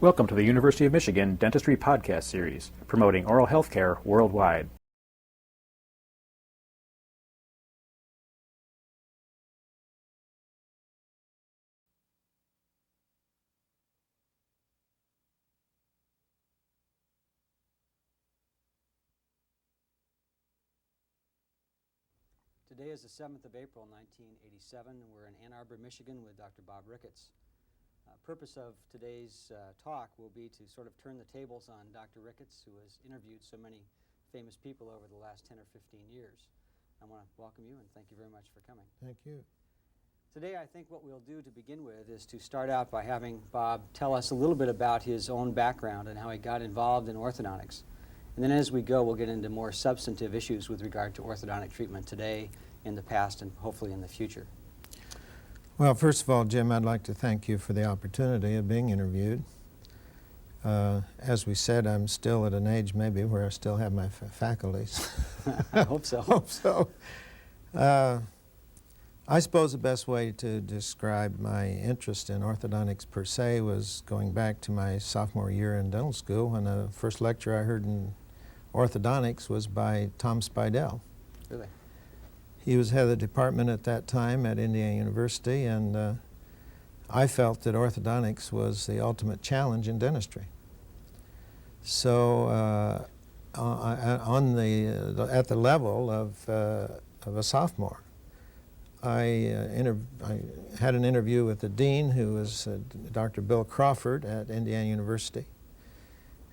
Welcome to the University of Michigan Dentistry Podcast Series, promoting oral health care worldwide. Today is the 7th of April, 1987, and we're in Ann Arbor, Michigan with Dr. Bob Ricketts. Purpose of today's talk will be to sort of turn the tables on Dr. Ricketts, who has interviewed so many famous people over the last 10 or 15 years. I want to welcome you and thank you very much for coming. Thank you. Today I think what we'll do to begin with is to start out by having Bob tell us a little bit about his own background and how he got involved in orthodontics. And then as we go, we'll get into more substantive issues with regard to orthodontic treatment today, in the past, and hopefully in the future. Well, first of all, Jim, I'd like to thank you for the opportunity of being interviewed. As we said, I'm still at an age maybe where I still have my faculties. I hope so. Hope so. I suppose the best way to describe my interest in orthodontics per se was going back to my sophomore year in dental school, when the first lecture I heard in orthodontics was by Tom Spidell. Really? He was head of the department at that time at Indiana University, and I felt that orthodontics was the ultimate challenge in dentistry. So at the level of a sophomore, I had an interview with the dean, who was Dr. Bill Crawford at Indiana University.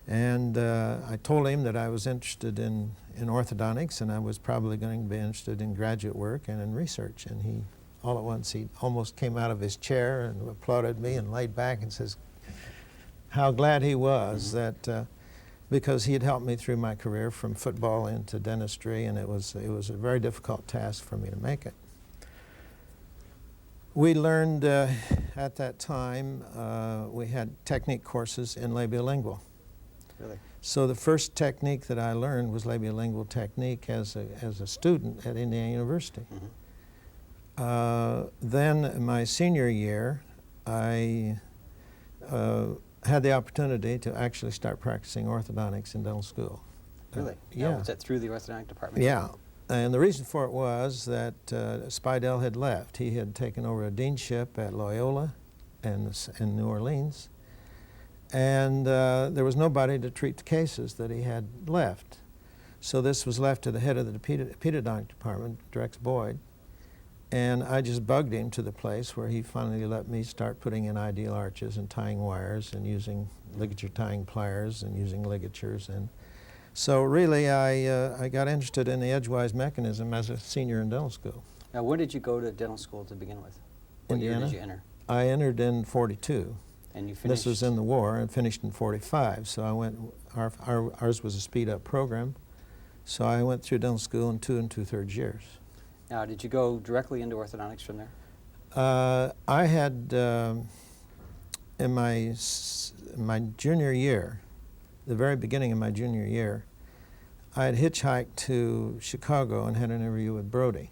And I told him that I was interested in orthodontics, and I was probably going to be interested in graduate work and in research. And he, all at once, he almost came out of his chair and applauded me and laid back and says how glad he was that, because he had helped me through my career from football into dentistry, and it was a very difficult task for me to make it. We learned at that time, we had technique courses in labiolingual. Really? So the first technique that I learned was labiolingual technique as a student at Indiana University. Mm-hmm. Then my senior year, I had the opportunity to actually start practicing orthodontics in dental school. Really? Yeah. Now, was that through the orthodontic department? Yeah. And the reason for it was that Spidell had left. He had taken over a deanship at Loyola in New Orleans. And there was nobody to treat the cases that he had left. So this was left to the head of the pedodontic department, Drex Boyd. And I just bugged him to the place where he finally let me start putting in ideal arches and tying wires and using ligature tying pliers and using ligatures. And so really I got interested in the edgewise mechanism as a senior in dental school. Now, when did you go to dental school to begin with? What Indiana. year did you enter? I entered in '42. And you finished? This was in the war, and finished in '45. So I went, ours was a speed-up program, so I went through dental school in 2 2/3 years. Now, did you go directly into orthodontics from there? I had, in my junior year, the very beginning of my junior year, I had hitchhiked to Chicago and had an interview with Brodie.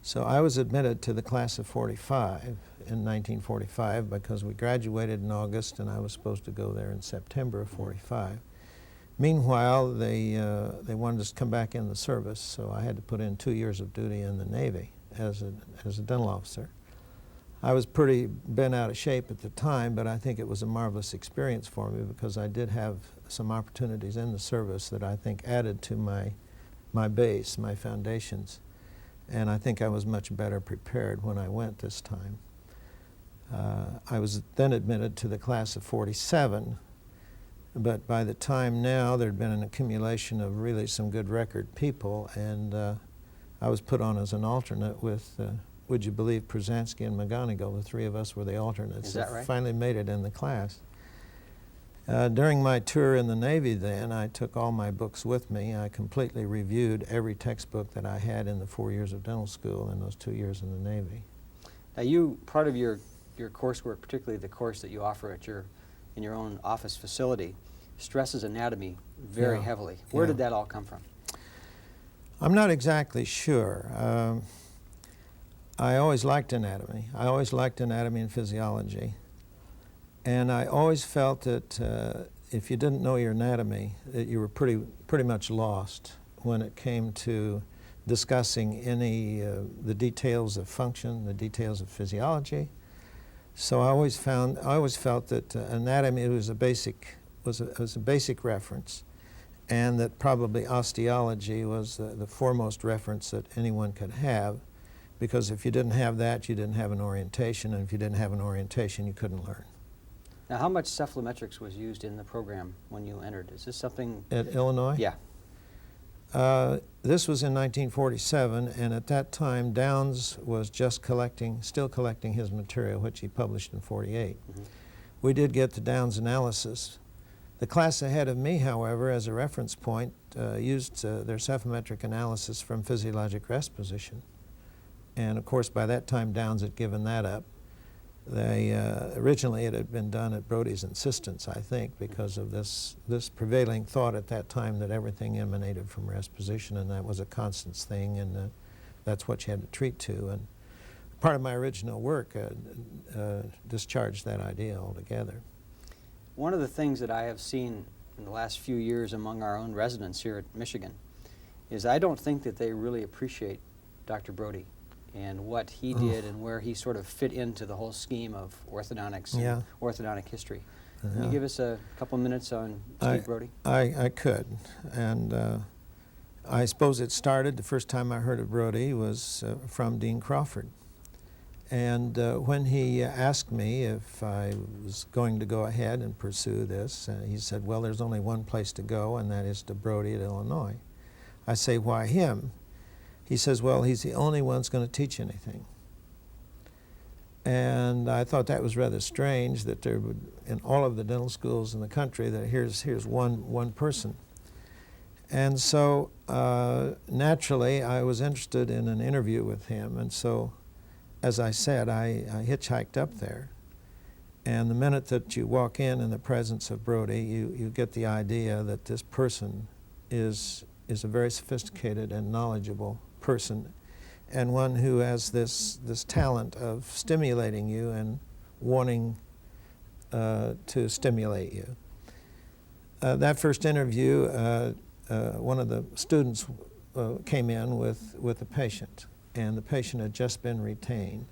So I was admitted to the class of '45 in 1945 because we graduated in August and I was supposed to go there in September of '45. Meanwhile, they wanted us to come back in the service, so I had to put in 2 years of duty in the Navy as a dental officer. I was pretty bent out of shape at the time, but I think it was a marvelous experience for me because I did have some opportunities in the service that I think added to my base, my foundations. And I think I was much better prepared when I went this time. I was then admitted to the class of '47, but by the time now there'd been an accumulation of really some good record people, and I was put on as an alternate with, would you believe, Przansky and McGonigal. The three of us were the alternates. Is that right? Finally made it in the class. During my tour in the Navy then, I took all my books with me. I completely reviewed every textbook that I had in the 4 years of dental school and those 2 years in the Navy. Now, part of your coursework, particularly the course that you offer at in your own office facility, stresses anatomy very heavily. Where did that all come from? I'm not exactly sure. I always liked anatomy. I always liked anatomy and physiology. And I always felt that if you didn't know your anatomy, that you were pretty much lost when it came to discussing the details of function, the details of physiology. So I always felt that anatomy was a basic reference, and that probably osteology was the foremost reference that anyone could have, because if you didn't have that, you didn't have an orientation, and if you didn't have an orientation, you couldn't learn. Now, how much cephalometrics was used in the program when you entered? Is this something? At Illinois? Yeah. This was in 1947, and at that time, Downs was just still collecting his material, which he published in '48. Mm-hmm. We did get the Downs analysis. The class ahead of me, however, as a reference point, used their cephalometric analysis from physiologic rest position. And of course, by that time, Downs had given that up. Originally, it had been done at Brodie's insistence, I think, because of this prevailing thought at that time that everything emanated from rest position, and that was a constant thing, and that's what you had to treat to. And part of my original work discharged that idea altogether. One of the things that I have seen in the last few years among our own residents here at Michigan is I don't think that they really appreciate Dr. Brodie and what he did and where he sort of fit into the whole scheme of orthodontics and orthodontic history. Can you give us a couple minutes on Steve Brodie? I could. And I suppose it started, the first time I heard of Brodie was from Dean Crawford. And when he asked me if I was going to go ahead and pursue this, he said, well, there's only one place to go, and that is to Brodie at Illinois. I say, why him? He says, well, he's the only one that's going to teach anything. And I thought that was rather strange, that there would, in all of the dental schools in the country, that here's one person. And so naturally, I was interested in an interview with him. And so, as I said, I hitchhiked up there. And the minute that you walk in the presence of Brodie, you get the idea that this person is a very sophisticated and knowledgeable person, and one who has this talent of stimulating you and wanting to stimulate you. That first interview, one of the students came in with a patient, and the patient had just been retained.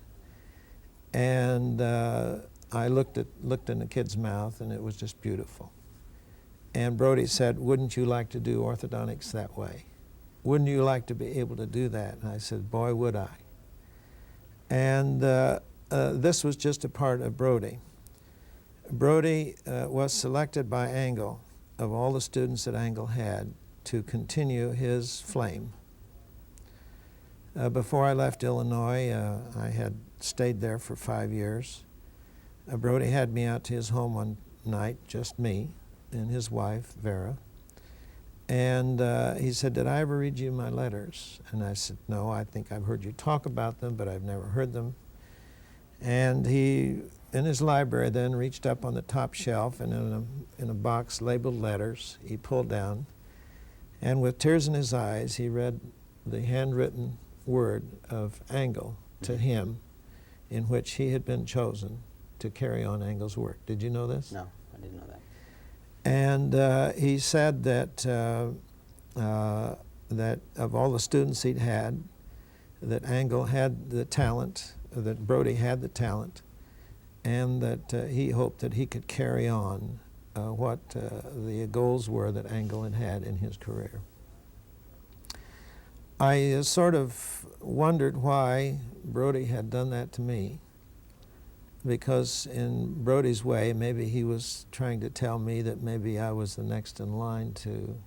And I looked in the kid's mouth, and it was just beautiful. And Brodie said, wouldn't you like to do orthodontics that way? Wouldn't you like to be able to do that? And I said, boy, would I. And this was just a part of Brodie. Brodie was selected by Angle, of all the students that Angle had, to continue his flame. Before I left Illinois, I had stayed there for 5 years. Brodie had me out to his home one night, just me and his wife, Vera. And he said, did I ever read you my letters? And I said, no, I think I've heard you talk about them, but I've never heard them. And he, in his library, then reached up on the top shelf, and in a box labeled letters, he pulled down. And with tears in his eyes, he read the handwritten word of Angle to him, in which he had been chosen to carry on Angle's work. Did you know this? No, I didn't know that. And he said that that of all the students he'd had, that Angle had the talent, that Brodie had the talent, and that he hoped that he could carry on what the goals were that Angle had had in his career. I sort of wondered why Brodie had done that to me, because in Brodie's way, maybe he was trying to tell me that maybe I was the next in line to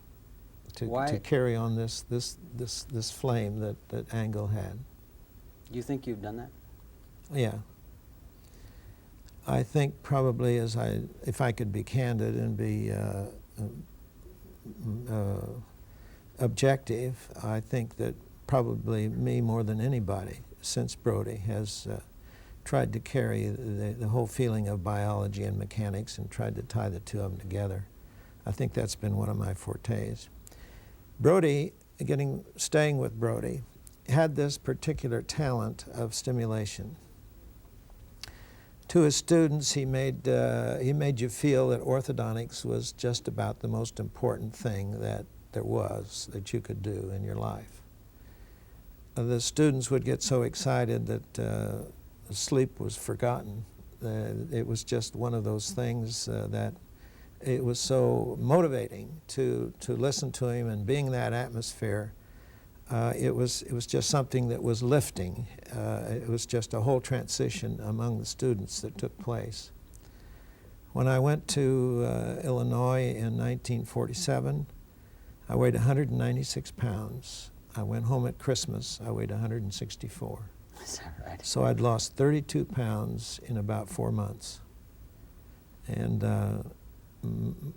carry on this flame that Angle had. Do you think you've done that? Yeah. I think probably, if I could be candid and be objective, I think that probably me more than anybody since Brodie has tried to carry the whole feeling of biology and mechanics and tried to tie the two of them together. I think that's been one of my fortes. Brodie, staying with Brodie, had this particular talent of stimulation. To his students, he made you feel that orthodontics was just about the most important thing that there was that you could do in your life. The students would get so excited that sleep was forgotten. It was just one of those things that it was so motivating to listen to him, and being in that atmosphere, it was just something that was lifting. It was just a whole transition among the students that took place. When I went to Illinois in 1947, I weighed 196 pounds. I went home at Christmas, I weighed 164. Is that right? So I'd lost 32 pounds in about 4 months. And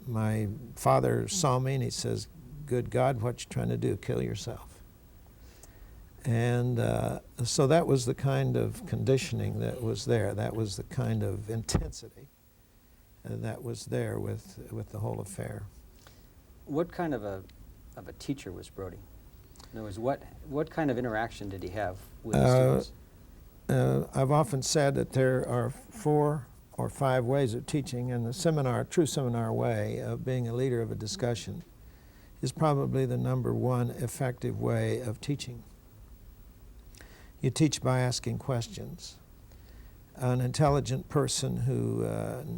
my father saw me and he says, "Good God, what you trying to do, kill yourself?" And so that was the kind of conditioning that was there. That was the kind of intensity that was there with the whole affair. What kind of a teacher was Brodie? In other words, what kind of interaction did he have with the students? I've often said that there are 4 or 5 ways of teaching, and the true seminar way of being a leader of a discussion is probably the #1 effective way of teaching. You teach by asking questions. An intelligent person who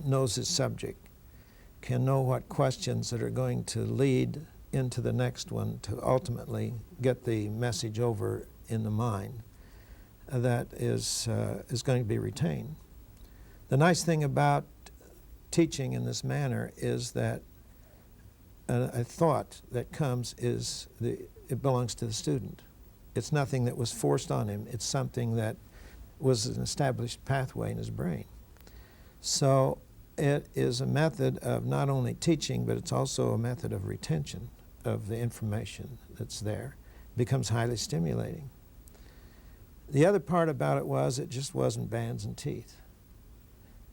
knows his subject can know what questions that are going to lead into the next one to ultimately get the message over in the mind that is going to be retained. The nice thing about teaching in this manner is that a thought that comes it belongs to the student. It's nothing that was forced on him. It's something that was an established pathway in his brain. So it is a method of not only teaching, but it's also a method of retention of the information that's there. It becomes highly stimulating. The other part about it was it just wasn't bands and teeth.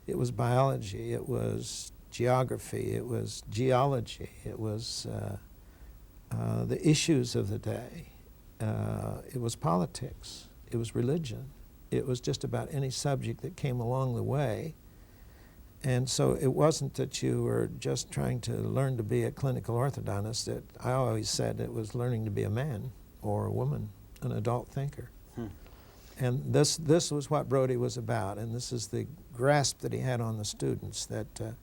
It was biology, it was geography, it was geology, it was the issues of the day, it was politics, it was religion. It was just about any subject that came along the way. And so it wasn't that you were just trying to learn to be a clinical orthodontist. I always said it was learning to be a man or a woman, an adult thinker. And this was what Brodie was about, and this is the grasp that he had on the students that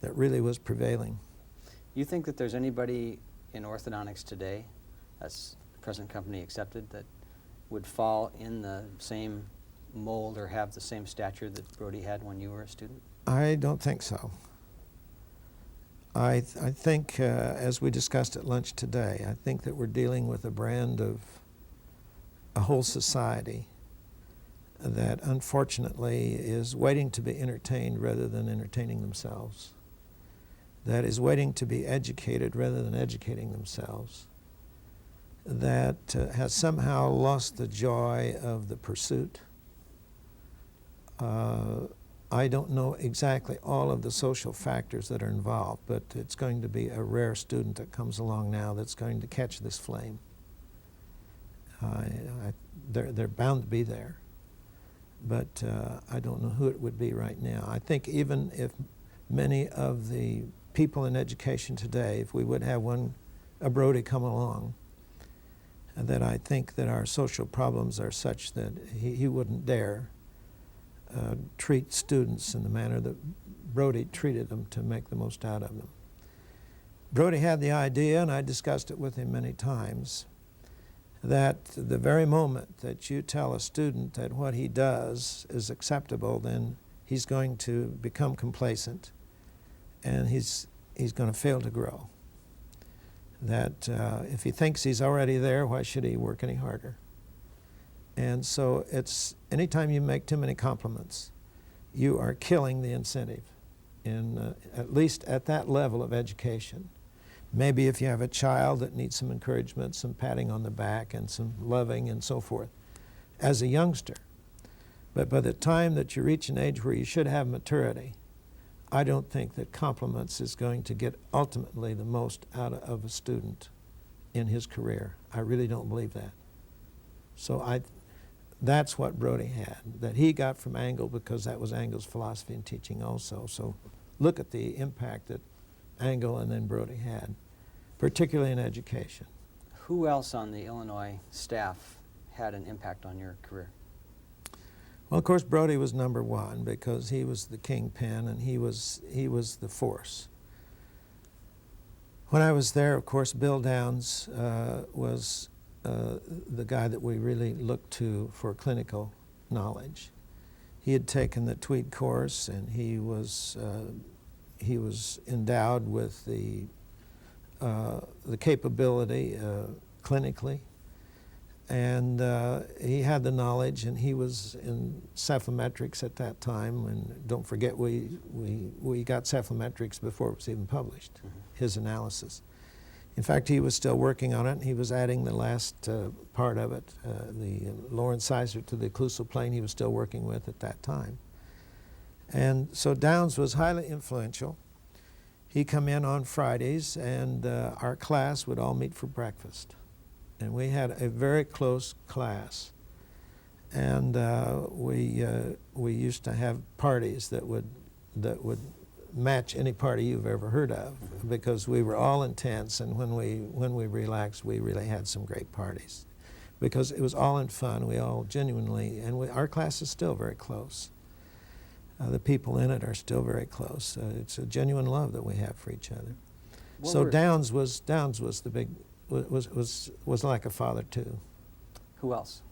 really was prevailing. You think that there's anybody in orthodontics today, that's present company accepted, that would fall in the same mold or have the same stature that Brodie had when you were a student? I don't think so. I think, as we discussed at lunch today, I think that we're dealing with a brand of a whole society that unfortunately is waiting to be entertained rather than entertaining themselves, that is waiting to be educated rather than educating themselves, that has somehow lost the joy of the pursuit. I don't know exactly all of the social factors that are involved, but it's going to be a rare student that comes along now that's going to catch this flame. They're bound to be there, but I don't know who it would be right now. I think even if many of the people in education today, if we would have a Brodie come along, that I think that our social problems are such that he wouldn't dare treat students in the manner that Brodie treated them to make the most out of them. Brodie had the idea, and I discussed it with him many times, that the very moment that you tell a student that what he does is acceptable, then he's going to become complacent and he's going to fail to grow. That if he thinks he's already there, why should he work any harder? And so it's anytime you make too many compliments, you are killing the incentive, at least at that level of education. Maybe if you have a child that needs some encouragement, some patting on the back and some loving and so forth, as a youngster. But by the time that you reach an age where you should have maturity, I don't think that compliments is going to get ultimately the most out of a student in his career. I really don't believe that. So that's what Brodie had, that he got from Angle because that was Angle's philosophy and teaching also. So look at the impact that Angle and then Brodie had, particularly in education. Who else on the Illinois staff had an impact on your career? Well, of course, Brodie was number one because he was the kingpin and he was the force. When I was there, of course, Bill Downs was the guy that we really looked to for clinical knowledge. He had taken the Tweed course, and he was endowed with the capability clinically, and he had the knowledge, and he was in cephalometrics at that time. And don't forget, we got cephalometrics before it was even published, his analysis. In fact, he was still working on it, and he was adding the last part of it, the lower incisor to the occlusal plane he was still working with at that time. And so Downs was highly influential. He'd come in on Fridays, and our class would all meet for breakfast. And we had a very close class. And we used to have parties that would match any party you've ever heard of, because we were all intense, and when we relaxed, we really had some great parties, because it was all in fun. We all genuinely, and our class is still very close. The people in it are still very close. It's a genuine love that we have for each other. So Downs was the big, was like a father too. Who else?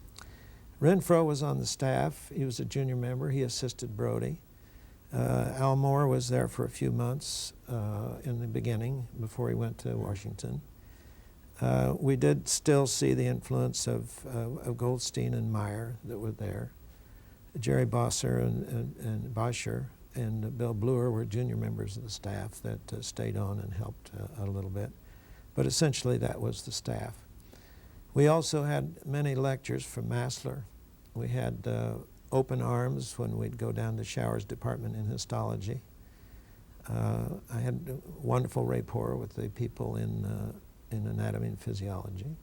Renfro was on the staff. He was a junior member. He assisted Brodie. Al Moore was there for a few months in the beginning before he went to Washington. We did still see the influence of Goldstein and Meyer that were there. Jerry Bosser and Boscher and Bill Bluer were junior members of the staff that stayed on and helped a little bit. But essentially that was the staff. We also had many lectures from Massler. We had open arms when we'd go down to Shower's department in histology. I had a wonderful rapport with the people in anatomy and physiology.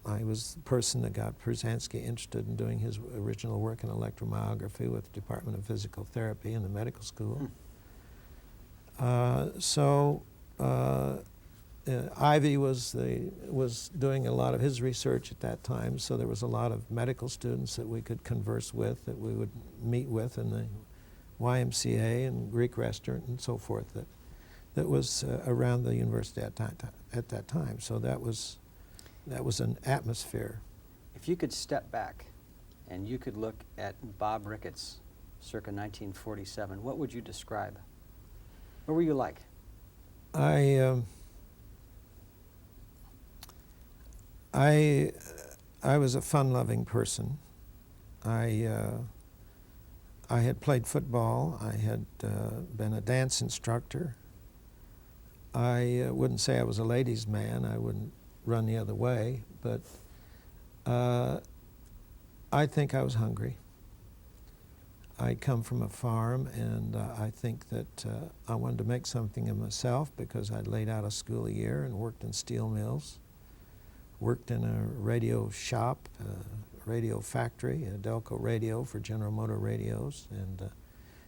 I was the person that got Przansky interested in doing his original work in electromyography with the Department of Physical Therapy in the medical school. Ivy was doing a lot of his research at that time, so there was a lot of medical students that we could converse with, that we would meet with in the YMCA and Greek restaurant and so forth that was around the university at that time. So that was an atmosphere. If you could step back and you could look at Bob Ricketts circa 1947, what would you describe? What were you like? I was a fun-loving person. I had played football. I had been a dance instructor. I wouldn't say I was a ladies' man. I wouldn't run the other way, but I think I was hungry. I'd come from a farm, and I think that I wanted to make something of myself because I'd laid out a school a year and worked in steel mills, worked in a radio shop, a radio factory, a Delco radio for General Motor radios, and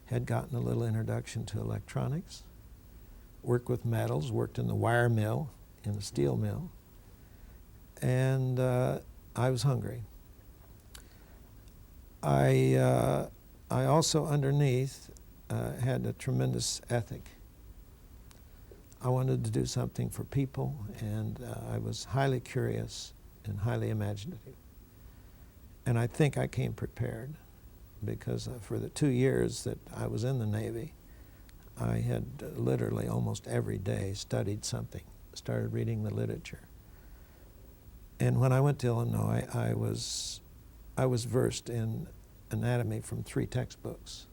had gotten a little introduction to electronics, worked with metals, worked in the wire mill, in the steel mill, and I was hungry. I also underneath had a tremendous ethic. I wanted to do something for people, and I was highly curious and highly imaginative. And I think I came prepared, because for the 2 years that I was in the Navy, I had literally almost every day studied something, started reading the literature. And when I went to Illinois, I was versed in anatomy from 3 textbooks.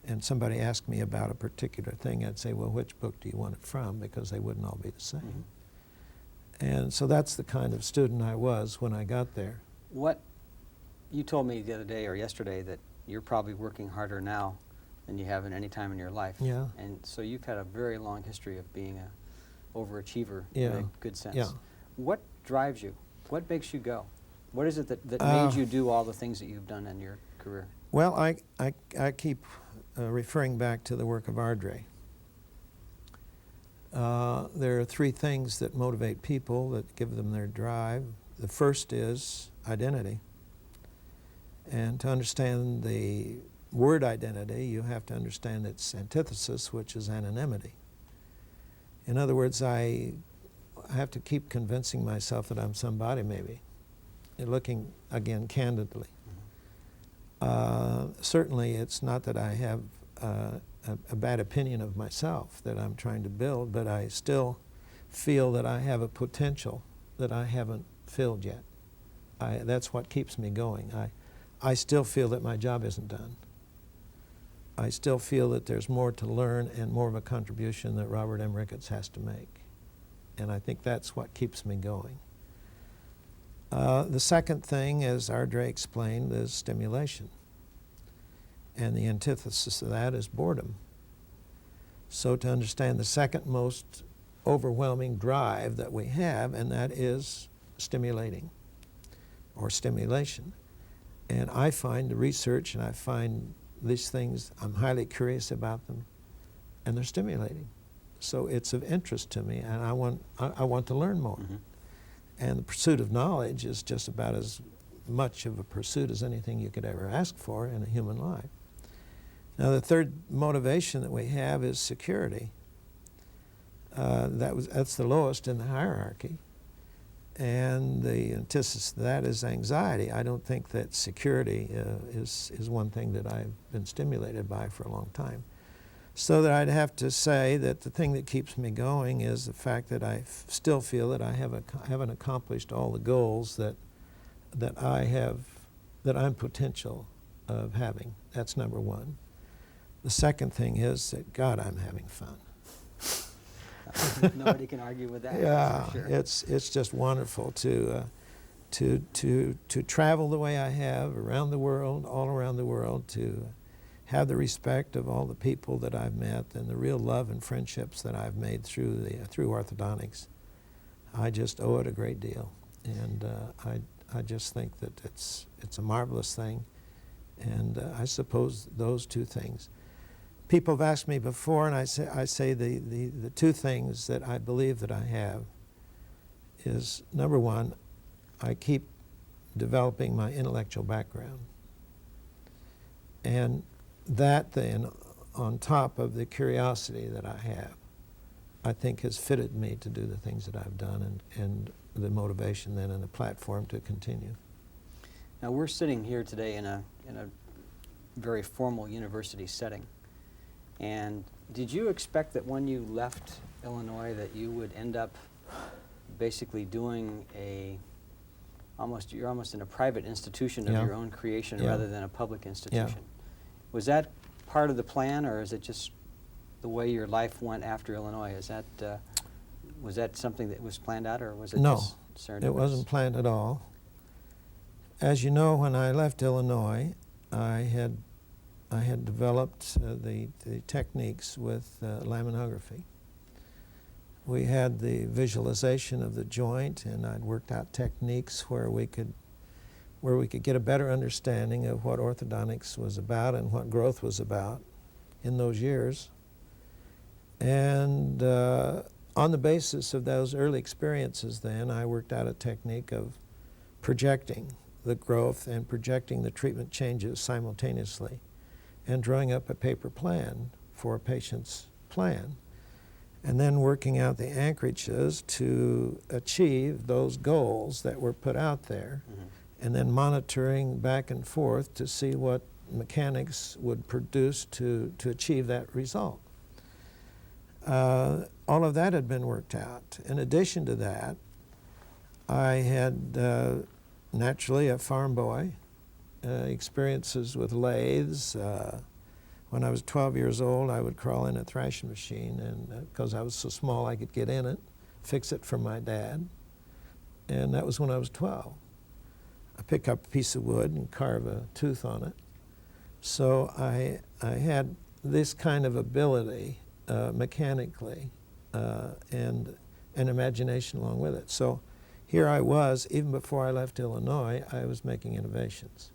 And somebody asked me about a particular thing, I'd say, well, which book do you want it from? Because they wouldn't all be the same. And so that's the kind of student I was when I got there. You told me the other day or yesterday that you're probably working harder now than you have in any time in your life. Yeah. And so you've had a very long history of being an overachiever Yeah. in a good sense. Yeah. What drives you? What makes you go? What is it that made you do all the things that you've done in your career? Well, I keep referring back to the work of Ardrey. There are three things that motivate people, that give them their drive. The first is identity. And to understand the word identity, you have to understand its antithesis, which is anonymity. In other words, I have to keep convincing myself that I'm somebody, maybe, and looking, again, candidly. Certainly, it's not that I have a bad opinion of myself that I'm trying to build, but I still feel that I have a potential that I haven't filled yet. That's what keeps me going. I still feel that my job isn't done. I still feel that there's more to learn and more of a contribution that Robert M. Ricketts has to make. And I think that's what keeps me going. The second thing, as Ardrey explained, is stimulation. And the antithesis of that is boredom. So to understand the second most overwhelming drive that we have, and that is stimulating or stimulation. And I find the research, and I find these things, I'm highly curious about them, and they're stimulating. So it's of interest to me, and I want to learn more. Mm-hmm. And the pursuit of knowledge is just about as much of a pursuit as anything you could ever ask for in a human life. Now, the third motivation that we have is security. That's the lowest in the hierarchy. And the antithesis to that is anxiety. I don't think that security is one thing that I've been stimulated by for a long time. So that I'd have to say that the thing that keeps me going is the fact that I still feel that I haven't accomplished all the goals that I'm potential of having. That's number one. The second thing is that, God, I'm having fun. Nobody can argue with that. Yeah, for sure. It's just wonderful to travel the way I have around the world, all around the world, to have the respect of all the people that I've met and the real love and friendships that I've made through orthodontics. I just owe it a great deal, and I just think that it's a marvelous thing, and I suppose those two things. People have asked me before, and I say the two things that I believe that I have is, number one, I keep developing my intellectual background. And that then, on top of the curiosity that I have, I think has fitted me to do the things that I've done, and the motivation then and the platform to continue. Now, we're sitting here today in a very formal university setting. And did you expect that when you left Illinois that you would end up basically doing you're almost in a private institution of your own creation rather than a public institution? Yeah. Was that part of the plan, or is it just the way your life went after Illinois? Was that something that was planned out, or was it just serendipitous? It wasn't planned at all. As you know, when I left Illinois, I had developed the techniques with laminography. We had the visualization of the joint, and I'd worked out techniques where we could get a better understanding of what orthodontics was about and what growth was about in those years. And on the basis of those early experiences then, I worked out a technique of projecting the growth and projecting the treatment changes simultaneously, and drawing up a paper plan for a patient's plan, and then working out the anchorages to achieve those goals that were put out there, and then monitoring back and forth to see what mechanics would produce to achieve that result. All of that had been worked out. In addition to that, I had naturally a farm boy, experiences with lathes. When I was 12 years old, I would crawl in a thrashing machine, and because I was so small I could get in it, fix it for my dad, and that was when I was 12. I pick up a piece of wood and carve a tooth on it. So I had this kind of ability mechanically and an imagination along with it. So here I was, even before I left Illinois, I was making innovations.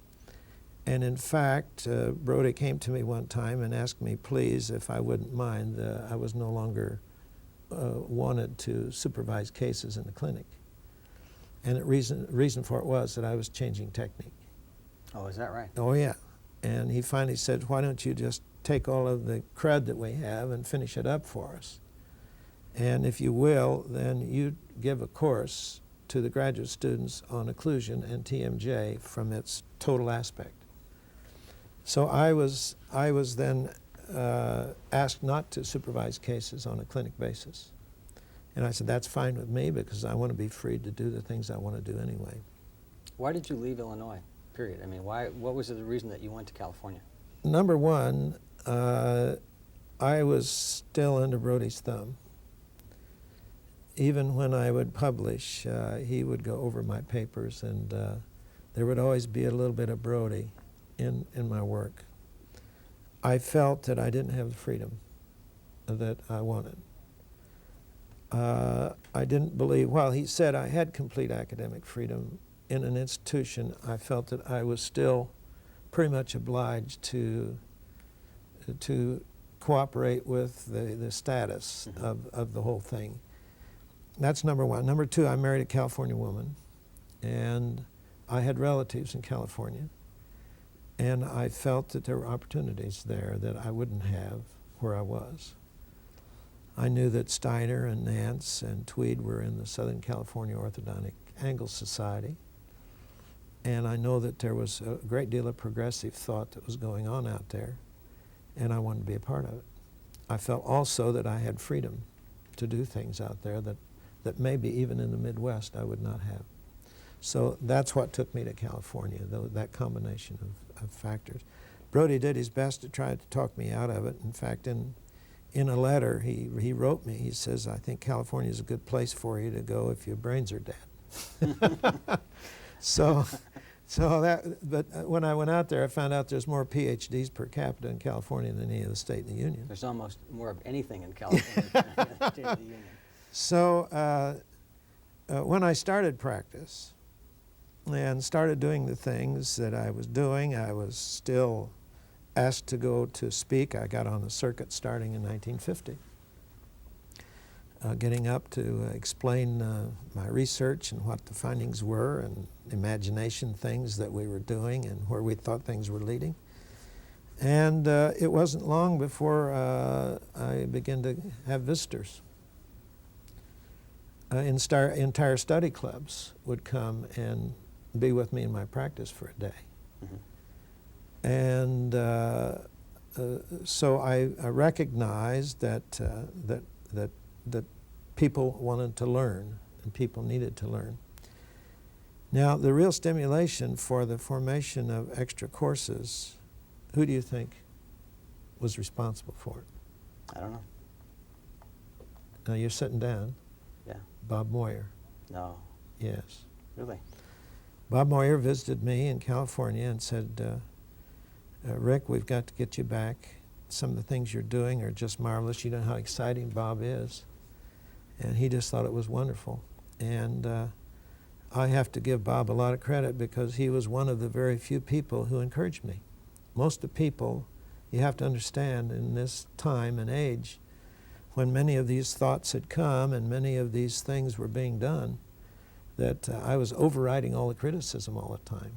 And in fact, Brodie came to me one time and asked me, please, if I wouldn't mind, I was no longer wanted to supervise cases in the clinic. And the reason for it was that I was changing technique. Oh, is that right? Oh, yeah. And he finally said, why don't you just take all of the crud that we have and finish it up for us? And if you will, then you give a course to the graduate students on occlusion and TMJ from its total aspect. So I was then asked not to supervise cases on a clinic basis. And I said, that's fine with me because I want to be free to do the things I want to do anyway. Why did you leave Illinois, period? I mean, what was the reason that you went to California? Number one, I was still under Brodie's thumb. Even when I would publish, he would go over my papers, and there would always be a little bit of Brodie in my work. I felt that I didn't have the freedom that I wanted. I didn't believe, while he said I had complete academic freedom in an institution, I felt that I was still pretty much obliged to cooperate with the status of the whole thing. That's number one. Number two, I married a California woman, and I had relatives in California, and I felt that there were opportunities there that I wouldn't have where I was. I knew that Steiner and Nance and Tweed were in the Southern California Orthodontic Angle Society, and I know that there was a great deal of progressive thought that was going on out there, and I wanted to be a part of it. I felt also that I had freedom to do things out there that maybe even in the Midwest I would not have. So that's what took me to California, that combination of factors. Brodie did his best to try to talk me out of it. In fact, in a letter he wrote me, he says, I think California is a good place for you to go if your brains are dead. But when I went out there, I found out there's more PhDs per capita in California than any other state in the Union. There's almost more of anything in California than the state of the Union. So when I started practice and started doing the things that I was doing, I was still asked to go to speak. I got on the circuit starting in 1950, getting up to explain my research and what the findings were and imagination things that we were doing and where we thought things were leading. And it wasn't long before I began to have visitors. Entire study clubs would come and be with me in my practice for a day. And so I recognized that people wanted to learn and people needed to learn. Now, the real stimulation for the formation of extra courses, who do you think was responsible for it? I don't know. Now, you're sitting down. Yeah. Bob Moyer. No. Yes. Really? Bob Moyer visited me in California and said, Rick, we've got to get you back. Some of the things you're doing are just marvelous. You know how exciting Bob is. And he just thought it was wonderful. And I have to give Bob a lot of credit because he was one of the very few people who encouraged me. Most of the people, you have to understand in this time and age, when many of these thoughts had come and many of these things were being done, that I was overriding all the criticism all the time.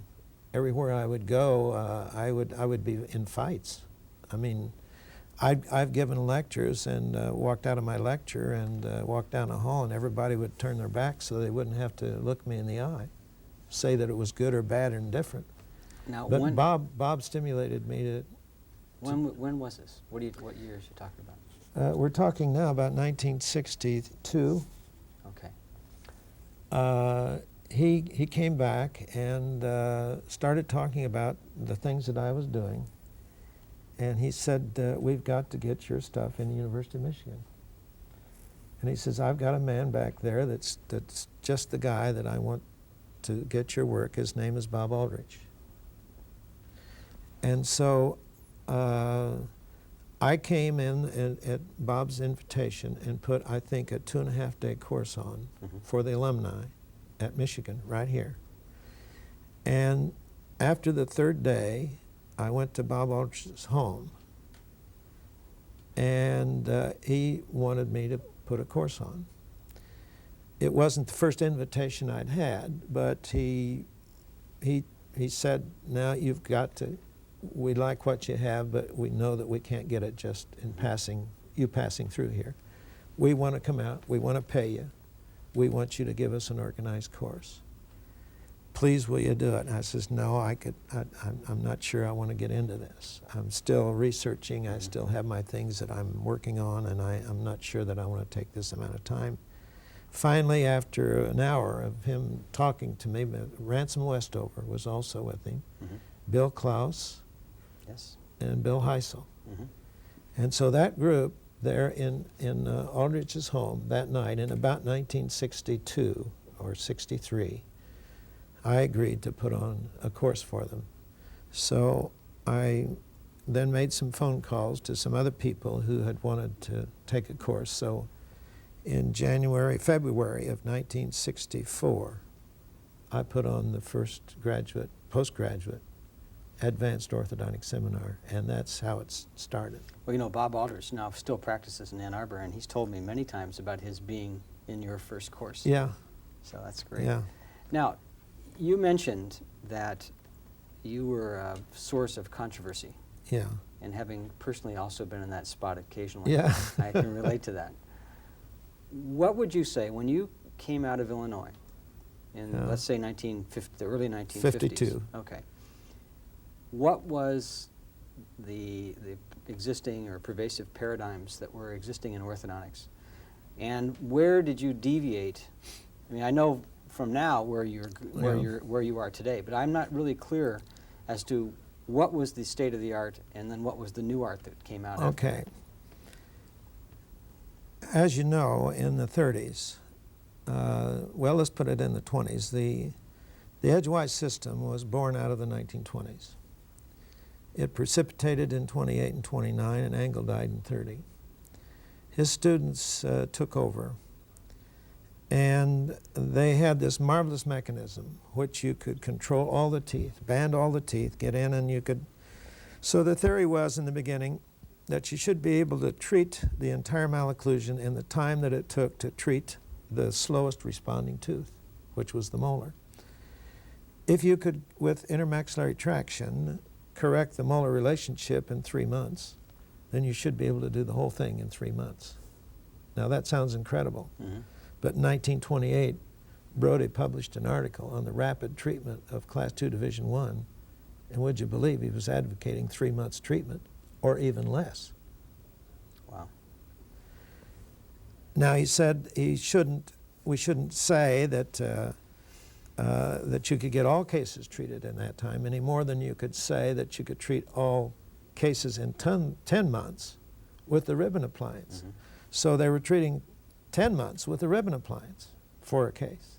Everywhere I would go, I would be in fights. I mean, I've given lectures and walked out of my lecture and walked down a hall and everybody would turn their back so they wouldn't have to look me in the eye, say that it was good or bad or indifferent. Now, but Bob stimulated me to... When was this? What years are you talking about? We're talking now about 1962. Okay. He came back and started talking about the things that I was doing. And he said, we've got to get your stuff in the University of Michigan. And he says, I've got a man back there that's just the guy that I want to get your work. His name is Bob Aldrich. And so I came in at Bob's invitation and put, I think, a 2.5-day course on for the alumni at Michigan, right here. And after the third day, I went to Bob Aldrich's home, and he wanted me to put a course on. It wasn't the first invitation I'd had, but he said, now you've got to, we like what you have, but we know that we can't get it just in passing, you passing through here. We want to come out, we want to pay you, we want you to give us an organized course. Please, will you do it? And I says, no, I'm not sure I want to get into this. I'm still researching, I still have my things that I'm working on, and I'm not sure that I want to take this amount of time. Finally, after an hour of him talking to me, Ransom Westover was also with him, Bill Klaus, Yes. and Bill Heisel. And so that group there in Aldrich's home that night in about 1962 or 63, I agreed to put on a course for them. So I then made some phone calls to some other people who had wanted to take a course. So in February of 1964, I put on the first postgraduate advanced orthodontic seminar, and that's how it started. Well, you know, Bob Aldrich now still practices in Ann Arbor, and he's told me many times about his being in your first course. Yeah. So that's great. Yeah. Now, you mentioned that you were a source of controversy. Yeah. And having personally also been in that spot occasionally, Yeah. I can relate to that. What would you say when you came out of Illinois in, let's say, the early 1950s? 52. Okay. What was the existing or pervasive paradigms that were existing in orthodontics? And where did you deviate? I mean, I know from now where you are today, but I'm not really clear as to what was the state of the art and then what was the new art that came out. Okay. As you know, in the 30s, well, let's put it in the 20s, the edgewise system was born out of the 1920s. It precipitated in 28 and 29, and Angle died in 30. His students took over, and they had this marvelous mechanism which you could control all the teeth, band all the teeth, get in, and you could. So the theory was in the beginning that you should be able to treat the entire malocclusion in the time that it took to treat the slowest responding tooth, which was the molar. If you could, with intermaxillary traction, correct the molar relationship in 3 months, then you should be able to do the whole thing in 3 months. Now that sounds incredible, but in 1928, Brodie published an article on the rapid treatment of Class II Division I, and would you believe he was advocating 3 months treatment, or even less. Wow. Now he said we shouldn't say that that you could get all cases treated in that time any more than you could say that you could treat all cases in 10 months with the ribbon appliance. So they were treating 10 months with the ribbon appliance for a case.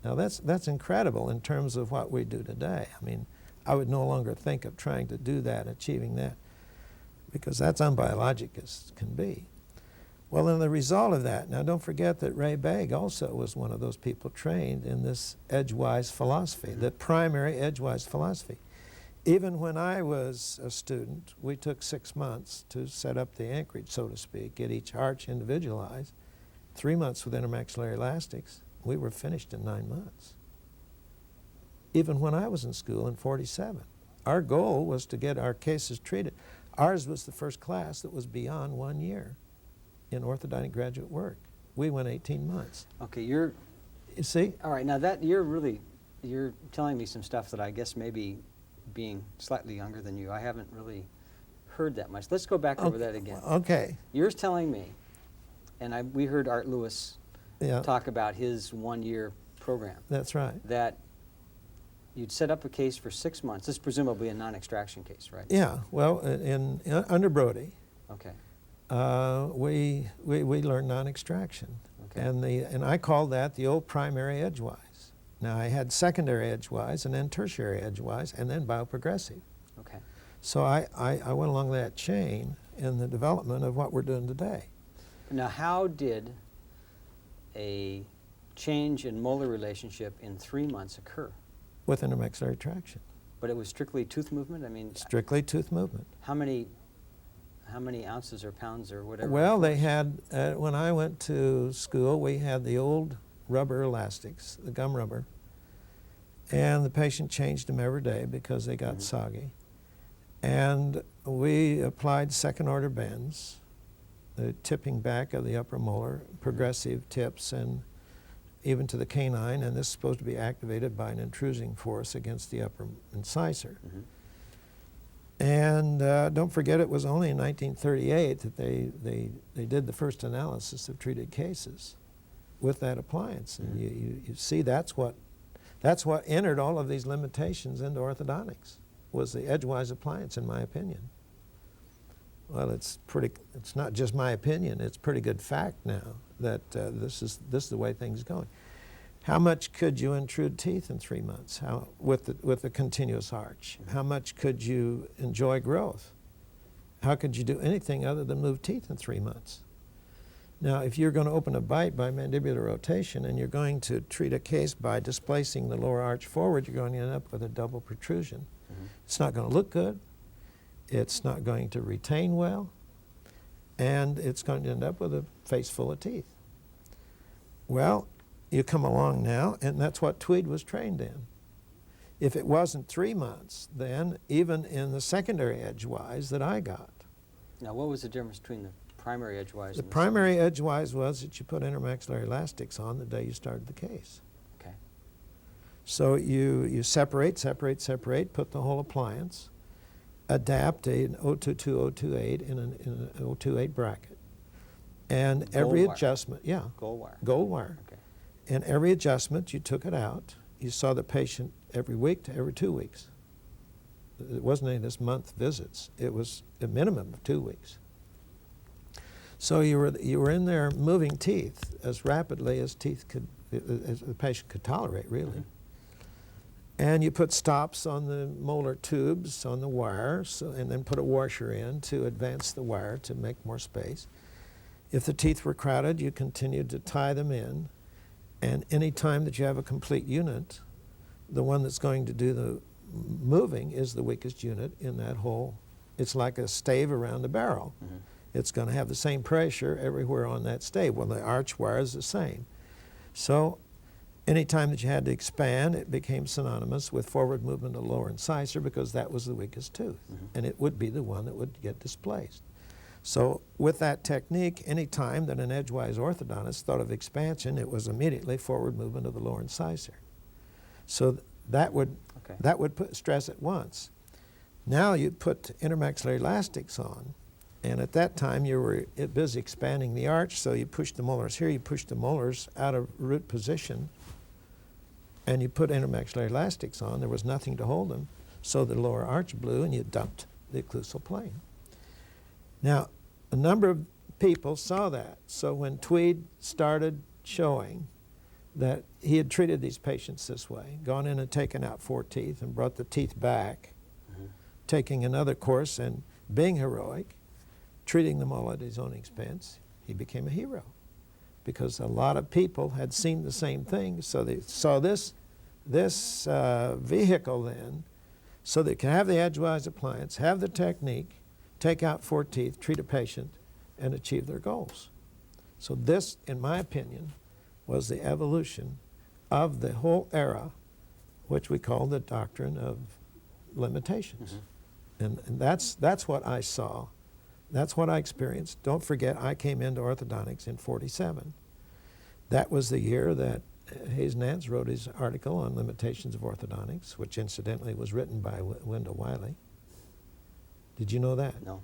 Now that's incredible in terms of what we do today. I mean, I would no longer think of trying to do that, achieving that, because that's unbiologic as can be. Well, in the result of that, now don't forget that Ray Begg also was one of those people trained in this edgewise philosophy, the primary edgewise philosophy. Even when I was a student, we took 6 months to set up the anchorage, so to speak, get each arch individualized, 3 months with intermaxillary elastics. We were finished in 9 months. Even when I was in school in 47. Our goal was to get our cases treated. Ours was the first class that was beyond 1 year in orthodontic graduate work. We went 18 months. Okay, You see? all right, now that you're telling me some stuff that I guess maybe being slightly younger than you, I haven't really heard that much. Let's go back over that again. Okay. You're telling me, and we heard Art Lewis Yeah. talk about his 1 year program, That's right. that you'd set up a case for 6 months. This is presumably a non-extraction case, right? Yeah. Well, under Brodie, Okay. we learned non-extraction, Okay. and I called that the old primary edgewise. Now I had secondary edgewise, and then tertiary edgewise, and then bioprogressive. Okay. So I went along that chain in the development of what we're doing today. Now, how did a change in molar relationship in 3 months occur? with intermaxillary traction. But it was strictly tooth movement? I mean, Strictly tooth movement. how many ounces or pounds or whatever? Well, they force? had, when I went to school, we had the old rubber elastics, the gum rubber, and the patient changed them every day because they got soggy. And we applied second order bends, the tipping back of the upper molar, progressive tips, and even to the canine, and this is supposed to be activated by an intruding force against the upper incisor. And don't forget, it was only in 1938 that they did the first analysis of treated cases with that appliance. And you see that's what entered all of these limitations into orthodontics, was the edgewise appliance, in my opinion. Well, it's not just my opinion, it's pretty good fact now that this is the way things are going. How much could you intrude teeth in 3 months with the continuous arch? How much could you enjoy growth? How could you do anything other than move teeth in 3 months? Now, if you're going to open a bite by mandibular rotation and you're going to treat a case by displacing the lower arch forward, you're going to end up with a double protrusion. It's not going to look good, it's not going to retain well, and it's going to end up with a face full of teeth. Well, you come along now, and that's what Tweed was trained in. If it wasn't 3 months, then even in the secondary edgewise that I got. Now, what was the difference between the primary edgewise The and primary edgewise was that you put intermaxillary elastics on the day you started the case. Okay. So you separate, put the whole appliance, adapt an 022, 028 in an 028 bracket. And every Gold wire. adjustment, yeah, Gold wire. gold wire. Okay. And every adjustment, you took it out. You saw the patient every week to every 2 weeks. It wasn't any of this month visits. It was a minimum of 2 weeks. So you were in there moving teeth as rapidly as as the patient could tolerate, really. And you put stops on the molar tubes on the wire, and then put a washer in to advance the wire to make more space. If the teeth were crowded, you continued to tie them in. And any time that you have a complete unit, the one that's going to do the moving is the weakest unit in that whole. It's like a stave around a barrel. It's going to have the same pressure everywhere on that stave. Well, the arch wire is the same. So any time that you had to expand, it became synonymous with forward movement of the lower incisor because that was the weakest tooth. And it would be the one that would get displaced. So with that technique, any time that an edgewise orthodontist thought of expansion, it was immediately forward movement of the lower incisor. So that would put stress at once. Now you put intermaxillary elastics on, and at that time you were busy expanding the arch, so you pushed the molars here, you pushed the molars out of root position, and you put intermaxillary elastics on. There was nothing to hold them, so the lower arch blew, and you dumped the occlusal plane. Now, a number of people saw that. So when Tweed started showing that he had treated these patients this way, gone in and taken out 4 teeth and brought the teeth back, taking another course and being heroic, treating them all at his own expense, he became a hero. Because a lot of people had seen the same thing, so they saw this vehicle then, so they can have the edgewise appliance, have the technique, take out 4 teeth, treat a patient, and achieve their goals. So this, in my opinion, was the evolution of the whole era, which we call the doctrine of limitations. And that's what I saw. That's what I experienced. Don't forget, I came into orthodontics in '47. That was the year that Hayes Nance wrote his article on limitations of orthodontics, which incidentally was written by Wendell Wiley. Did you know that? No.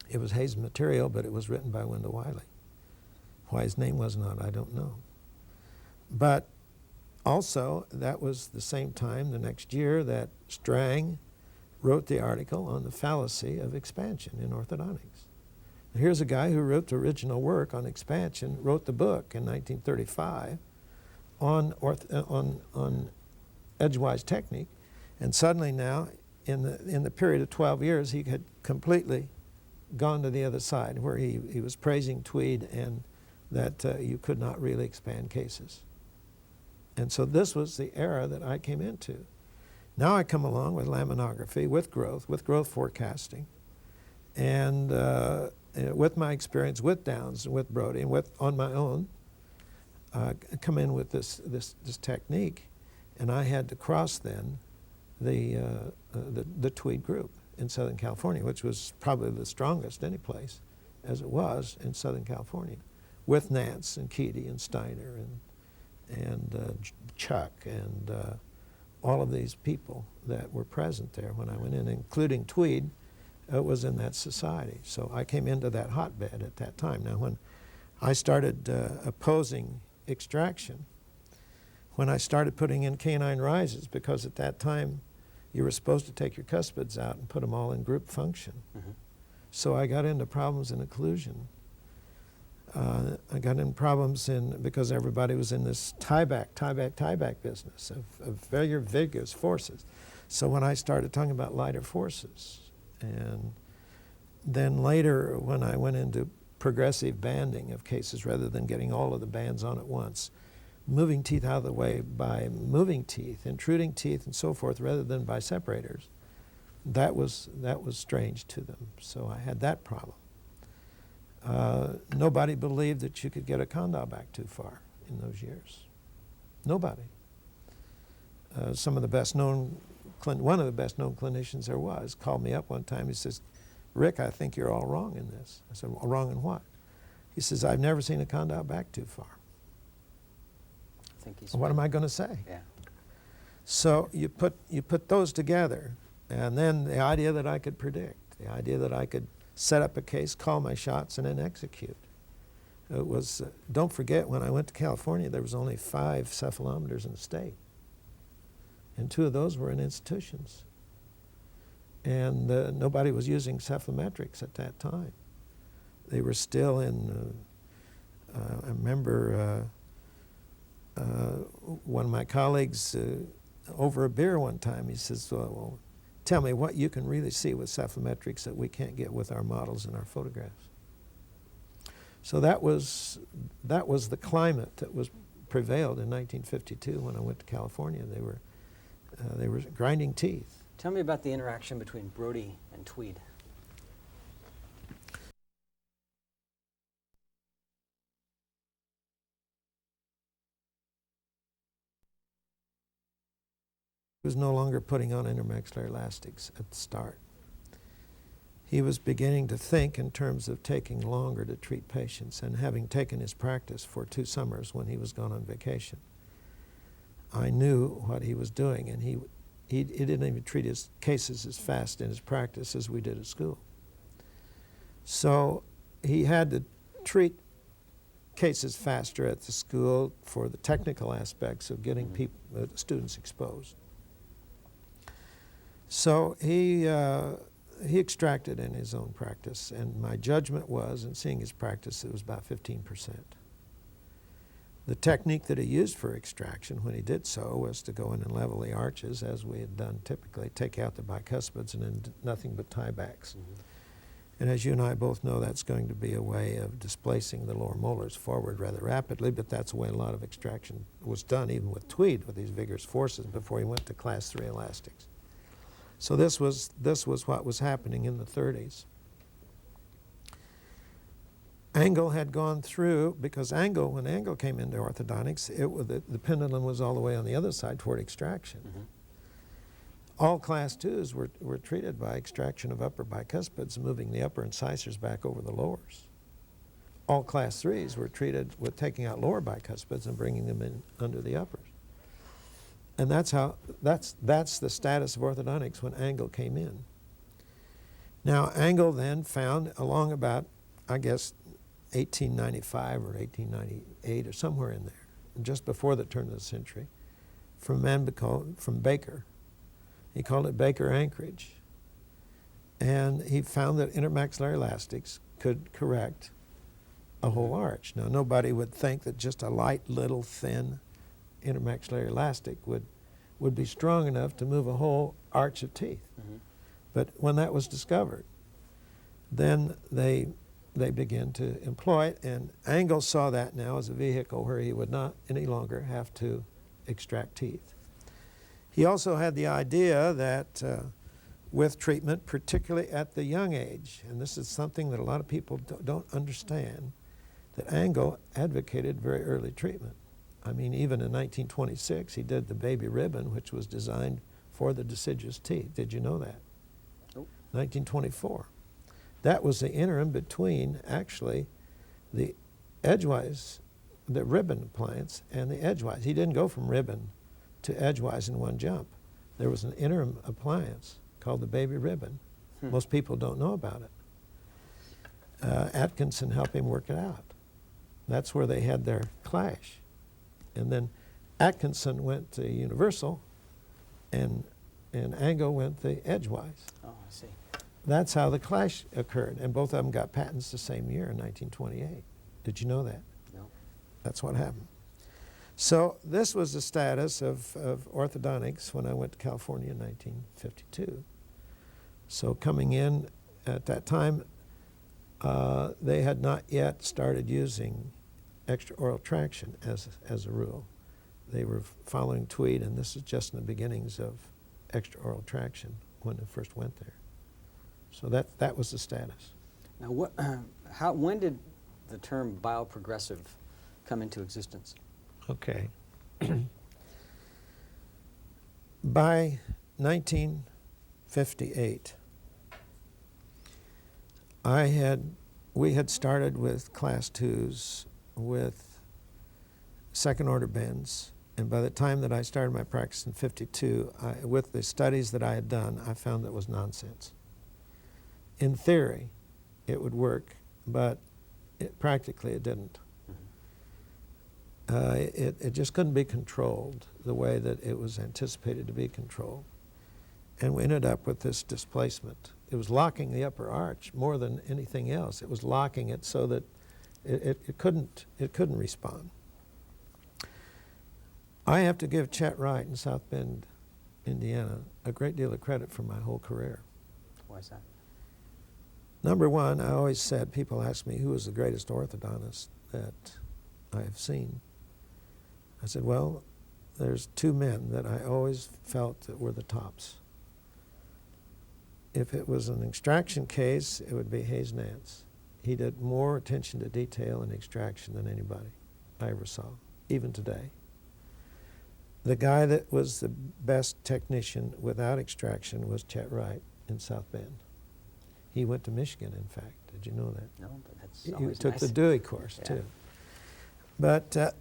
It was Hayes' material, but it was written by Wendell Wiley. Why his name wasn't on, I don't know. But also, that was the same time, the next year, that Strang wrote the article on the fallacy of expansion in orthodontics. Now, here's a guy who wrote the original work on expansion, wrote the book in 1935 on edgewise technique, and suddenly now, in the period of 12 years, he had completely gone to the other side, where he was praising Tweed and that you could not really expand cases. And so this was the era that I came into. Now I come along with laminography, with growth forecasting, and with my experience with Downs and with Brodie and on my own, come in with this technique, and I had to cross then the Tweed group in Southern California, which was probably the strongest any place, as it was in Southern California, with Nance and Keedy and Steiner and Chuck and all of these people that were present there when I went in, including Tweed, was in that society. So I came into that hotbed at that time. Now, when I started opposing extraction, when I started putting in canine rises, because at that time you were supposed to take your cuspids out and put them all in group function. Mm-hmm. So I got into problems in occlusion. I got in problems because everybody was in this tie-back business of very vigorous forces. So when I started talking about lighter forces, and then later when I went into progressive banding of cases rather than getting all of the bands on at once, moving teeth out of the way by moving teeth, intruding teeth and so forth rather than by separators, that was strange to them. So I had that problem. Nobody believed that you could get a condyle back too far in those years. Nobody. One of the best known clinicians there was called me up one time. He says, "Rick, I think you're all wrong in this." I said, "Well, wrong in what?" He says, "I've never seen a condyle back too far." I think he's what am I going to say? Yeah. So you put those together, and then the idea that I could predict, the idea that I could set up a case, call my shots, and then execute. It was, don't forget, when I went to California, there was only 5 cephalometers in the state. And 2 of those were in institutions. And nobody was using cephalometrics at that time. They were still in, I remember one of my colleagues over a beer one time, he says, well, tell me what you can really see with cephalometrics that we can't get with our models and our photographs. So that was the climate that was prevailed in 1952 when I went to California. They were grinding teeth. Tell me about the interaction between Brodie and Tweed. He was no longer putting on intermaxillary elastics at the start. He was beginning to think in terms of taking longer to treat patients, and having taken his practice for 2 summers when he was gone on vacation, I knew what he was doing, and he didn't even treat his cases as fast in his practice as we did at school. So he had to treat cases faster at the school for the technical aspects of getting students exposed. So he extracted in his own practice, and my judgment was, in seeing his practice, it was about 15%. The technique that he used for extraction when he did so was to go in and level the arches, as we had done typically, take out the bicuspids and then nothing but tiebacks. Mm-hmm. And as you and I both know, that's going to be a way of displacing the lower molars forward rather rapidly, but that's the way a lot of extraction was done, even with Tweed, with these vigorous forces, before he went to class 3 elastics. So this was what was happening in the 30s. Angle had gone through, because when Angle came into orthodontics, the pendulum was all the way on the other side toward extraction. Mm-hmm. All class 2s were treated by extraction of upper bicuspids, moving the upper incisors back over the lowers. All class 3s were treated with taking out lower bicuspids and bringing them in under the uppers. And that's the status of orthodontics when Angle came in. Now, Angle then found along about, I guess, 1895 or 1898 or somewhere in there, just before the turn of the century, from Baker. He called it Baker anchorage. And he found that intermaxillary elastics could correct a whole arch. Now, nobody would think that just a light, little, thin intermaxillary elastic would be strong enough to move a whole arch of teeth. Mm-hmm. But when that was discovered, then they they began to employ it, and Angle saw that now as a vehicle where he would not any longer have to extract teeth. He also had the idea that with treatment, particularly at the young age, and this is something that a lot of people don't understand, that Angle advocated very early treatment. I mean, even in 1926, he did the baby ribbon, which was designed for the deciduous teeth. Did you know that? Nope. 1924. That was the interim between, actually, the edgewise, the ribbon appliance, and the edgewise. He didn't go from ribbon to edgewise in one jump. There was an interim appliance called the baby ribbon. Most people don't know about it. Atkinson helped him work it out. That's where they had their clash. And then Atkinson went to universal, and Angle went to edgewise. Oh, I see. That's how the clash occurred, and both of them got patents the same year in 1928. Did you know that? No. That's what happened. So this was the status of orthodontics when I went to California in 1952. So coming in at that time, they had not yet started using extraoral traction as a rule. They were following Tweed, and this is just in the beginnings of extraoral traction when it first went there. So that was the status. Now, when did the term bioprogressive come into existence? Okay. By 1958, we had started with class 2s with second order bends, and by the time that I started my practice in 52, with the studies that I had done, I found that was nonsense. In theory, it would work, but practically it didn't. It just couldn't be controlled the way that it was anticipated to be controlled. And we ended up with this displacement. It was locking the upper arch more than anything else. It was locking it so that it couldn't respond. I have to give Chet Wright in South Bend, Indiana, a great deal of credit for my whole career. Why is that? Number one, I always said, people ask me who is the greatest orthodontist that I have seen. I said, well, there's two men that I always felt that were the tops. If it was an extraction case, it would be Hayes Nance. He did more attention to detail and extraction than anybody I ever saw, even today. The guy that was the best technician without extraction was Chet Wright in South Bend. He went to Michigan, in fact. Did you know that? No, but that's He always took nice. the Dewey course, Yeah. too. But the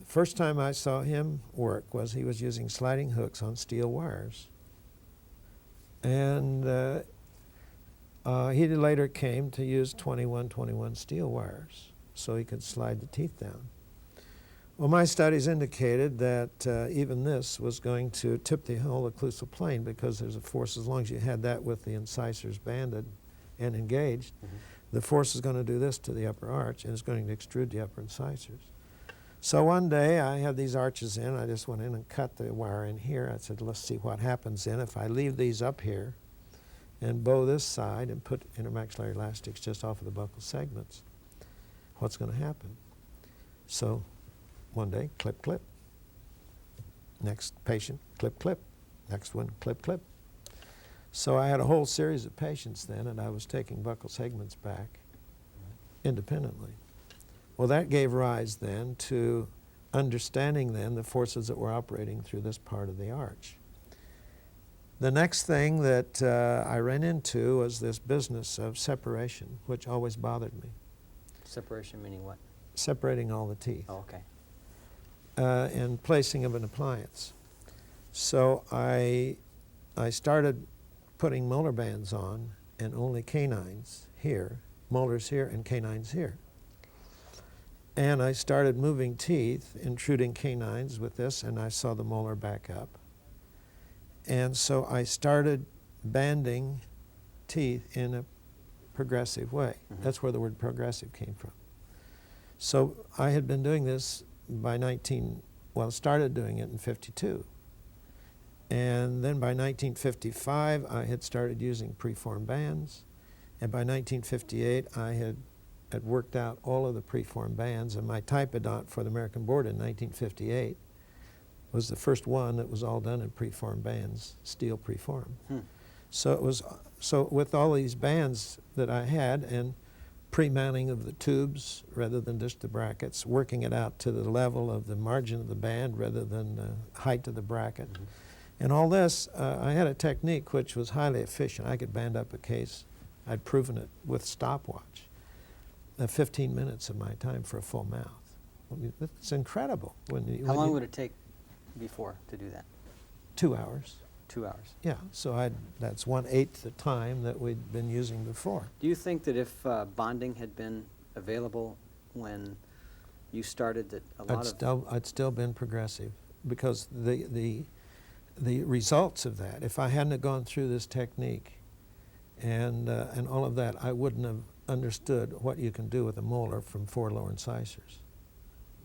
first time I saw him work was he was using sliding hooks on steel wires. And he later came to use 21 steel wires so he could slide the teeth down. Well, my studies indicated that even this was going to tip the whole occlusal plane because there's a force, as long as you had that with the incisors banded and engaged, the force is going to do this to the upper arch, and it's going to extrude the upper incisors. So one day I had these arches in. I just went in and cut the wire in here. I said, let's see what happens then if I leave these up here and bow this side and put intermaxillary elastics just off of the buccal segments. What's going to happen? So one day, clip, clip. Next patient, clip, clip. Next one, clip, clip. So I had a whole series of patients then, and I was taking buccal segments back independently. Well, that gave rise then to understanding then the forces that were operating through this part of the arch. The next thing that I ran into was this business of separation, which always bothered me. Separation meaning what? Separating all the teeth. Oh, okay. And placing of an appliance. So I started putting molar bands on, and only canines here, molars here and canines here. And I started moving teeth, intruding canines with this, and I saw the molar back up. And so I started banding teeth in a progressive way. That's where the word progressive came from. So I had been doing this by started doing it in 52. And then by 1955, I had started using preformed bands. And by 1958, I had worked out all of the preformed bands, and my typodont for the American board in 1958 was the first one that was all done in preformed bands, steel preformed. So with all these bands that I had, and pre-mounting of the tubes rather than just the brackets, working it out to the level of the margin of the band rather than the height of the bracket. And all this, I had a technique which was highly efficient. I could band up a case. I'd proven it with stopwatch. 15 minutes of my time for a full mouth. It's incredible. How long would it take before to do that? 2 hours. 2 hours. Yeah, so that's 1/8 the time that we'd been using before. Do you think that if bonding had been available when you started, that a lot I'd still been progressive, because the results of that, if I hadn't have gone through this technique and all of that, I wouldn't have understood what you can do with a molar from 4 lower incisors.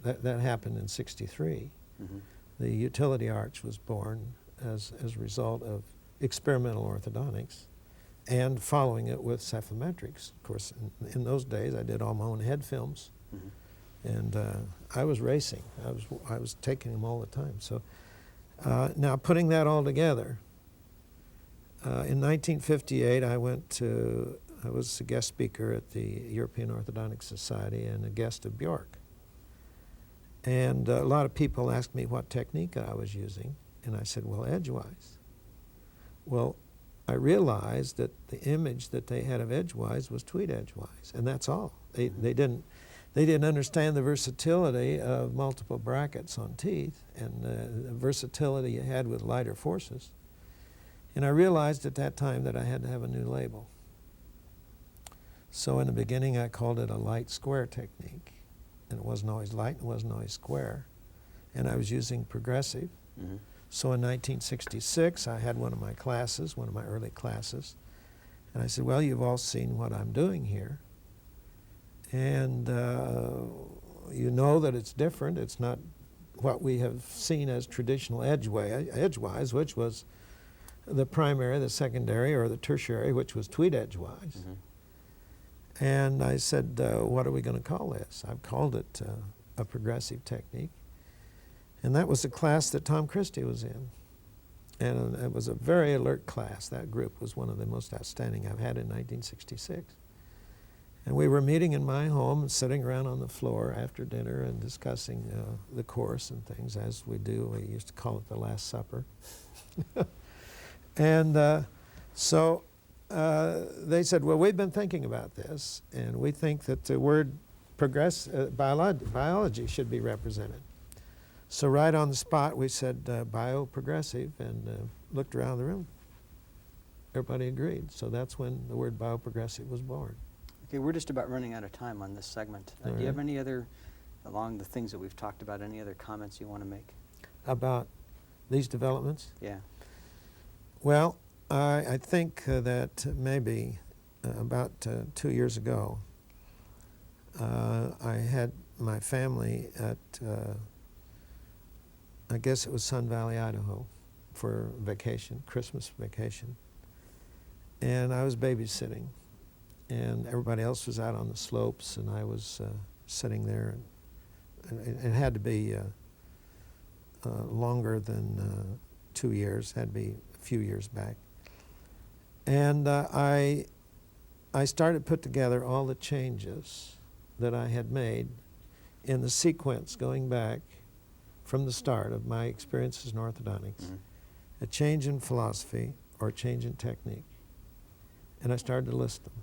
That happened in '63. The utility arch was born as a result of experimental orthodontics and following it with cephalometrics. Of course, in those days, I did all my own head films, and I was racing. I was taking them all the time. So now putting that all together, in 1958, I was a guest speaker at the European Orthodontic Society and a guest of Bjork. And a lot of people asked me what technique I was using, and I said, well, edgewise. Well, I realized that the image that they had of edgewise was tweed edgewise, and that's all. They didn't understand the versatility of multiple brackets on teeth and the versatility you had with lighter forces. And I realized at that time that I had to have a new label. So in the beginning, I called it a light square technique. And it wasn't always light, it wasn't always square. And I was using progressive. So in 1966, I had one of my classes, one of my early classes. And I said, well, you've all seen what I'm doing here. And you know that it's different. It's not what we have seen as traditional edgewise, which was the primary, the secondary, or the tertiary, which was tweed edgewise. And I said, what are we going to call this? I've called it a progressive technique. And that was the class that Tom Christie was in. And it was a very alert class. That group was one of the most outstanding I've had in 1966. And we were meeting in my home and sitting around on the floor after dinner and discussing the course and things, as we do. We used to call it the Last Supper. And so they said, well, we've been thinking about this, and we think that the word biology should be represented. So right on the spot, we said bioprogressive, and looked around the room. Everybody agreed. So that's when the word bioprogressive was born. Okay, we're just about running out of time on this segment. Do you have any other, along the things that we've talked about, any other comments you want to make? About these developments? Yeah. Well, I think that maybe about 2 years ago, I had my family at, I guess it was Sun Valley, Idaho, for vacation, Christmas vacation. And I was babysitting, and everybody else was out on the slopes, and I was sitting there. And it had to be longer than 2 years, had to be a few years back. And I started to put together all the changes that I had made in the sequence going back from the start of my experiences in orthodontics, a change in philosophy or a change in technique. And I started to list them.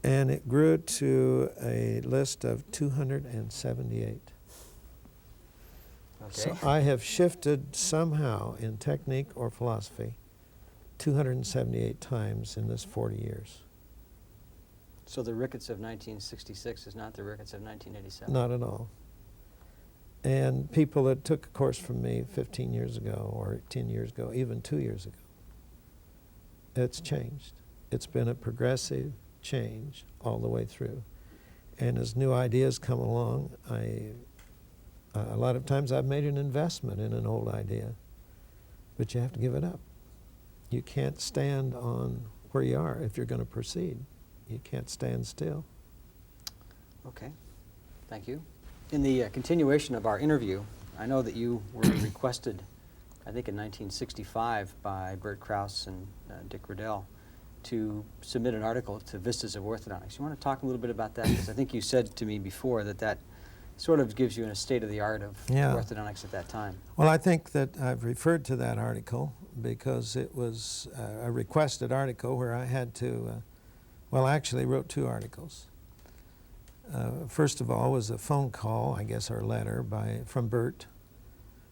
And it grew to a list of 278. Okay. So I have shifted somehow in technique or philosophy 278 times in this 40 years. So the Ricketts of 1966 is not the Ricketts of 1987? Not at all. And people that took a course from me 15 years ago or 10 years ago, even 2 years ago, it's changed. It's been a progressive change all the way through. And as new ideas come along, a lot of times I've made an investment in an old idea, but you have to give it up. You can't stand on where you are if you're going to proceed. You can't stand still. Okay, thank you. In the continuation of our interview, I know that you were requested, I think in 1965, by Bert Krause and Dick Riddell to submit an article to Vistas of Orthodontics. You want to talk a little bit about that? Because I think you said to me before that that sort of gives you a state-of-the-art of orthodontics at that time. Well, I think that I've referred to that article because it was a requested article where I had to, well, I actually wrote 2 articles. First of all was a phone call, I guess, or letter from Bert,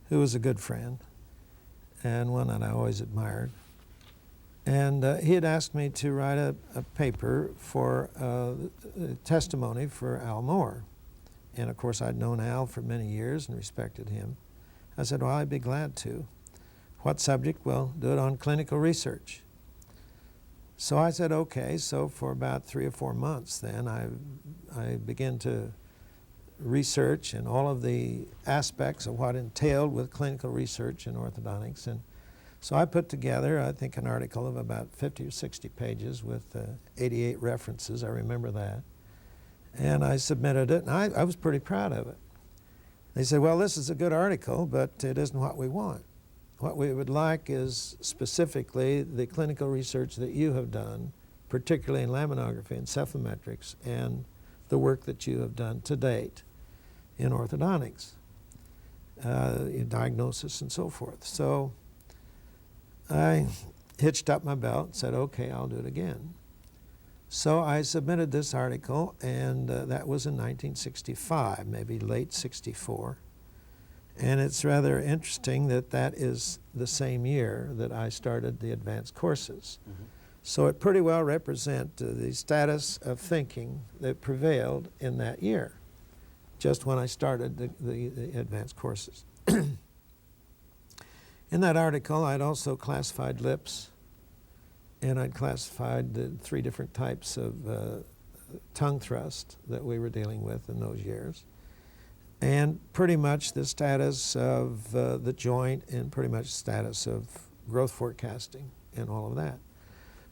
who was a good friend and one that I always admired. And he had asked me to write a paper for testimony for Al Moore. And of course, I'd known Al for many years and respected him. I said, well, I'd be glad to. What subject? Well, do it on clinical research. So I said, okay. So for about 3 or 4 months then, I began to research and all of the aspects of what entailed with clinical research in orthodontics. And so I put together, I think, an article of about 50 or 60 pages with 88 references. I remember that. And I submitted it, and I was pretty proud of it. They said, well, this is a good article, but it isn't what we want. What we would like is specifically the clinical research that you have done, particularly in laminography and cephalometrics, and the work that you have done to date in orthodontics, in diagnosis and so forth. So I hitched up my belt and said, okay, I'll do it again. So I submitted this article, and that was in 1965, maybe late 64. And it's rather interesting that that is the same year that I started the advanced courses. Mm-hmm. So it pretty well represents the status of thinking that prevailed in that year, just when I started the advanced courses. In that article, I'd also classified lips, and I'd classified the 3 different types of tongue thrust that we were dealing with in those years, and pretty much the status of the joint, and pretty much the status of growth forecasting and all of that.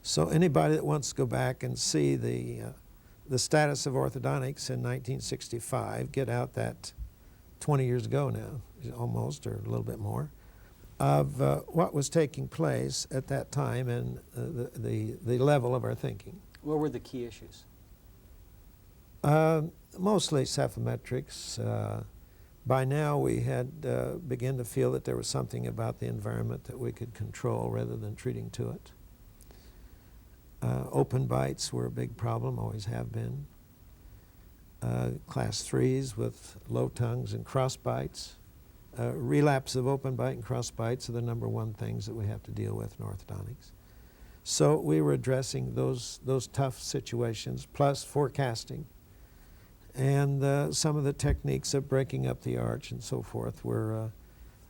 So anybody that wants to go back and see the status of orthodontics in 1965, get out that 20 years ago now, almost, or a little bit more, of what was taking place at that time and the level of our thinking. What were the key issues? Mostly cephalometrics. By now we had begun to feel that there was something about the environment that we could control rather than treating to it. Open bites were a big problem, always have been. Class 3s with low tongues and cross bites. Relapse of open bite and cross bites are the #1 things that we have to deal with in orthodontics. So we were addressing those tough situations, plus forecasting. And some of the techniques of breaking up the arch and so forth were,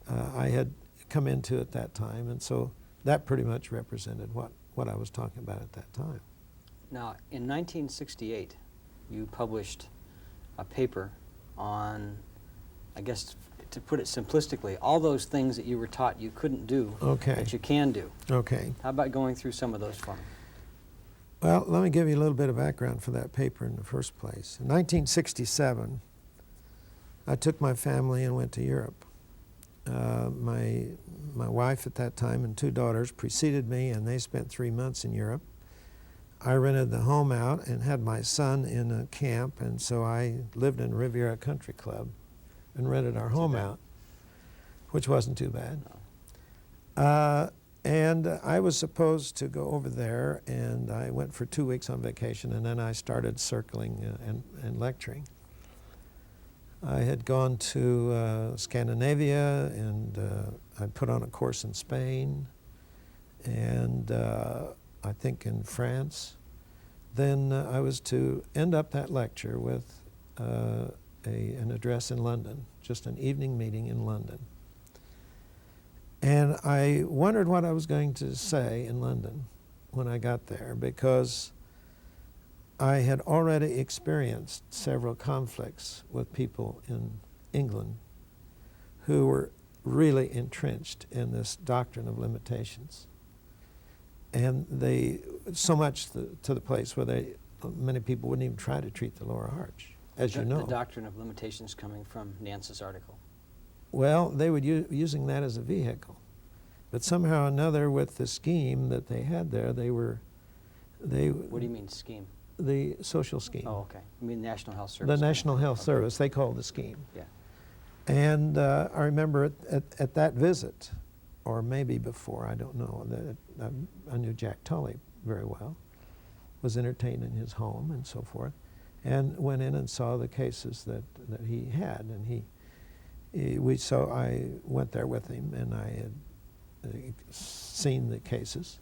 I had come into at that time. And so that pretty much represented what I was talking about at that time. Now, in 1968, you published a paper on, I guess, to put it simplistically, all those things that you were taught you couldn't do that you can do. Okay. How about going through some of those for me? Well, let me give you a little bit of background for that paper in the first place. In 1967, I took my family and went to Europe. My wife at that time and 2 daughters preceded me, and they spent 3 months in Europe. I rented the home out and had my son in a camp, and so I lived in Riviera Country Club and rented our home out, which wasn't too bad. No. And I was supposed to go over there, and I went for 2 weeks on vacation, and then I started circling and lecturing. I had gone to Scandinavia, and I put on a course in Spain, and I think in France. Then I was to end up that lecture with an address in London, just an evening meeting in London. And I wondered what I was going to say in London when I got there, because I had already experienced several conflicts with people in England who were really entrenched in this doctrine of limitations. And they, so much to the place where many people wouldn't even try to treat the lower arch, as you know. The doctrine of limitations coming from Nance's article. Well, they were using that as a vehicle. But somehow or another, with the scheme that they had there, What do you mean, scheme? The social scheme. Oh, okay. You mean National Health Service? The National Health Service, they called the scheme. Yeah. And I remember at that visit, or maybe before, I don't know, that I knew Jack Tully very well, was entertained in his home and so forth, and went in and saw the cases that he had. And I went there with him, and I had seen the cases.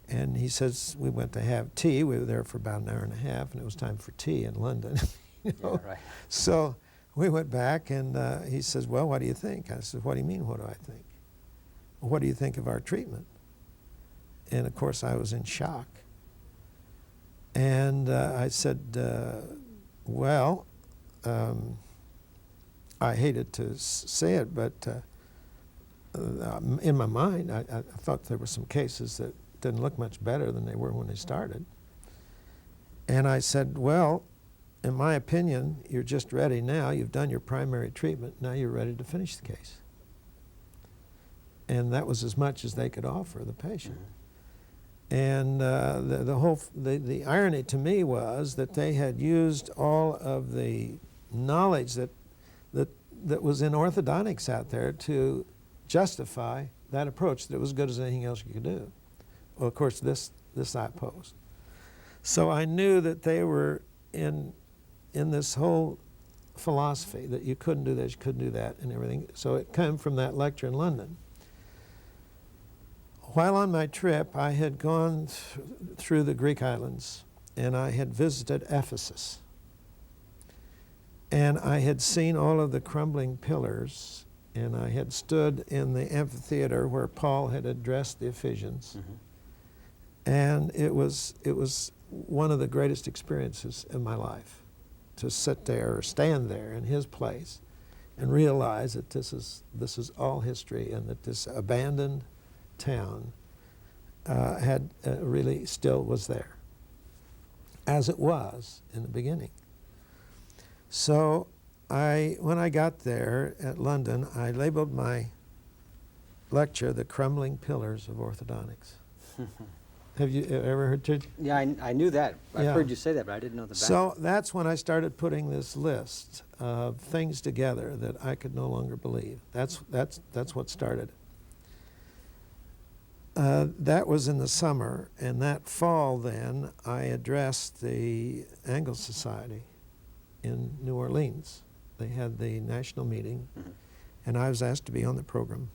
And he says, we went to have tea. We were there for about an hour and a half, and it was time for tea in London. You know? Yeah, right. So we went back, and he says, well, what do you think? I said, what do you mean, what do I think? What do you think of our treatment? And of course, I was in shock. And I said, well, I hated to say it, but in my mind, I thought there were some cases that didn't look much better than they were when they started. And I said, well, in my opinion, you're just ready now. You've done your primary treatment. Now you're ready to finish the case. And that was as much as they could offer the patient. And the irony to me was that they had used all of the knowledge that was in orthodontics out there to justify that approach, that it was as good as anything else you could do. Well, of course, this I opposed. So I knew that they were in this whole philosophy that you couldn't do this, you couldn't do that, and everything. So it came from that lecture in London. While on my trip, I had gone through the Greek islands, and I had visited Ephesus. And I had seen all of the crumbling pillars, and I had stood in the amphitheater where Paul had addressed the Ephesians. And it was one of the greatest experiences in my life, to sit there or stand there in his place and realize that this is all history, and that this abandoned town had really still was there, as it was in the beginning. So when I got there at London, I labeled my lecture "The Crumbling Pillars of Orthodontics." Have you ever heard it? Yeah, I knew that. I've Yeah. heard you say that, but I didn't know the So background. that's when I started putting this list of things together that I could no longer believe. That's what started it. That was in the summer, and that fall then I addressed the Angle Society in New Orleans. They had the national meeting, and I was asked to be on the program.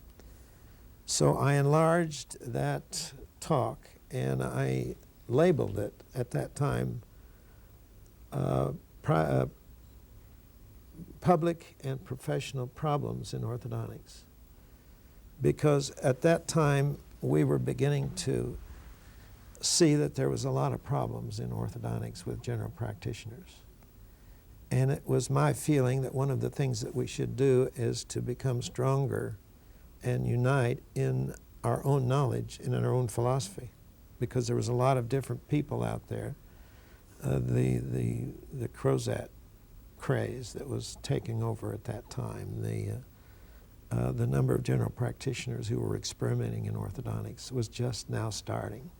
So I enlarged that talk, and I labeled it at that time Public and Professional Problems in Orthodontics, because at that time we were beginning to see that there was a lot of problems in orthodontics with general practitioners. And it was my feeling that one of the things that we should do is to become stronger and unite in our own knowledge and in our own philosophy, because there was a lot of different people out there. The Crozat craze that was taking over at that time, the number of general practitioners who were experimenting in orthodontics was just now starting,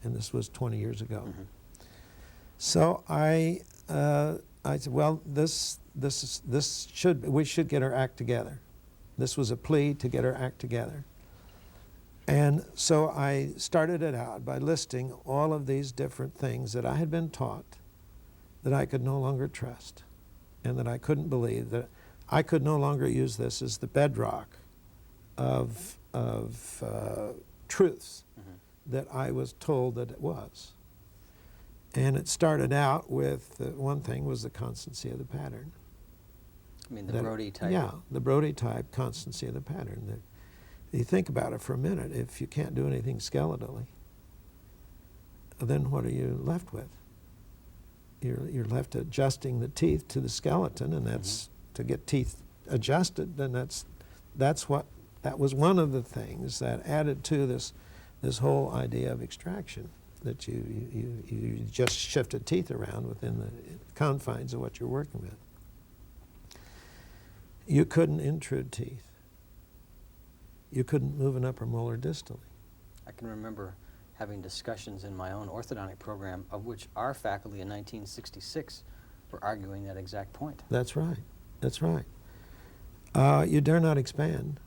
and this was 20 years ago. So I said, well, we should get our act together. This was a plea to get our act together. And so I started it out by listing all of these different things that I had been taught that I could no longer trust, and that I couldn't believe, that I could no longer use this as the bedrock of truths that I was told that it was. And it started out with, one thing was the constancy of the pattern. I mean, the Brodie type. Yeah, the Brodie type constancy of the pattern. You think about it for a minute. If you can't do anything skeletally, then what are you left with? You're left adjusting the teeth to the skeleton, and that's to get teeth adjusted. Then that was one of the things that added to this this whole idea of extraction, that you just shifted teeth around within the confines of what you're working with. You couldn't intrude teeth. You couldn't move an upper molar distally. I can remember having discussions in my own orthodontic program, of which our faculty in 1966 were arguing that exact point. That's right. That's right. You dare not expand.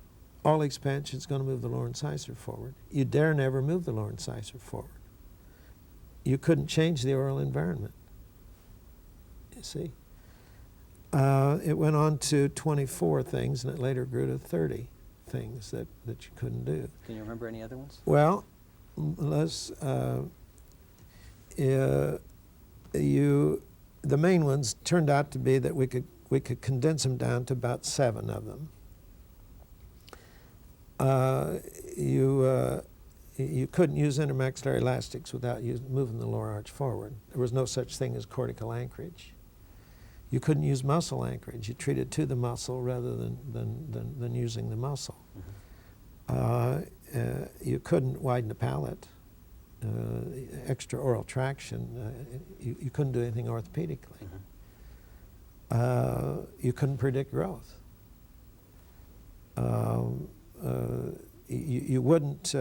All expansion is going to move the lower incisor forward. You dare never move the lower incisor forward. You couldn't change the oral environment. You see? It went on to 24 things, and it later grew to 30 things that you couldn't do. Can you remember any other ones? Well, let's, the main ones turned out to be that we could condense them down to about 7 of them. You couldn't use intermaxillary elastics without moving the lower arch forward. There was no such thing as cortical anchorage. You couldn't use muscle anchorage. You treated to the muscle rather than using the muscle. Mm-hmm. You couldn't widen the palate. Extra oral traction, you couldn't do anything orthopedically. Mm-hmm. You couldn't predict growth. You wouldn't,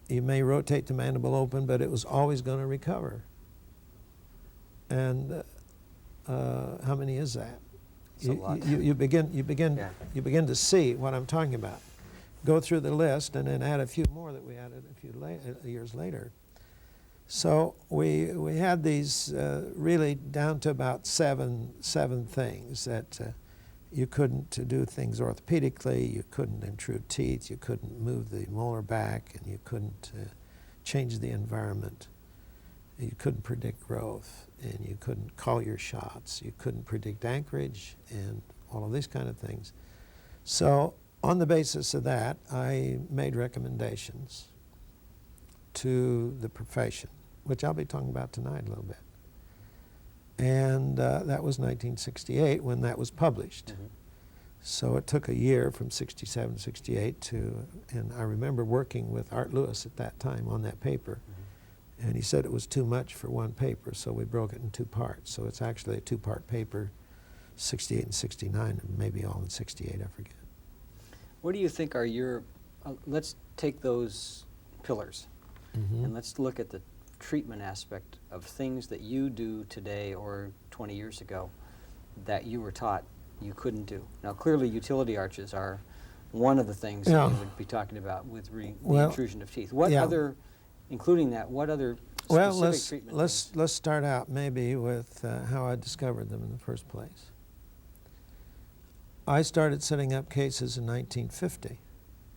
you may rotate the mandible open, but it was always going to recover. And how many is that? You begin to see what I'm talking about. Go through the list and then add a few more that we added a few years later. So we had these really down to about seven things that you couldn't do things orthopedically, you couldn't intrude teeth, you couldn't move the molar back, and you couldn't change the environment. You couldn't predict growth, and you couldn't call your shots. You couldn't predict anchorage, and all of these kind of things. So on the basis of that, I made recommendations to the profession, which I'll be talking about tonight a little bit. And that was 1968 when that was published. Mm-hmm. So it took a year from 67 to 68 to, and I remember working with Art Lewis at that time on that paper. Mm-hmm. And he said it was too much for one paper, so we broke it in 2 parts. So it's actually a 2-part paper, 68 and 69, and maybe all in 68, I forget. What do you think are your, let's take those pillars, Mm-hmm. and let's look at the treatment aspect of things that you do today or 20 years ago that you were taught you couldn't do. Now clearly utility arches are one of the things that you would be talking about with the intrusion of teeth. What other, including that, what other specific treatment? Let's start out maybe with how I discovered them in the first place. I started setting up cases in 1950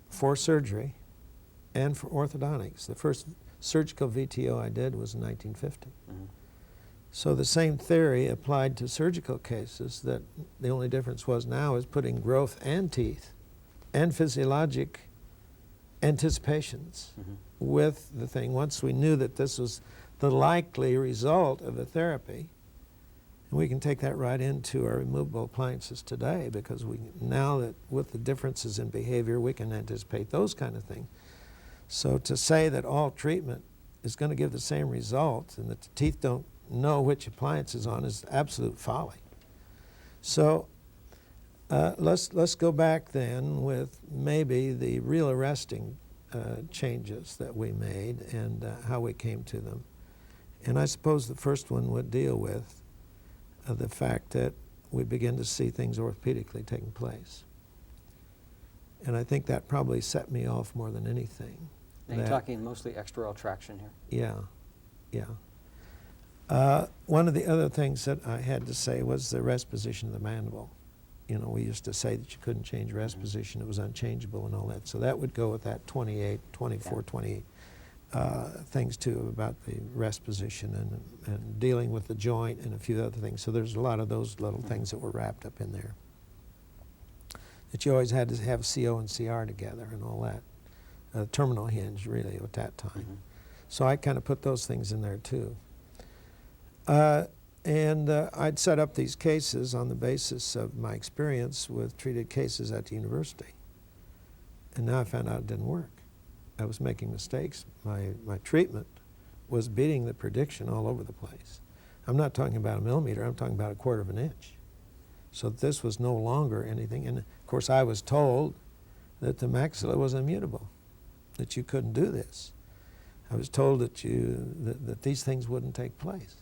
for surgery and for orthodontics. The first surgical VTO I did was in 1950. Mm-hmm. So the same theory applied to surgical cases, that the only difference was now is putting growth and teeth and physiologic anticipations Mm-hmm. with the thing. Once we knew that this was the likely result of a therapy, and we can take that right into our removable appliances today, because now that with the differences in behavior, we can anticipate those kind of things. So to say that all treatment is going to give the same result and that the teeth don't know which appliance is on is absolute folly. So let's go back then with maybe the real arresting changes that we made and how we came to them. And I suppose the first one would deal with the fact that we begin to see things orthopedically taking place. And I think that probably set me off more than anything. Now you're talking mostly extraoral traction here. Yeah. One of the other things that I had to say was the rest position of the mandible. You know, we used to say that you couldn't change rest position, it was unchangeable and all that. So that would go with that 28, 24, 28 things too about the rest position and dealing with the joint and a few other things. So there's a lot of those little things that were wrapped up in there. That you always had to have CO and CR together and all that. Terminal hinge, really, at that time. Mm-hmm. So I kind of put those things in there, too. And I'd set up these cases on the basis of my experience with treated cases at the university. And now I found out it didn't work. I was making mistakes. My treatment was beating the prediction all over the place. I'm not talking about a millimeter, I'm talking about 1/4 of an inch. So this was no longer anything. And of course I was told that the maxilla was immutable, that you couldn't do this. I was told that that these things wouldn't take place.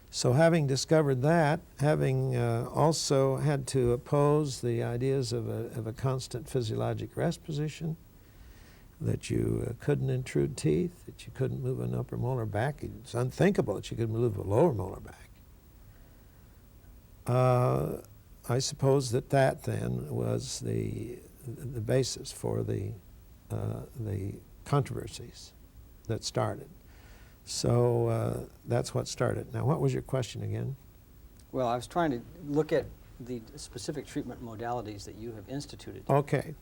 So having discovered that, having also had to oppose the ideas of a constant physiologic rest position, that you couldn't intrude teeth, that you couldn't move an upper molar back. It's unthinkable that you could move a lower molar back. I suppose that then was the basis for the controversies that started. So that's what started. Now, what was your question again? Well, I was trying to look at the specific treatment modalities that you have instituted. Okay.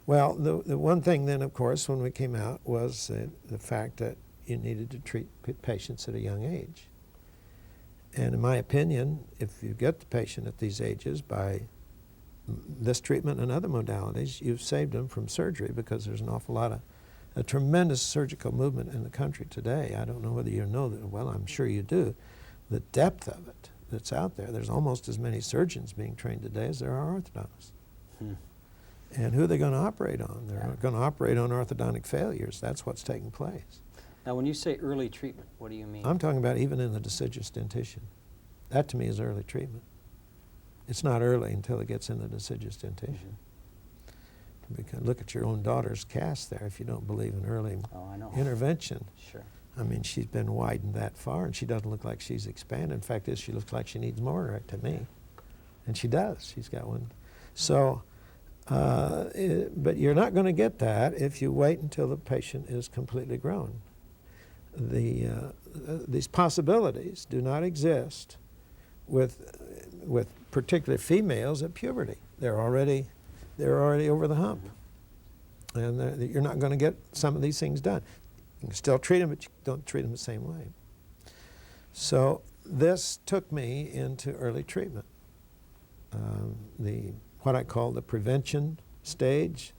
Well, the one thing then, of course, when we came out was the fact that you needed to treat patients at a young age. And in my opinion, if you get the patient at these ages by this treatment and other modalities, you've saved them from surgery, because there's an awful lot of a tremendous surgical movement in the country today. I don't know whether you know that. Well, I'm sure you do. The depth of it that's out there. There's almost as many surgeons being trained today as there are orthodontists. And who are they going to operate on? They're going to operate on orthodontic failures. That's what's taking place. Now, when you say early treatment, what do you mean? I'm talking about even in the deciduous dentition. That to me is early treatment. It's not early until it gets in the deciduous dentition. We can look at your own daughter's cast there if you don't believe in early intervention. Sure. I mean, she's been widened that far, and she doesn't look like she's expanded. In fact, she looks like she needs more to me. And she does. She's got one. So, but you're not going to get that if you wait until the patient is completely grown. These possibilities do not exist with particularly females at puberty. They're already over the hump, and you're not going to get some of these things done. You can still treat them, but you don't treat them the same way. So this took me into early treatment, what I call the prevention stage,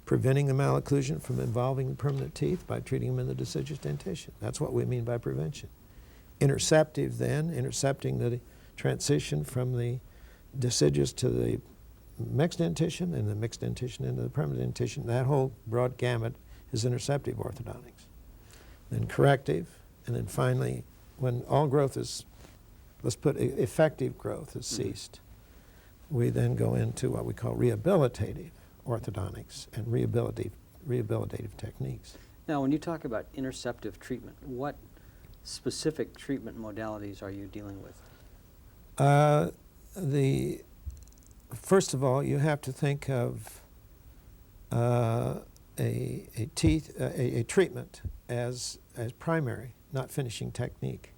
preventing the malocclusion from involving the permanent teeth by treating them in the deciduous dentition. That's what we mean by prevention. Interceptive then, intercepting the transition from the deciduous to the mixed dentition, and the mixed dentition into the permanent dentition. That whole broad gamut is interceptive orthodontics. Then corrective, and then finally, when all growth is, let's put effective growth has ceased, we then go into what we call rehabilitative orthodontics and rehabilitative techniques. Now, when you talk about interceptive treatment, what specific treatment modalities are you dealing with? First of all, you have to think of a treatment as primary, not finishing technique.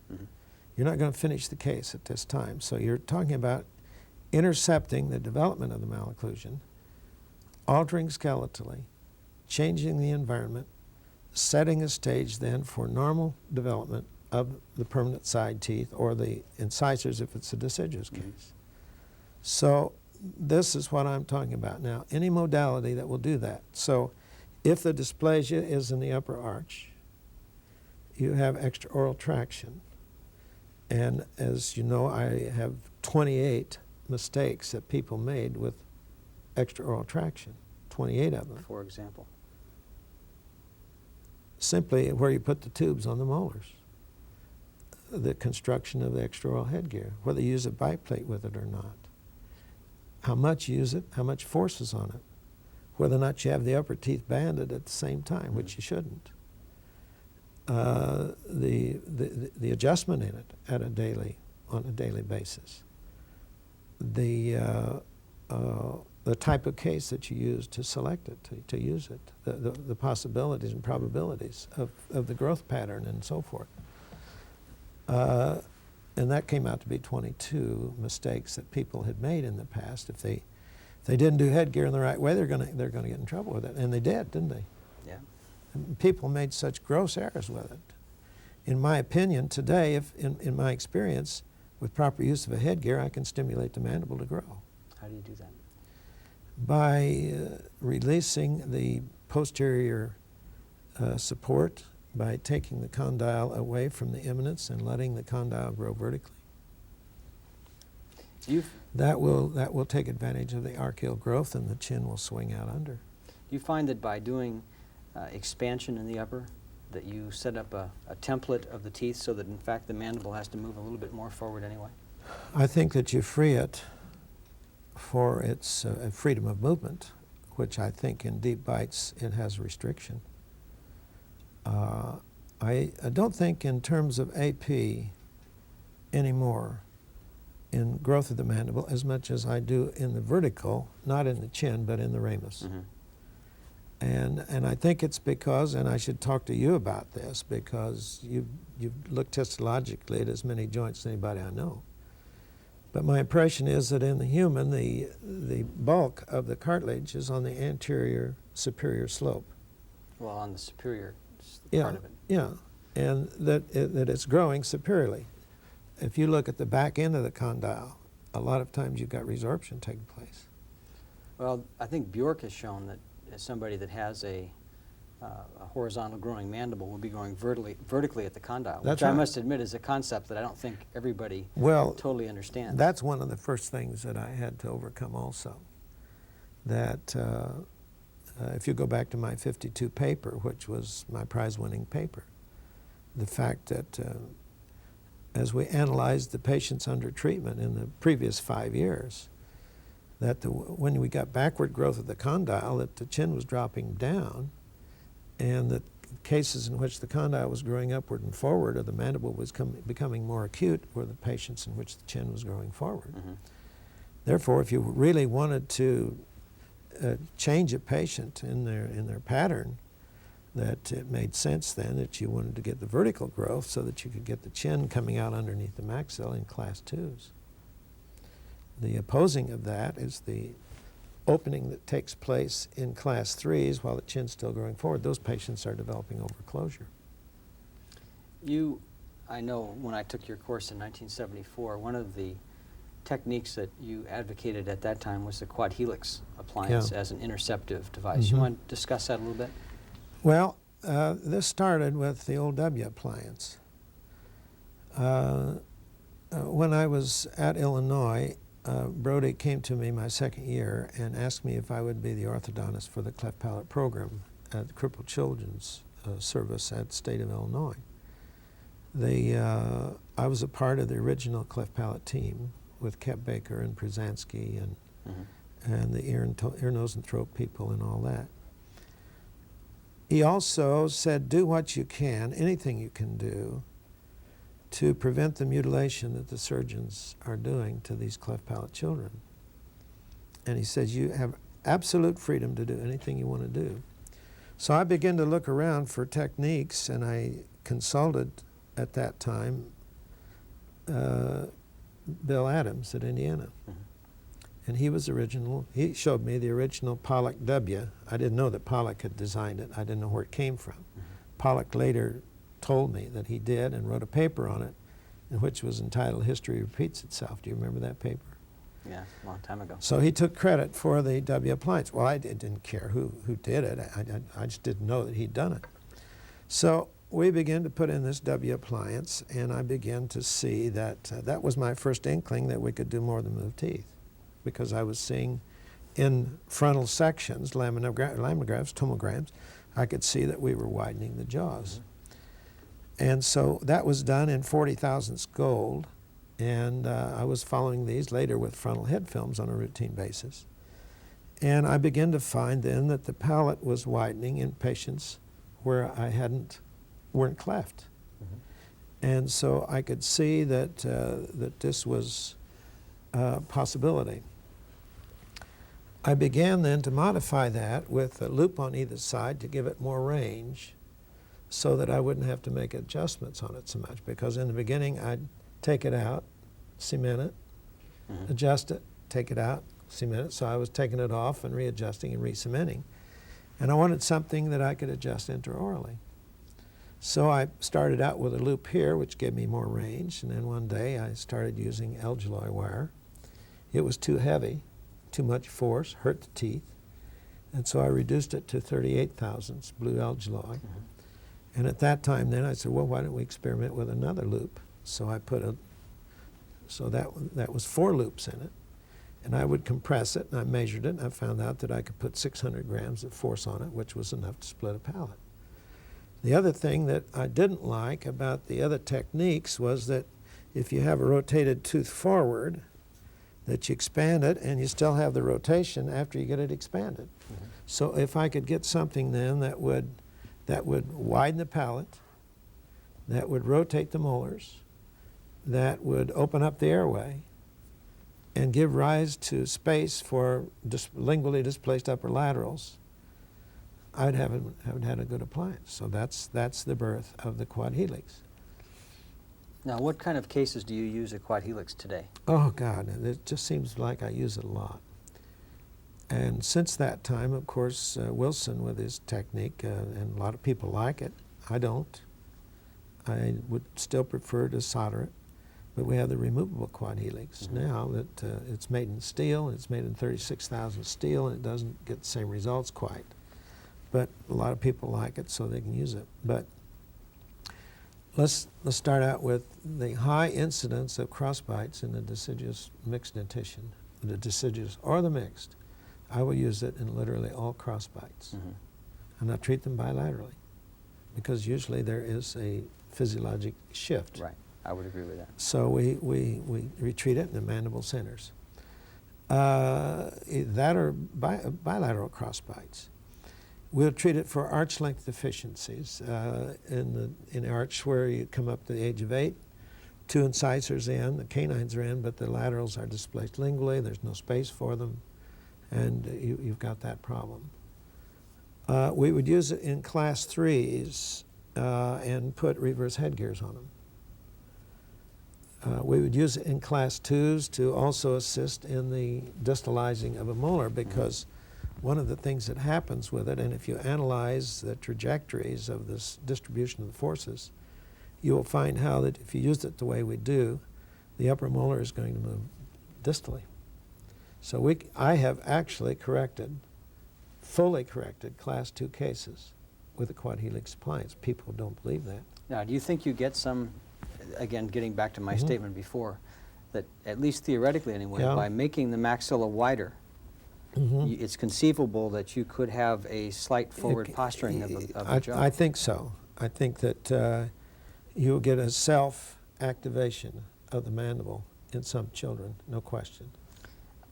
You're not going to finish the case at this time. So you're talking about intercepting the development of the malocclusion, altering skeletally, changing the environment, setting a stage then for normal development of the permanent side teeth or the incisors if it's a deciduous case. So this is what I'm talking about now. Any modality that will do that. So if the dysplasia is in the upper arch, you have extraoral traction. And as you know, I have 28 mistakes that people made with extraoral traction, 28 of them. For example? Simply where you put the tubes on the molars, the construction of the extraoral headgear, whether you use a biplate with it or not, how much you use it, how much force is on it, whether or not you have the upper teeth banded at the same time, which you shouldn't. The adjustment in it on a daily basis. The type of case that you use to select it, to use it, the possibilities and probabilities of the growth pattern and so forth. And that came out to be 22 mistakes that people had made in the past. If they didn't do headgear in the right way, they're going to get in trouble with it, and they did, didn't they? Yeah. And people made such gross errors with it. In my opinion, today, in my experience, with proper use of a headgear, I can stimulate the mandible to grow. How do you do that? By releasing the posterior support by taking the condyle away from the eminence and letting the condyle grow vertically. That will take advantage of the archeal growth, and the chin will swing out under. Do you find that by doing expansion in the upper, that you set up a template of the teeth so that in fact the mandible has to move a little bit more forward anyway? I think that you free it for its freedom of movement, which I think in deep bites it has restriction. I don't think in terms of AP anymore in growth of the mandible as much as I do in the vertical, not in the chin, but in the ramus. Mm-hmm. And I think it's because, and I should talk to you about this, because you've looked histologically at as many joints as anybody I know. But my impression is that in the human, the bulk of the cartilage is on the anterior superior slope. Well, on the superior Yeah, part of it. yeah, and that it's growing superiorly. If you look at the back end of the condyle, a lot of times you've got resorption taking place. Well, I think Bjork has shown that somebody that has a horizontal growing mandible will be growing vertically at the condyle, That's which I right. must admit is a concept that I don't think everybody totally understands. That's one of the first things that I had to overcome also. That if you go back to my 52 paper, which was my prize-winning paper, the fact that as we analyzed the patients under treatment in the previous 5 years, that when we got backward growth of the condyle, that the chin was dropping down, and that cases in which the condyle was growing upward and forward, or the mandible was becoming more acute, were the patients in which the chin was growing forward. Mm-hmm. Therefore, if you really wanted to change a patient in their pattern, that it made sense then that you wanted to get the vertical growth so that you could get the chin coming out underneath the maxilla in class 2s. The opposing of that is the opening that takes place in class 3s while the chin's still growing forward. Those patients are developing overclosure. I know when I took your course in 1974, one of the techniques that you advocated at that time was the quad helix appliance as an interceptive device. Mm-hmm. You want to discuss that a little bit? Well, this started with the old W appliance. When I was at Illinois, Brodie came to me my second year and asked me if I would be the orthodontist for the cleft palate program at the Crippled Children's Service at the State of Illinois. I was a part of the original cleft palate team with Kep Baker and Przansky and the ear, nose, and throat people and all that. He also said, do what you can, anything you can do, to prevent the mutilation that the surgeons are doing to these cleft palate children. And he says, you have absolute freedom to do anything you want to do. So I began to look around for techniques, and I consulted at that time Bill Adams at Indiana. And he was original. He showed me the original Pollock W. I didn't know that Pollock had designed it. I didn't know where it came from. Pollock later told me that he did and wrote a paper on it, in which was entitled History Repeats Itself. Do you remember that paper? Yeah, a long time ago. So he took credit for the W appliance. Well, I didn't care who did it. I just didn't know that he'd done it. So we began to put in this W appliance, and I began to see that that was my first inkling that we could do more than move teeth, because I was seeing in frontal sections, laminographs, tomograms, I could see that we were widening the jaws. And so that was done in 40 thousandths gold, and I was following these later with frontal head films on a routine basis. And I began to find then that the palate was widening in patients where I weren't cleft. And so I could see that, that this was a possibility. I began then to modify that with a loop on either side to give it more range, so that I wouldn't have to make adjustments on it so much, because in the beginning I'd take it out, cement it, adjust it, take it out, cement it. So I was taking it off and readjusting and re-cementing. And I wanted something that I could adjust intraorally. So I started out with a loop here, which gave me more range, and then one day I started using algiloy wire. It was too heavy, too much force, hurt the teeth. And so I reduced it to 38 thousandths blue algiloid. And at that time then I said, well, why don't we experiment with another loop? So I put that was 4 loops in it. And I would compress it, and I measured it, and I found out that I could put 600 grams of force on it, which was enough to split a palate. The other thing that I didn't like about the other techniques was that if you have a rotated tooth forward, that you expand it, and you still have the rotation after you get it expanded. So if I could get something then that would widen the palate, that would rotate the molars, that would open up the airway, and give rise to space for lingually displaced upper laterals, I'd have had a good appliance. So that's the birth of the quad helix. Now, what kind of cases do you use a quad helix today? Oh God, it just seems like I use it a lot. And since that time, of course, Wilson with his technique, and a lot of people like it. I don't. I would still prefer to solder it. But we have the removable quad helix now that it's made in steel, and it's made in 36,000 steel, and it doesn't get the same results quite. But a lot of people like it, so they can use it. But let's start out with the high incidence of crossbites in the deciduous mixed dentition, the deciduous or the mixed. I will use it in literally all crossbites. And I treat them bilaterally because usually there is a physiologic shift. Right. I would agree with that. So we treat it in the mandible centers. That or bilateral crossbites. We'll treat it for arch length deficiencies. In the arch where you come up to the age of 8, 2 incisors in, the canines are in, but the laterals are displaced lingually, there's no space for them, and you've got that problem. We would use it in class 3s and put reverse headgears on them. We would use it in class 2s to also assist in the distalizing of a molar, because one of the things that happens with it, and if you analyze the trajectories of this distribution of the forces, you will find how that if you use it the way we do, the upper molar is going to move distally. So I have actually fully corrected class 2 cases with a quad helix appliance. People don't believe that. Now, do you think you get some, again, getting back to my statement before, that at least theoretically anyway, by making the maxilla wider, it's conceivable that you could have a slight forward posturing of the jaw? I think so. I think that you'll get a self-activation of the mandible in some children, no question.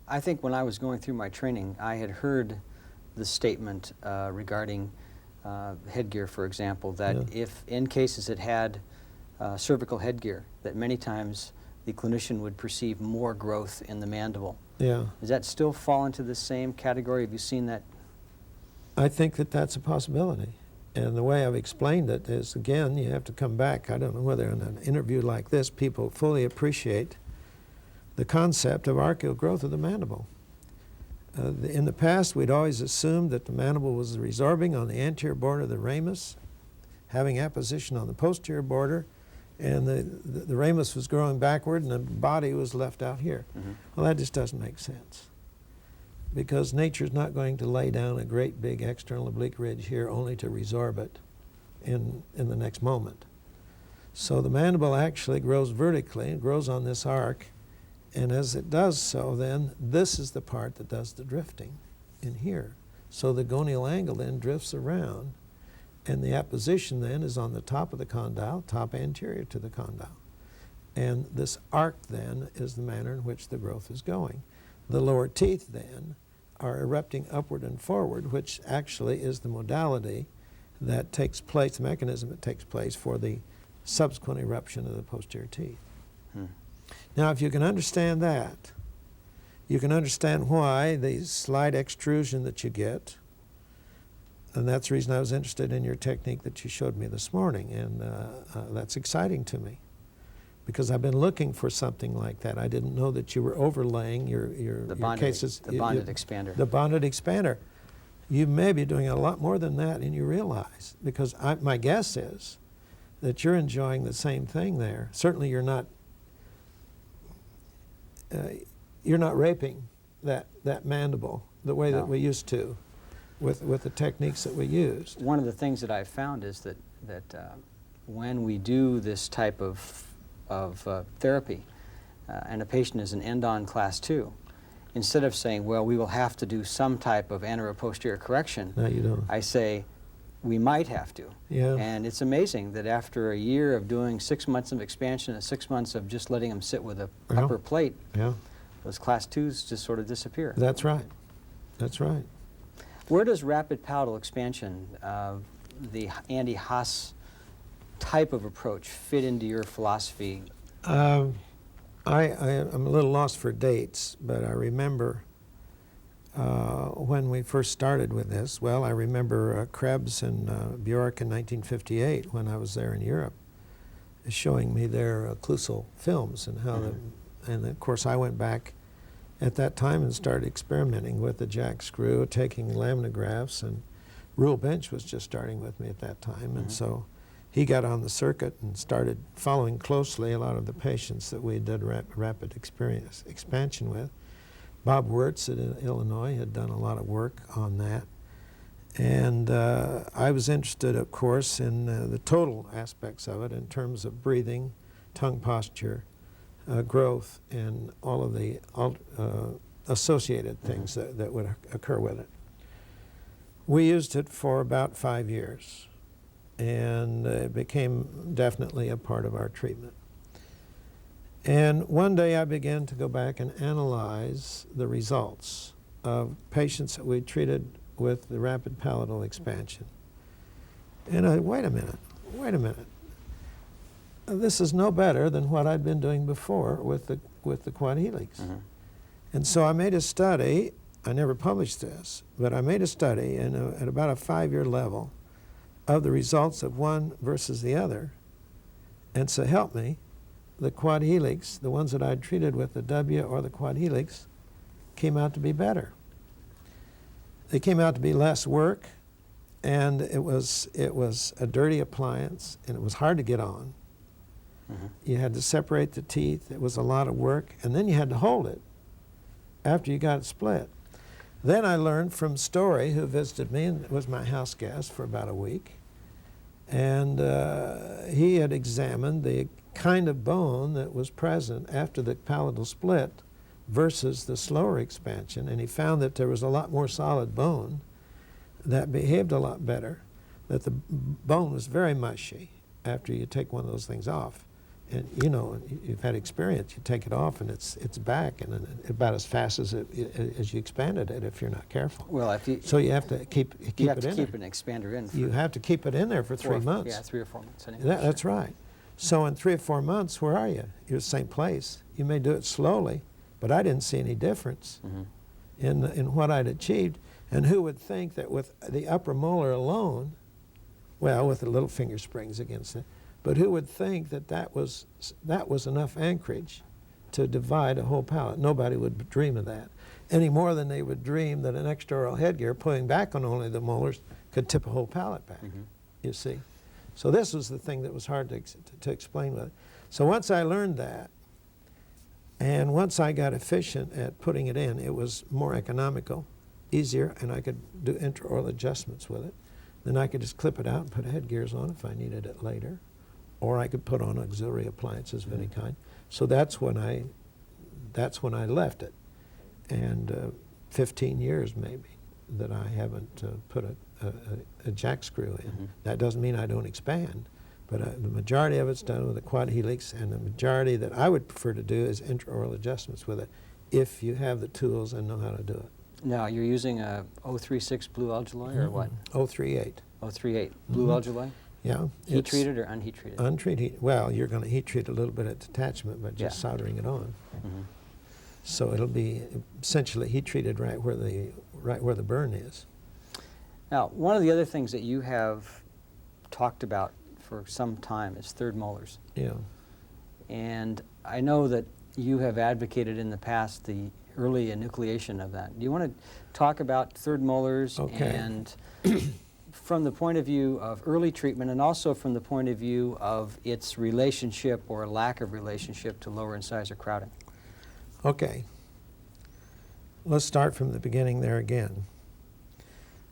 I think when I was going through my training, I had heard the statement regarding headgear, for example, that if in cases it had cervical headgear, that many times the clinician would perceive more growth in the mandible. Yeah. Does that still fall into the same category? Have you seen that? I think that that's a possibility. And the way I've explained it is, again, you have to come back. I don't know whether in an interview like this people fully appreciate the concept of archeal growth of the mandible. In the past, we'd always assumed that the mandible was resorbing on the anterior border of the ramus, having apposition on the posterior border, and the ramus was growing backward and the body was left out here. Well, that just doesn't make sense, because nature's not going to lay down a great big external oblique ridge here only to resorb it in the next moment. So the mandible actually grows vertically, it grows on this arc, and as it does so, then this is the part that does the drifting in here. So the gonial angle then drifts around, and the apposition then is on the top of the condyle, top anterior to the condyle. And this arc then is the manner in which the growth is going. The lower teeth then are erupting upward and forward, which actually is the modality that takes place, the mechanism that takes place for the subsequent eruption of the posterior teeth. Now, if you can understand that, you can understand why the slight extrusion that you get, and that's the reason I was interested in your technique that you showed me this morning, and that's exciting to me, because I've been looking for something like that. I didn't know that you were overlaying your cases. The bonded expander. The bonded expander. You may be doing a lot more than that, and you realize, because my guess is that you're enjoying the same thing there. Certainly you're not raping that mandible the way that we used to. with the techniques that we used. One of the things that I've found is that when we do this type of therapy, and a patient is an end-on class 2, instead of saying, well, we will have to do some type of anterior-posterior correction, No, you don't. I say, we might have to. Yeah. And it's amazing that after a year of doing 6 months of expansion and 6 months of just letting them sit with a Yeah. upper plate, Yeah. those class 2s just sort of disappear. That's right. That's right. Where does rapid palatal expansion, the Andy Haas type of approach, fit into your philosophy? I'm a little lost for dates, but I remember when we first started with this. Well, I remember Krebs and Bjork in 1958 when I was there in Europe, showing me their occlusal films and how and of course I went back at that time and started experimenting with the jack screw, taking laminographs, and Rule Bench was just starting with me at that time, and so he got on the circuit and started following closely a lot of the patients that we did rapid expansion with. Bob Wirtz at Illinois had done a lot of work on that, and I was interested, of course, in the total aspects of it in terms of breathing, tongue posture, growth, and all of the associated things that would occur with it. We used it for about 5 years, and it became definitely a part of our treatment. And one day I began to go back and analyze the results of patients that we treated with the rapid palatal expansion. And I, wait a minute. This is no better than what I'd been doing before with the quad helix. And so I made a study. I never published this, but I made a study at about a 5-year level of the results of one versus the other. And so help me, the quad helix, the ones that I'd treated with the W or the quad helix, came out to be better. They came out to be less work, and it was a dirty appliance, and it was hard to get on. You had to separate the teeth. It was a lot of work, and then you had to hold it after you got it split. Then I learned from Story, who visited me and was my house guest for about a week, and he had examined the kind of bone that was present after the palatal split versus the slower expansion, and he found that there was a lot more solid bone that behaved a lot better, that the bone was very mushy after you take one of those things off. And you know, you've had experience, you take it off and it's back, and about as fast as you expanded it if you're not careful. Well, if you, so you have to keep it in there. You have to keep an expander in. You have to keep it in there for 3 months. Yeah, 3 or 4 months. Anyway, That's right. So in 3 or 4 months, where are you? You're the same place. You may do it slowly, but I didn't see any difference in what I'd achieved. And who would think that with the upper molar alone, well, with the little finger springs against it, but who would think that that was enough anchorage to divide a whole palate? Nobody would dream of that, any more than they would dream that an extraoral headgear pulling back on only the molars could tip a whole palate back, you see. So this was the thing that was hard to explain with it. So once I learned that, and once I got efficient at putting it in, it was more economical, easier, and I could do intraoral adjustments with it. Then I could just clip it out and put headgears on if I needed it later, or I could put on auxiliary appliances of any kind. So that's when I left it, and 15 years maybe that I haven't put a jack screw in. That doesn't mean I don't expand, but the majority of it's done with a quad helix, and the majority that I would prefer to do is intraoral adjustments with it, if you have the tools and know how to do it. Now, you're using a 036 blue alloy or what? 038. 038 blue alloy? Yeah. Heat treated or unheat treated? Untreated. Well, you're going to heat treat a little bit at detachment by just soldering it on. So it'll be essentially heat treated right where the burn is. Now, one of the other things that you have talked about for some time is third molars. Yeah. And I know that you have advocated in the past the early enucleation of that. Do you want to talk about third molars and from the point of view of early treatment, and also from the point of view of its relationship or lack of relationship to lower incisor crowding? Okay. Let's start from the beginning there again.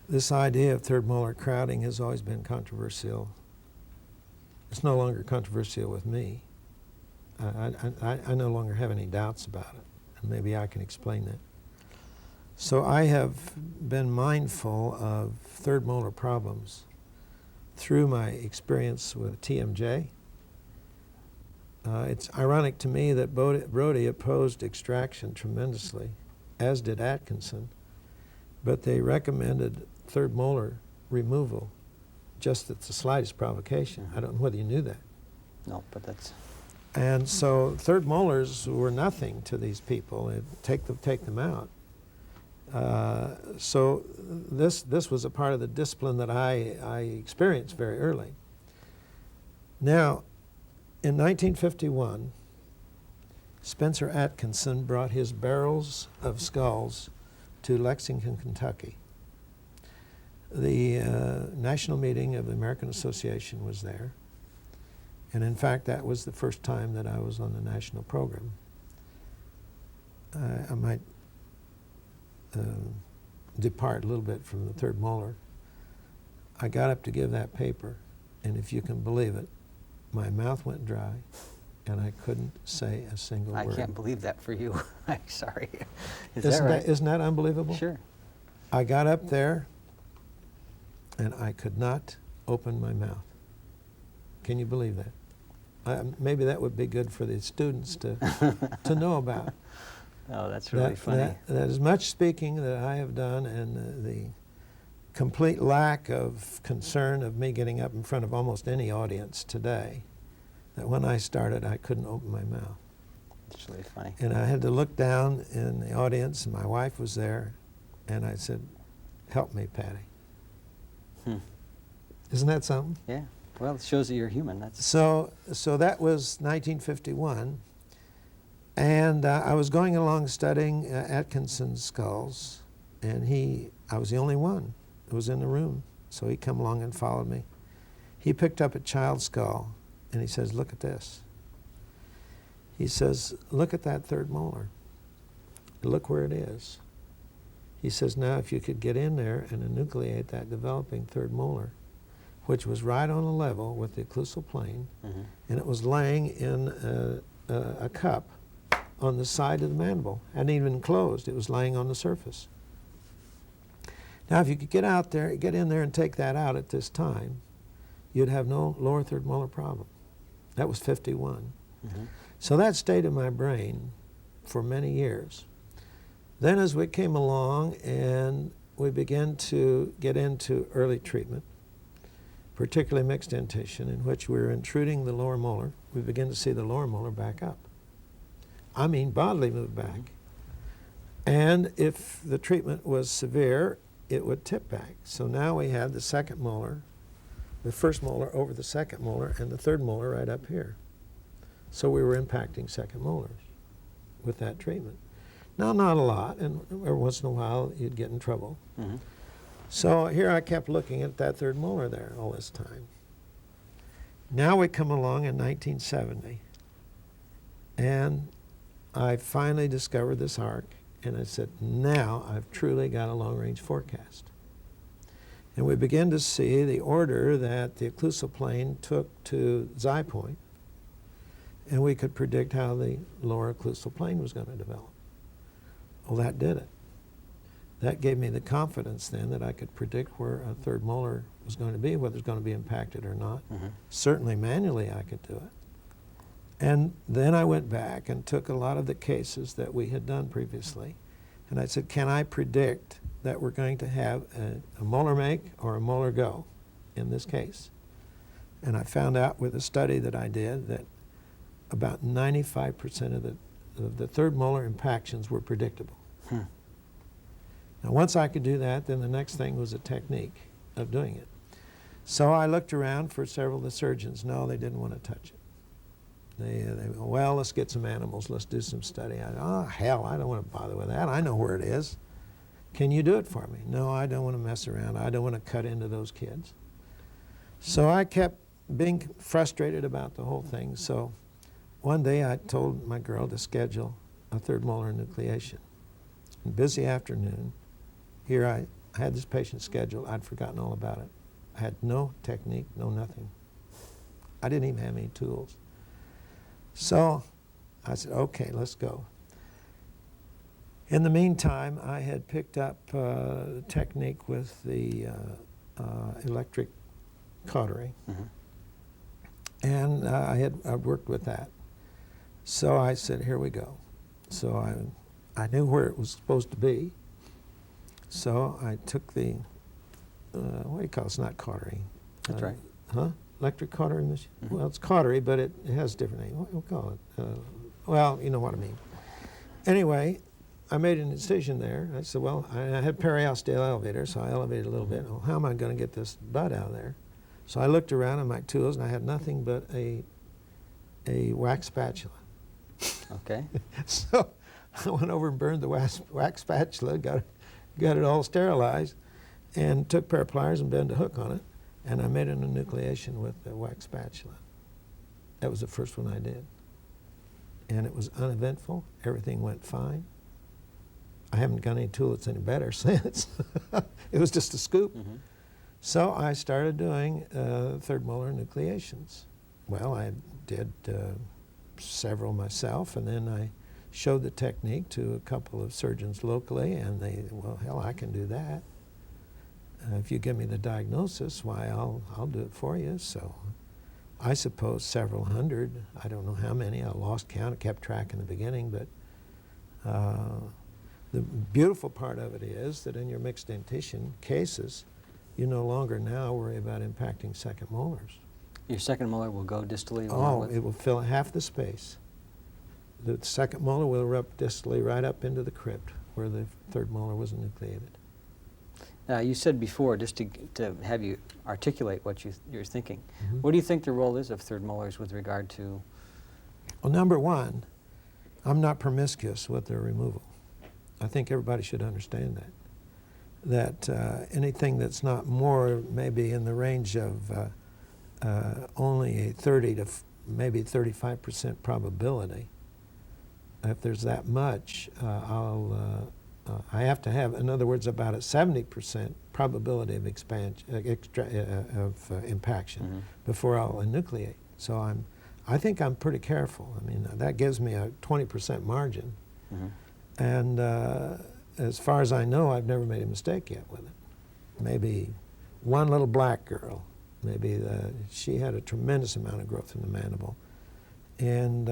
This idea of third molar crowding has always been controversial. It's no longer controversial with me. I no longer have any doubts about it, and maybe I can explain that. So I have been mindful of third molar problems through my experience with TMJ. It's ironic to me that Brodie opposed extraction tremendously, as did Atkinson, but they recommended third molar removal just at the slightest provocation. I don't know whether you knew that. No, but that's... And so third molars were nothing to these people. Take them out. So this was a part of the discipline that I experienced very early. Now, in 1951, Spencer Atkinson brought his barrels of skulls to Lexington, Kentucky. The national meeting of the American Association was there. And in fact, that was the first time that I was on the national program. I might depart a little bit from the third molar. I got up to give that paper, and if you can believe it, my mouth went dry, and I couldn't say a single word. I can't believe that for you. I'm sorry. Isn't that unbelievable? Sure. I got up there, and I could not open my mouth. Can you believe that? Maybe that would be good for the students to know about. Oh, that's really funny. That as much speaking that I have done, and the complete lack of concern of me getting up in front of almost any audience today, that when I started, I couldn't open my mouth. It's really funny. And I had to look down in the audience, and my wife was there, and I said, "Help me, Patty." Isn't that something? Yeah. Well, it shows that you're human. That's So that was 1951, and I was going along studying Atkinson's skulls, and I was the only one who was in the room, so he come along and followed me. He picked up a child's skull, and he says, "Look at this." He says, "Look at that third molar. Look where it is." He says, "Now if you could get in there and enucleate that developing third molar," which was right on a level with the occlusal plane, and it was laying in a cup on the side of the mandible. Hadn't even closed. It was laying on the surface. Now, if you could get in there and take that out at this time, you'd have no lower third molar problem. That was 51. So that stayed in my brain for many years. Then as we came along and we began to get into early treatment, particularly mixed dentition, in which we were intruding the lower molar, we begin to see the lower molar back up. I mean, bodily move back. And if the treatment was severe, it would tip back. So now we had the second molar, the first molar over the second molar, and the third molar right up here. So we were impacting second molars with that treatment. Now, not a lot, and every once in a while you'd get in trouble. So here I kept looking at that third molar there all this time. Now we come along in 1970, and I finally discovered this arc, and I said, now I've truly got a long-range forecast. And we begin to see the order that the occlusal plane took to xi point, and we could predict how the lower occlusal plane was going to develop. Well, that did it. That gave me the confidence then that I could predict where a third molar was going to be, whether it's going to be impacted or not. Certainly manually I could do it. And then I went back and took a lot of the cases that we had done previously, and I said, can I predict that we're going to have a molar make or a molar go in this case? And I found out with a study that I did that about 95% of the third molar impactions were predictable. Now, once I could do that, then the next thing was a technique of doing it. So I looked around for several of the surgeons. No, they didn't want to touch it. They well, let's get some animals. Let's do some study. Oh, hell, I don't want to bother with that. I know where it is. Can you do it for me? No, I don't want to mess around. I don't want to cut into those kids. So I kept being frustrated about the whole thing. So one day I told my girl to schedule a third molar enucleation. And busy afternoon, here I I had this patient scheduled. I'd forgotten all about it. I had no technique, no nothing. I didn't even have any tools. So I said, okay, let's go. In the meantime, I had picked up technique with the electric cautery, and I worked with that. So I said, here we go. So I knew where it was supposed to be. So I took the, what do you call it? It's not cautery. That's right. Huh? Electric cautery machine? Well, it's cautery, but it has a different name. What do we call it? Well, you know what I mean. Anyway, I made an incision there. I said, well, I had periosteo elevator, so I elevated a little bit. Well, how am I going to get this bud out of there? So I looked around at my tools, and I had nothing but a wax spatula. Okay. So I went over and burned the wax spatula, got it all sterilized, and took a pair of pliers and bent a hook on it, and I made an enucleation with the wax spatula. That was the first one I did. And it was uneventful. Everything went fine. I haven't got any tool that's any better since. It was just a scoop. So I started doing third molar enucleations. Well, I did several myself, and then I showed the technique to a couple of surgeons locally, and they, well, hell, I can do that. If you give me the diagnosis, why, I'll do it for you. So I suppose several hundred, I don't know how many, I lost count, I kept track in the beginning, but the beautiful part of it is that in your mixed dentition cases, you no longer now worry about impacting second molars. Your second molar will go distally? Oh, it will fill half the space. The second molar will erupt distally right up into the crypt where the third molar was enucleated. You said before, just to have you articulate what you're thinking, what do you think the role is of third molars with regard to? Well, number one, I'm not promiscuous with their removal. I think everybody should understand that anything that's not more maybe in the range of only a 30 to maybe 35% probability, if there's that much, I have to have, in other words, about a 70% probability of impaction before I'll enucleate. So I think I'm pretty careful. I mean, that gives me a 20% margin. And as far as I know, I've never made a mistake yet with it. Maybe one little black girl, maybe she had a tremendous amount of growth in the mandible. And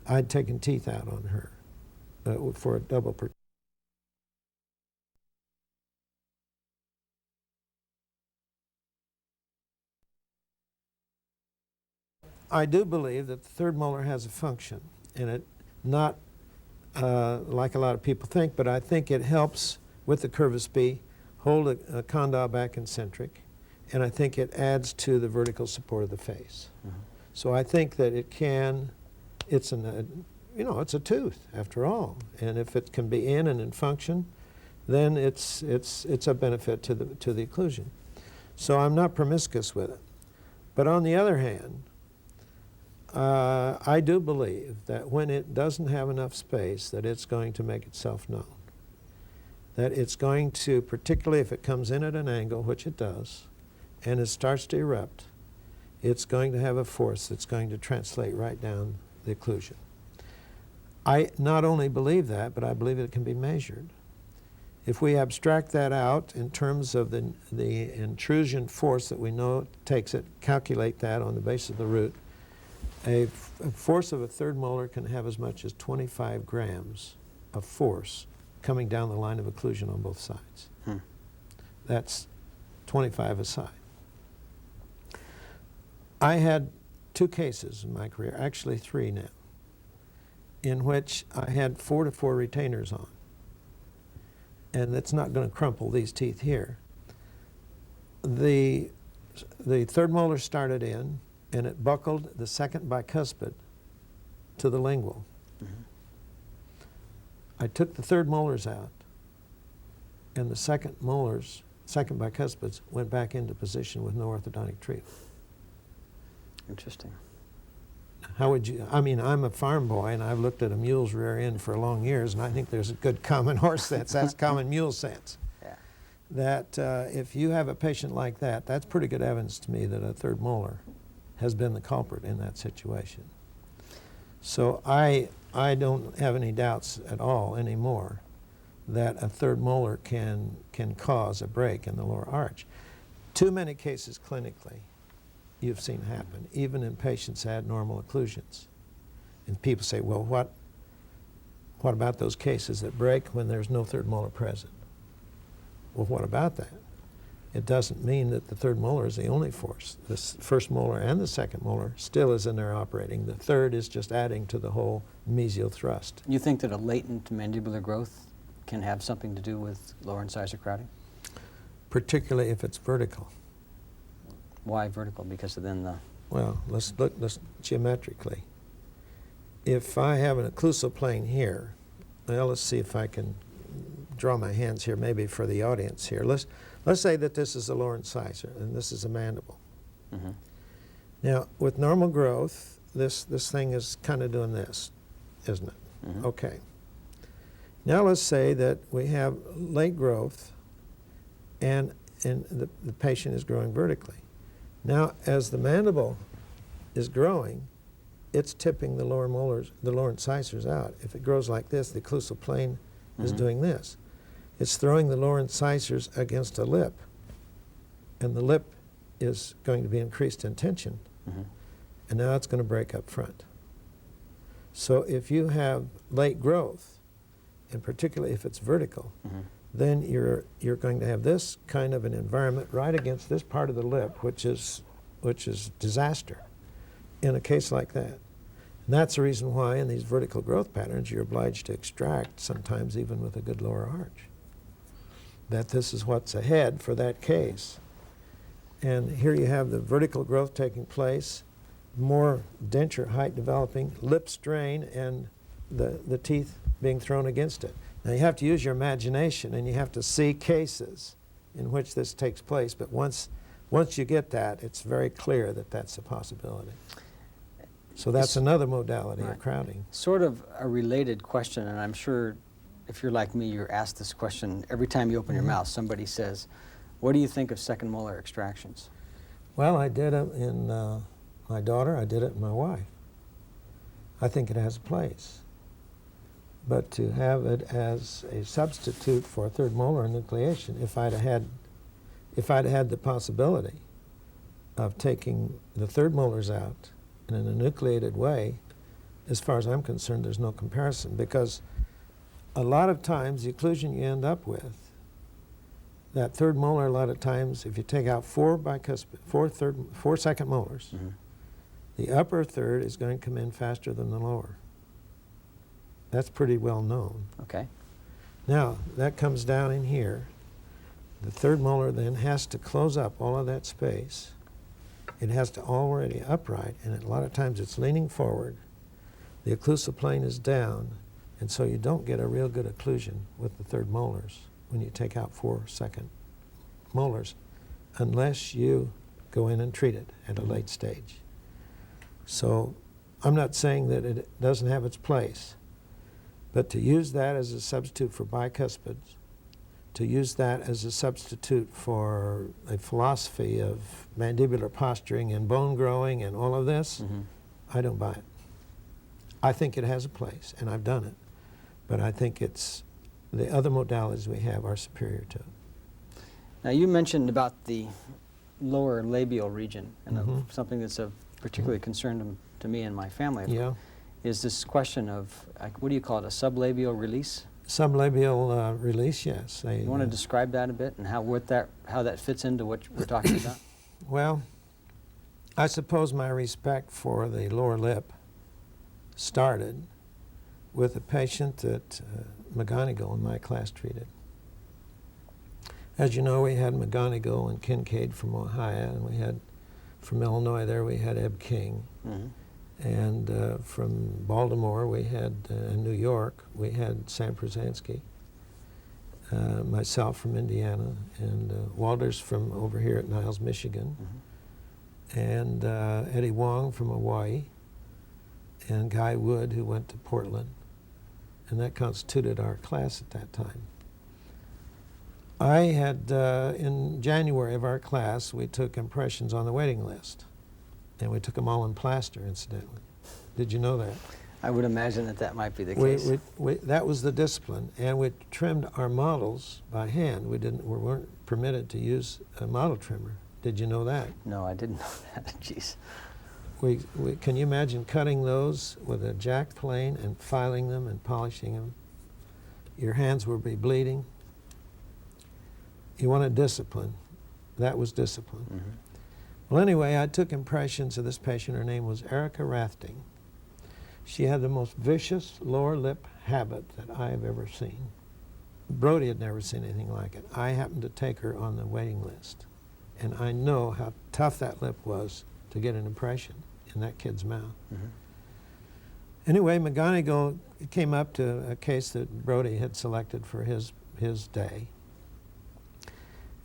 I'd taken teeth out on her for a double protection. I do believe that the third molar has a function in it, not like a lot of people think, but I think it helps with the curvus B, hold a condyle back eccentric, and I think it adds to the vertical support of the face. So I think that it can, it's a tooth after all, and if it can be in and in function, then it's a benefit to the occlusion. So I'm not promiscuous with it. But on the other hand, I do believe that when it doesn't have enough space, that it's going to make itself known. That it's going to, particularly if it comes in at an angle, which it does, and it starts to erupt, it's going to have a force that's going to translate right down the occlusion. I not only believe that, but I believe it can be measured. If we abstract that out in terms of the intrusion force that we know takes it, calculate that on the base of the root, a force of a third molar can have as much as 25 grams of force coming down the line of occlusion on both sides. That's 25 a side. I had 2 cases in my career, actually 3 now, in which I had 4 to 4 retainers on. And that's not going to crumple these teeth here. The third molar started in, and it buckled the second bicuspid to the lingual. I took the third molars out, and the second bicuspids went back into position with no orthodontic treatment. Interesting. How would you, I mean, I'm a farm boy, and I've looked at a mule's rear end for long years, and I think there's a good common horse sense. That's common mule sense. Yeah. that if you have a patient like that, that's pretty good evidence to me that a third molar has been the culprit in that situation. So I don't have any doubts at all anymore that a third molar can cause a break in the lower arch. Too many cases clinically you've seen happen, even in patients who had normal occlusions. And people say, well, what about those cases that break when there's no third molar present? Well, what about that? It doesn't mean that the third molar is the only force. The first molar and the second molar still is in there operating. The third is just adding to the whole mesial thrust. You think that a latent mandibular growth can have something to do with lower incisor crowding? Particularly if it's vertical. Why vertical? Because then the... Well, let's geometrically. If I have an occlusal plane here, well, let's see if I can draw my hands here, maybe for the audience here. Let's say that this is a lower incisor and this is a mandible. Mm-hmm. Now, with normal growth, this thing is kind of doing this, isn't it? Mm-hmm. Okay. Now let's say that we have late growth and the patient is growing vertically. Now, as the mandible is growing, it's tipping the lower molars, the lower incisors out. If it grows like this, the occlusal plane is doing this. It's throwing the lower incisors against a lip, and the lip is going to be increased in tension, and now it's going to break up front. So if you have late growth, and particularly if it's vertical, then you're going to have this kind of an environment right against this part of the lip, which is disaster in a case like that. And that's the reason why in these vertical growth patterns you're obliged to extract, sometimes even with a good lower arch, that this is what's ahead for that case. And here you have the vertical growth taking place, more denture height developing, lip strain, and the teeth being thrown against it. Now you have to use your imagination and you have to see cases in which this takes place, but once you get that, it's very clear that that's a possibility. So that's another modality of crowding. Sort of a related question, and I'm sure if you're like me, you're asked this question every time you open your mouth. Somebody says, what do you think of second molar extractions? Well, I did it in my daughter, I did it in my wife. I think it has a place. But to have it as a substitute for third molar enucleation, if I'd had the possibility of taking the third molars out in an enucleated way, as far as I'm concerned, there's no comparison, because a lot of times the occlusion you end up with, that third molar, a lot of times, if you take out four second molars, the upper third is going to come in faster than the lower. That's pretty well known. Okay. Now, that comes down in here. The third molar then has to close up all of that space. It has to already upright, and a lot of times it's leaning forward. The occlusal plane is down, and so you don't get a real good occlusion with the third molars when you take out 4 second molars, unless you go in and treat it at a late stage. So I'm not saying that it doesn't have its place, but to use that as a substitute for bicuspids, to use that as a substitute for a philosophy of mandibular posturing and bone growing and all of this, I don't buy it. I think it has a place, and I've done it, but I think the other modalities we have are superior to it. Now you mentioned about the lower labial region, and something that's of particularly concern to me and my family. Yeah. Is this question of, what do you call it, a sublabial release? Sublabial release, yes. You want to describe that a bit and how that fits into what we're talking about? Well, I suppose my respect for the lower lip started with a patient that McGonigal in my class treated. As you know, we had McGonigal and Kincaid from Ohio, and we had from Illinois there we had Eb King. And from Baltimore, we had, in New York, we had Sam Przansky, myself from Indiana, and Walters from over here at Niles, Michigan, and Eddie Wong from Hawaii, and Guy Wood, who went to Portland, and that constituted our class at that time. I had, in January of our class, we took impressions on the waiting list. And we took them all in plaster, incidentally. Did you know that? I would imagine that that might be the case. That was the discipline. And we trimmed our models by hand. We weren't permitted to use a model trimmer. Did you know that? No, I didn't know that. Jeez. Can you imagine cutting those with a jack plane and filing them and polishing them? Your hands would be bleeding. You wanted discipline. That was discipline. Mm-hmm. Well, anyway, I took impressions of this patient. Her name was Erica Rafting. She had the most vicious lower lip habit that I have ever seen. Brodie had never seen anything like it. I happened to take her on the waiting list, and I know how tough that lip was to get an impression in that kid's mouth. Mm-hmm. Anyway, McGonigal came up to a case that Brodie had selected for his day,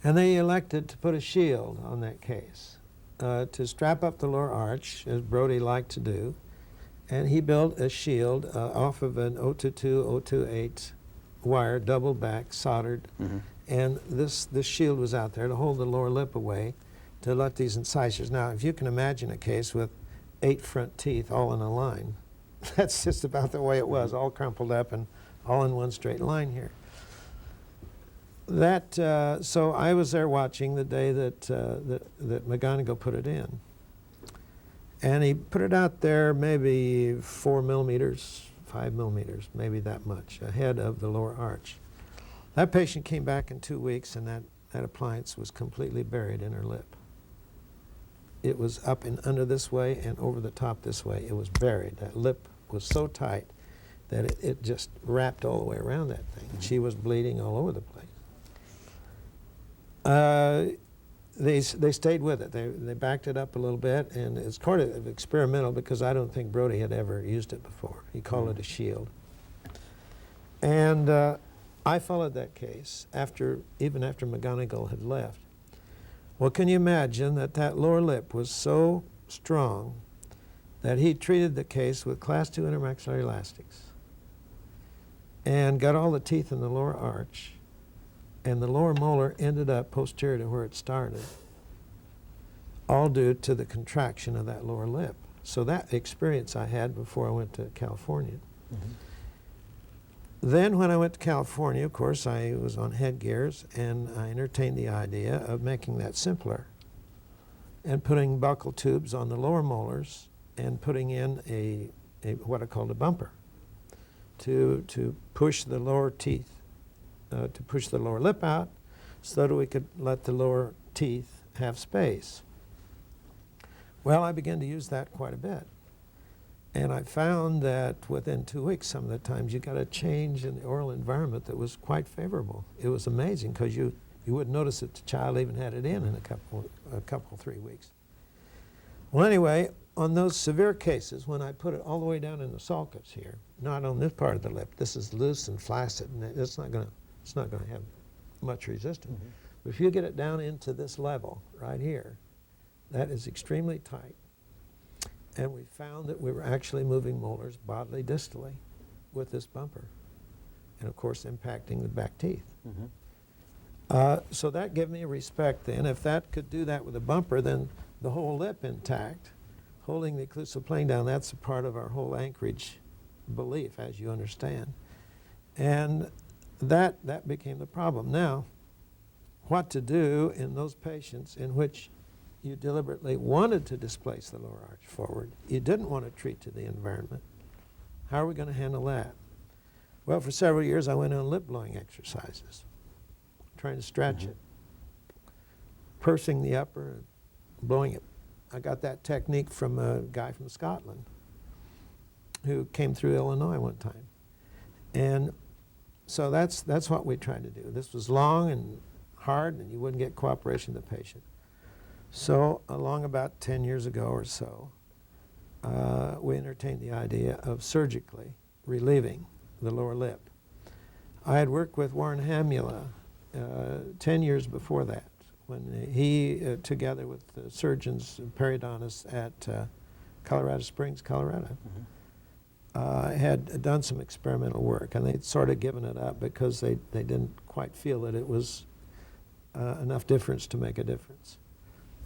and they elected to put a shield on that case to strap up the lower arch, as Brodie liked to do, and he built a shield off of an 022, 028 wire, double back, soldered, Mm-hmm. and this shield was out there to hold the lower lip away to let these incisors. Now, if you can imagine a case with 8 front teeth all in a line, that's just about the way it was, all crumpled up and all in one straight line here. So I was there watching the day that McGonigal put it in. And he put it out there maybe 4 millimeters, 5 millimeters, maybe that much, ahead of the lower arch. That patient came back in 2 weeks, and that appliance was completely buried in her lip. It was up and under this way and over the top this way. It was buried. That lip was so tight that it just wrapped all the way around that thing. Mm-hmm. She was bleeding all over the place. They stayed with it. They backed it up a little bit, and it's kind of experimental because I don't think Brodie had ever used it before. He called it a shield. And I followed that case even after McGonigal had left. Well, can you imagine that lower lip was so strong that he treated the case with class 2 intermaxillary elastics and got all the teeth in the lower arch, and the lower molar ended up posterior to where it started, all due to the contraction of that lower lip. So that experience I had before I went to California. Mm-hmm. Then when I went to California, of course, I was on Headgears, and I entertained the idea of making that simpler and putting buccal tubes on the lower molars and putting in a what I called a bumper to push the lower teeth, to push the lower lip out so that we could let the lower teeth have space. Well, I began to use that quite a bit. And I found that within 2 weeks, some of the times, you got a change in the oral environment that was quite favorable. It was amazing because you wouldn't notice that the child even had it in a couple 3 weeks. Well, anyway, on those severe cases, when I put it all the way down in the sulcus here, not on this part of the lip, this is loose and flaccid, and it's not going to have much resistance. Mm-hmm. But if you get it down into this level right here, that is extremely tight. And we found that we were actually moving molars bodily distally with this bumper, and of course impacting the back teeth. Mm-hmm. So that gave me a respect then. If that could do that with a bumper, then the whole lip intact, holding the occlusal plane down, that's a part of our whole anchorage belief, as you understand. And that became the problem. Now, what to do in those patients in which you deliberately wanted to displace the lower arch forward. You didn't want to treat to the environment. How are we going to handle that? Well, for several years I went on lip blowing exercises, trying to stretch it, pursing the upper and blowing it. I got that technique from a guy from Scotland who came through Illinois one time. And so that's what we tried to do. This was long and hard, and you wouldn't get cooperation of the patient. So along about 10 years ago or so, we entertained the idea of surgically relieving the lower lip. I had worked with Warren Hamula 10 years before that, when he, together with the surgeons and periodontists at Colorado Springs, Colorado, had done some experimental work, and they'd sort of given it up because they didn't quite feel that it was enough difference to make a difference.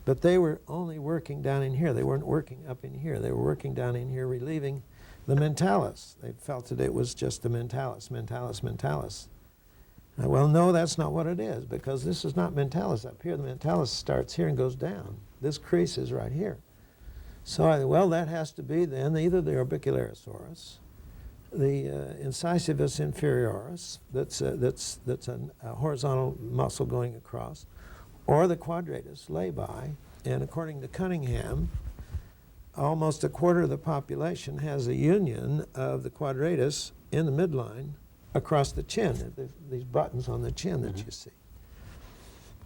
But they were only working down in here. They weren't working up in here. They were working down in here, relieving the mentalis. They felt that it was just the mentalis, mentalis, mentalis. Well, no, that's not what it is, because this is not mentalis up here. The mentalis starts here and goes down. This crease is right here. So, well, that has to be then either the orbicularis, the incisivus inferioris, that's a horizontal muscle going across, or the quadratus labii. And according to Cunningham, almost a quarter of the population has a union of the quadratus in the midline across the chin, these buttons on the chin that you see.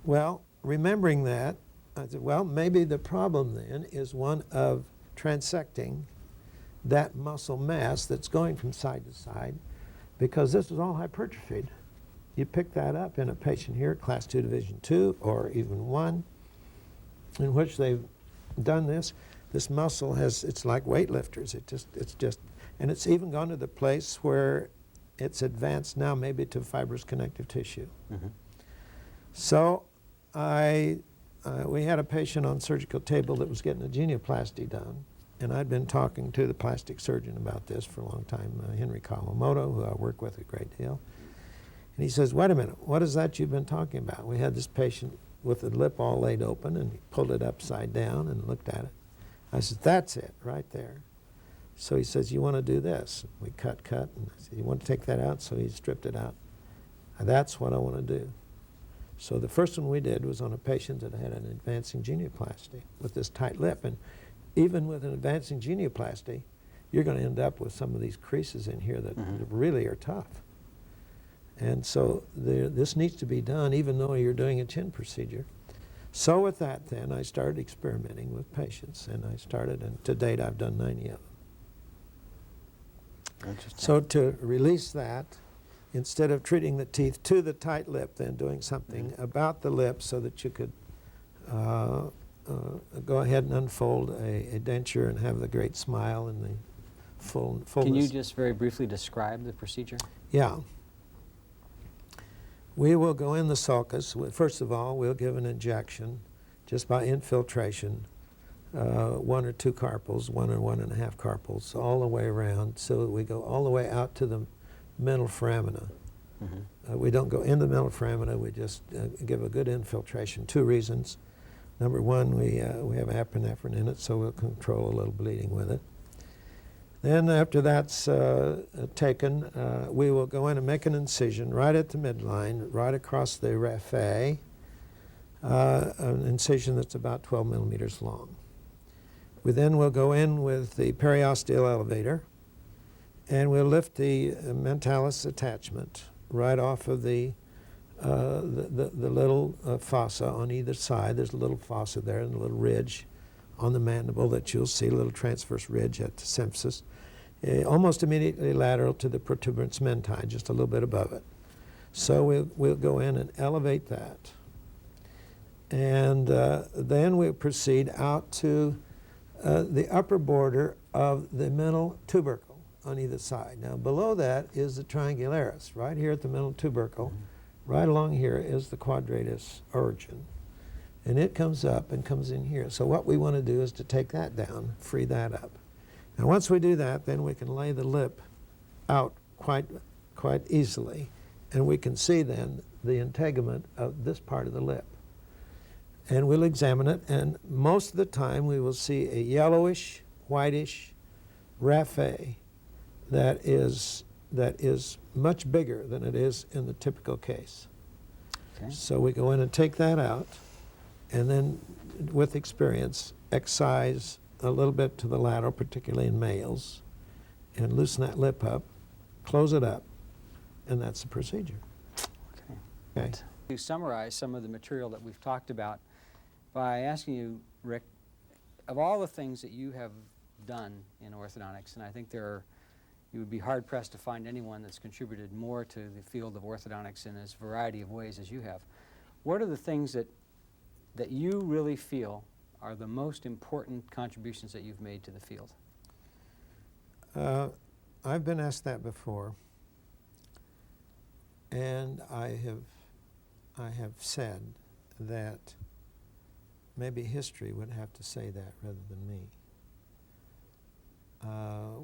Well, remembering that, I said, well, maybe the problem then is one of transecting that muscle mass that's going from side to side, because this is all hypertrophied. You pick that up in a patient here, class 2 division 2, or even 1, in which they've done this. This muscle has, it's like weightlifters. It's just, and it's even gone to the place where it's advanced now maybe to fibrous connective tissue. So we had a patient on surgical table that was getting a genioplasty done, and I'd been talking to the plastic surgeon about this for a long time, Henry Kawamoto, who I work with a great deal. And he says, wait a minute, what is that you've been talking about? We had this patient with the lip all laid open, and he pulled it upside down and looked at it. I said, that's it, right there. So he says, you want to do this? We cut, and I said, you want to take that out? So he stripped it out. And that's what I want to do. So the first one we did was on a patient that had an advancing genioplasty with this tight lip. And even with an advancing genioplasty, you're going to end up with some of these creases in here that really are tough. And so this needs to be done even though you're doing a chin procedure. So with that then, I started experimenting with patients, and and to date I've done 90 of them. So to release that, instead of treating the teeth to the tight lip, then doing something about the lip so that you could go ahead and unfold a denture and have the great smile and the fullness. Can you just very briefly describe the procedure? Yeah. We will go in the sulcus. First of all, we'll give an injection just by infiltration, 1 or 2 carpals, 1 or 1.5 carpals, all the way around. So we go all the way out to the mental foramina. We don't go in the mental foramina. We just give a good infiltration. 2 reasons. Number 1, we have epinephrine in it, so we'll control a little bleeding with it. Then after that's taken, we will go in and make an incision right at the midline, right across the raphe, an incision that's about 12 millimeters long. We then will go in with the periosteal elevator, and we'll lift the mentalis attachment right off of the little fossa on either side. There's a little fossa there and a little ridge on the mandible that you'll see, a little transverse ridge at the symphysis, almost immediately lateral to the protuberance menti, just a little bit above it. So we'll go in and elevate that. And then we'll proceed out to the upper border of the mental tubercle on either side. Now below that is the triangularis. Right here at the mental tubercle, right along here is the quadratus origin. And it comes up and comes in here. So what we want to do is to take that down, free that up. Now once we do that, then we can lay the lip out quite easily. And we can see then the integument of this part of the lip. And we'll examine it, and most of the time we will see a yellowish, whitish raphe that is much bigger than it is in the typical case. Okay. So we go in and take that out, and then with experience excise a little bit to the lateral, particularly in males, and loosen that lip up, close it up, and that's the procedure. Okay. To summarize some of the material that we've talked about by asking you, Rick, of all the things that you have done in orthodontics, and I think you would be hard-pressed to find anyone that's contributed more to the field of orthodontics in as variety of ways as you have. What are the things that you really feel are the most important contributions that you've made to the field? I've been asked that before, and I have said that maybe history would have to say that rather than me.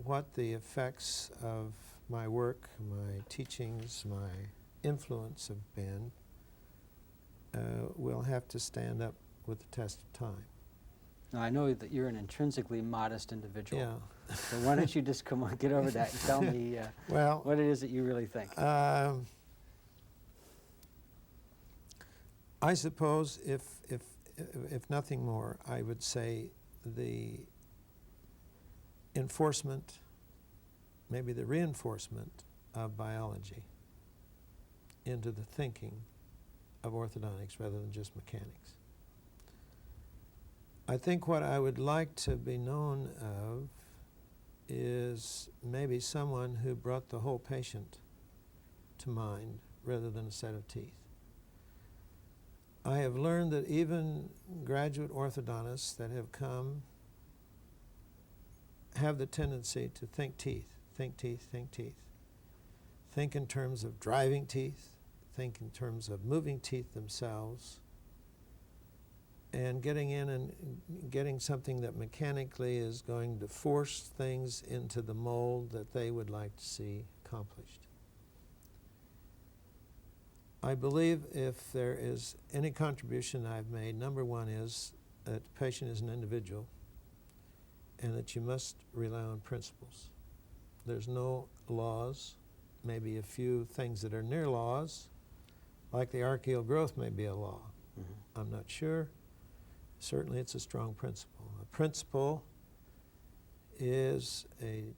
What the effects of my work, my teachings, my influence have been will have to stand up with the test of time. Now, I know that you're an intrinsically modest individual. Yeah. So why don't you just come on, get over that and tell me well, what it is that you really think. I suppose if nothing more, I would say the enforcement, maybe the reinforcement of biology into the thinking of orthodontics rather than just mechanics. I think what I would like to be known of is maybe someone who brought the whole patient to mind rather than a set of teeth. I have learned that even graduate orthodontists that have come have the tendency to think teeth, think teeth, think teeth. Think in terms of driving teeth, think in terms of moving teeth themselves, and getting in and getting something that mechanically is going to force things into the mold that they would like to see accomplished. I believe if there is any contribution I've made, number one is that the patient is an individual and that you must rely on principles. There's no laws, maybe a few things that are near laws, like the archaeal growth may be a law. Mm-hmm. I'm not sure. Certainly it's a strong principle. A principle is a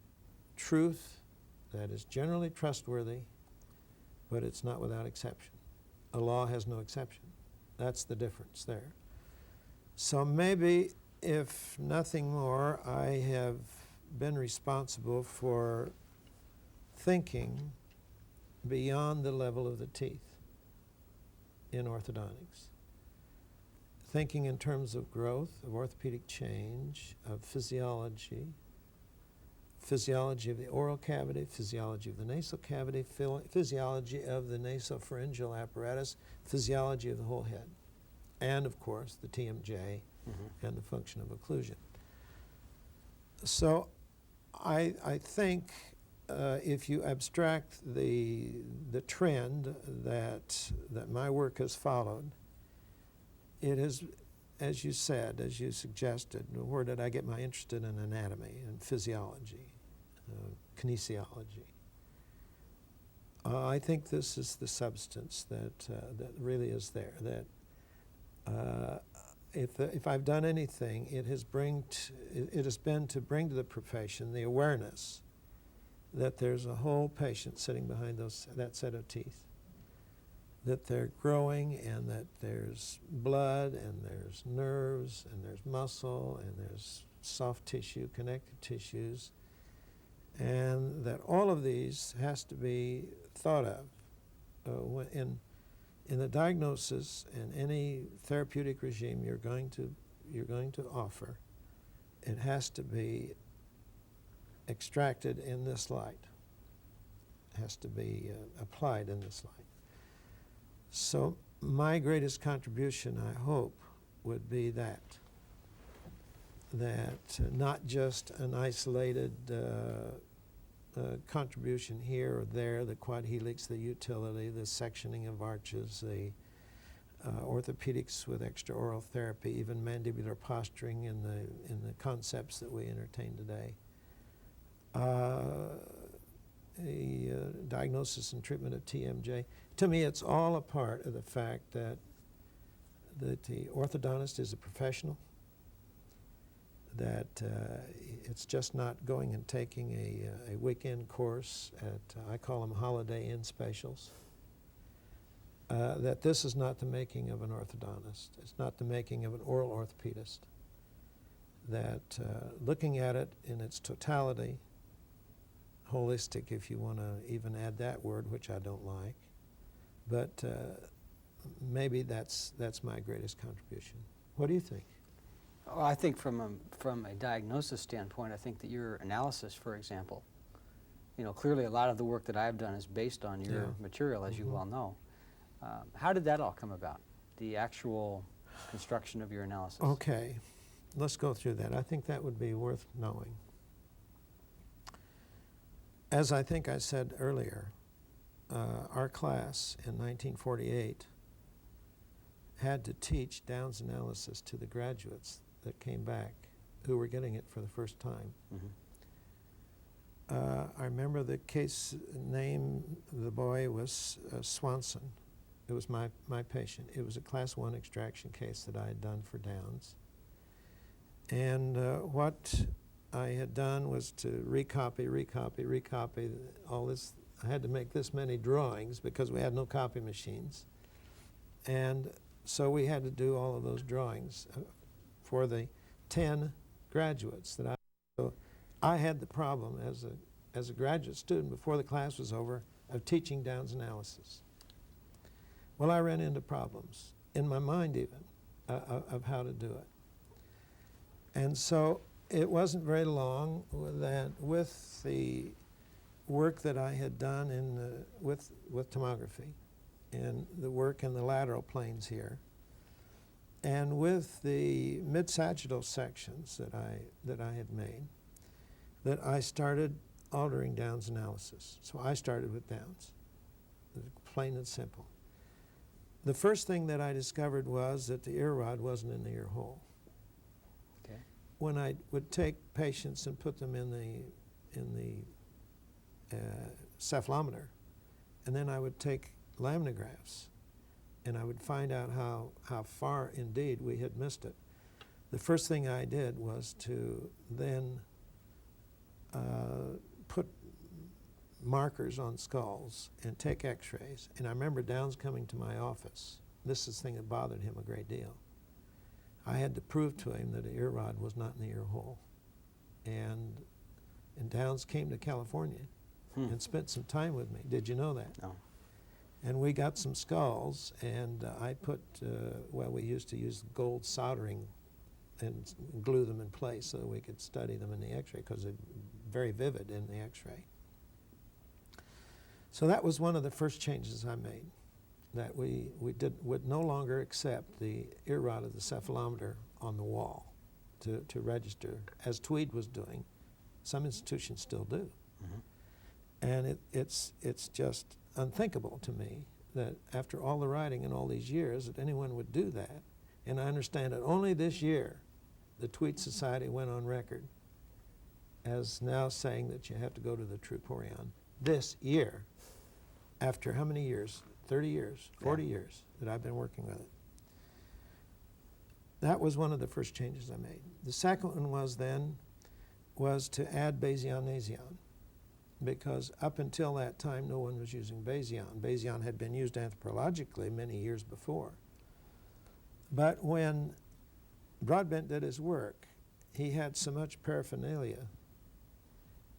truth that is generally trustworthy, but it's not without exception. A law has no exception. That's the difference there. So maybe, if nothing more, I have been responsible for thinking beyond the level of the teeth in orthodontics. Thinking in terms of growth, of orthopedic change, of physiology, physiology of the oral cavity, physiology of the nasal cavity, physiology of the nasopharyngeal apparatus, physiology of the whole head, and of course the TMJ and the function of occlusion. So I think if you abstract the trend that my work has followed, it is, as you said, as you suggested, where did I get my interest in anatomy and physiology, kinesiology? I think this is the substance that really is there. That if I've done anything, it has been to bring to the profession the awareness that there's a whole patient sitting behind that set of teeth, that they're growing, and that there's blood, and there's nerves, and there's muscle, and there's soft tissue, connective tissues, and that all of these has to be thought of in the diagnosis and any therapeutic regime you're going to offer. It has to be extracted in this light. It has to be applied in this light. So my greatest contribution, I hope, would be that not just an isolated contribution here or there, the quad helix, the utility, the sectioning of arches, the orthopedics with extraoral therapy, even mandibular posturing in the concepts that we entertain today. The diagnosis and treatment of TMJ. To me, it's all a part of the fact that the orthodontist is a professional, that it's just not going and taking a weekend course at, I call them Holiday Inn specials, that this is not the making of an orthodontist. It's not the making of an oral orthopedist. That looking at it in its totality, holistic if you want to even add that word, which I don't like, but maybe that's my greatest contribution. What do you think? Well, I think from a diagnosis standpoint, I think that your analysis, for example, clearly a lot of the work that I've done is based on your material, as you well know. How did that all come about? the actual construction of your analysis? Okay, let's go through that. I think that would be worth knowing. As I think I said earlier, our class in 1948 had to teach Downs analysis to the graduates that came back who were getting it for the first time. Mm-hmm. I remember the case name of the boy was Swanson. It was my patient. It was a class 1 extraction case that I had done for Downs. And what I had done was to recopy all this. I had to make this many drawings because we had no copy machines. And so we had to do all of those drawings for the 10 graduates that so I had the problem as a graduate student before the class was over of teaching Downs analysis. Well, I ran into problems in my mind even of how to do it. And so it wasn't very long that with the work that I had done with tomography and the work in the lateral planes here, and with the mid-sagittal sections that I had made, that I started altering Downs analysis. So I started with Downs, plain and simple. The first thing that I discovered was that the ear rod wasn't in the ear hole. Okay. When I would take patients and put them in the cephalometer, and then I would take laminographs, and I would find out how far indeed we had missed it. The first thing I did was to then put markers on skulls and take x-rays. And I remember Downs coming to my office. This is the thing that bothered him a great deal. I had to prove to him that the ear rod was not in the ear hole. And Downs came to California and spent some time with me. Did you know that? No. And we got some skulls, and I put, well, we used to use gold soldering and glue them in place so that we could study them in the x-ray because they're very vivid in the x-ray. So that was one of the first changes I made, that we would no longer accept the ear rod of the cephalometer on the wall to register, as Tweed was doing. Some institutions still do. Mm-hmm. And it's just unthinkable to me that after all the writing and all these years that anyone would do that. And I understand that only this year the Tweed Society went on record as now saying that you have to go to the Truporion this year, after how many years? 30 years, 40 years that I've been working with it. That was one of the first changes I made. The second one was to add Basion-Nasion, because up until that time no one was using Basion. Basion had been used anthropologically many years before. But when Broadbent did his work, he had so much paraphernalia,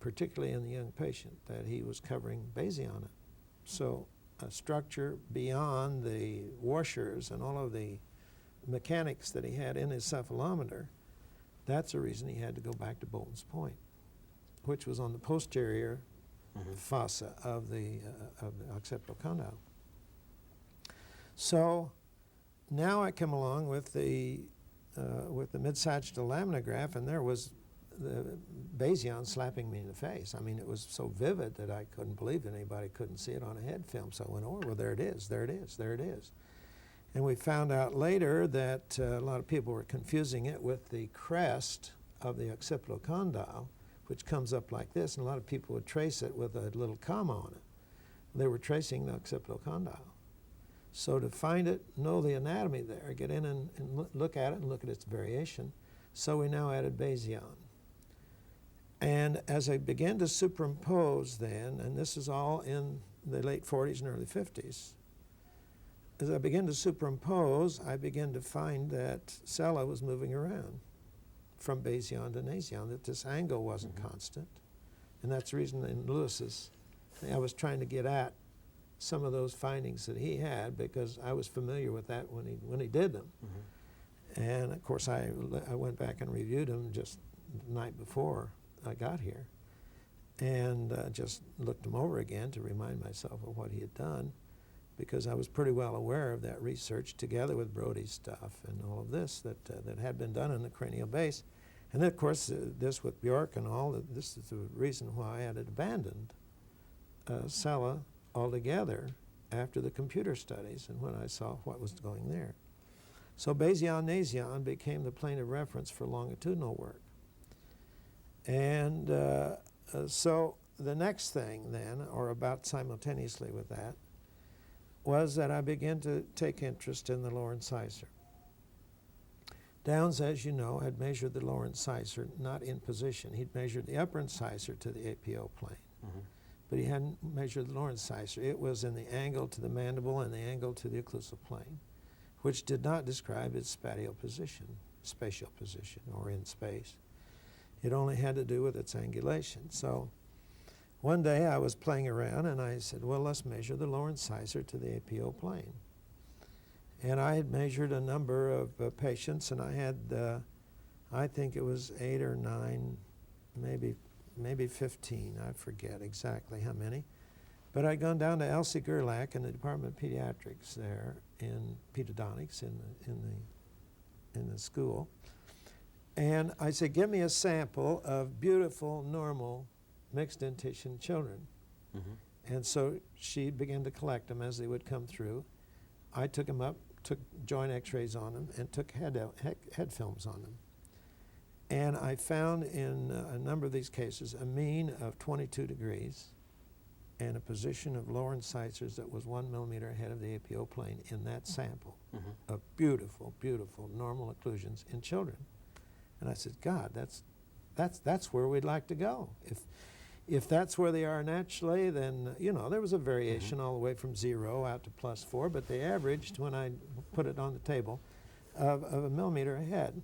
particularly in the young patient, that he was covering Basion it. So a structure beyond the washers and all of the mechanics that he had in his cephalometer, that's the reason he had to go back to Bolton's Point, which was on the posterior fossa of the occipital condyle. So now I come along with the mid-sagittal laminograph, and there was the Basion slapping me in the face. I mean, it was so vivid that I couldn't believe that anybody couldn't see it on a head film. So I went, oh, well, there it is, there it is, there it is. And we found out later that a lot of people were confusing it with the crest of the occipital condyle, which comes up like this, and a lot of people would trace it with a little comma on it. They were tracing the occipital condyle. So to find it, know the anatomy there, get in and look at it and look at its variation. So we now added Basion. And as I began to superimpose then, and this is all in the late 40s and early 50s, as I began to superimpose, I began to find that Sella was moving around from Basion to Nasion, that this angle wasn't constant. And that's the reason in Lewis's, I was trying to get at some of those findings that he had, because I was familiar with that when he did them. And of course I went back and reviewed them just the night before I got here, and just looked them over again to remind myself of what he had done. because I was pretty well aware of that research together with Brodie's stuff and all of this that had been done in the cranial base. And then, of course, this with Bjork and all, this is the reason why I had abandoned Cella altogether after the computer studies and when I saw what was going there. So Bayesian-Nasion became the plane of reference for longitudinal work. And so the next thing then, or about simultaneously with that, was that I began to take interest in the lower incisor. Downs, as you know, had measured the lower incisor not in position. He'd measured the upper incisor to the APO plane, but he hadn't measured the lower incisor. It was in the angle to the mandible and the angle to the occlusal plane, which did not describe its spatial position, or in space. It only had to do with its angulation. So one day I was playing around and I said, well, let's measure the lower incisor to the APO plane. And I had measured a number of patients, and I had, I think it was 8 or 9, maybe 15, I forget exactly how many. But I'd gone down to Elsie Gerlach in the Department of Pediatrics there in pedodontics in the school. And I said, give me a sample of beautiful, normal, mixed dentition children. And so she began to collect them as they would come through. I took them up, took joint x-rays on them, and took head films on them. And I found in a number of these cases a mean of 22 degrees and a position of lower incisors that was 1 millimeter ahead of the APO plane in that sample of beautiful, beautiful normal occlusions in children. And I said, God, that's where we'd like to go. If that's where they are naturally, then, you know, there was a variation all the way from 0 out to +4, but they averaged, when I put it on the table, of a millimeter ahead.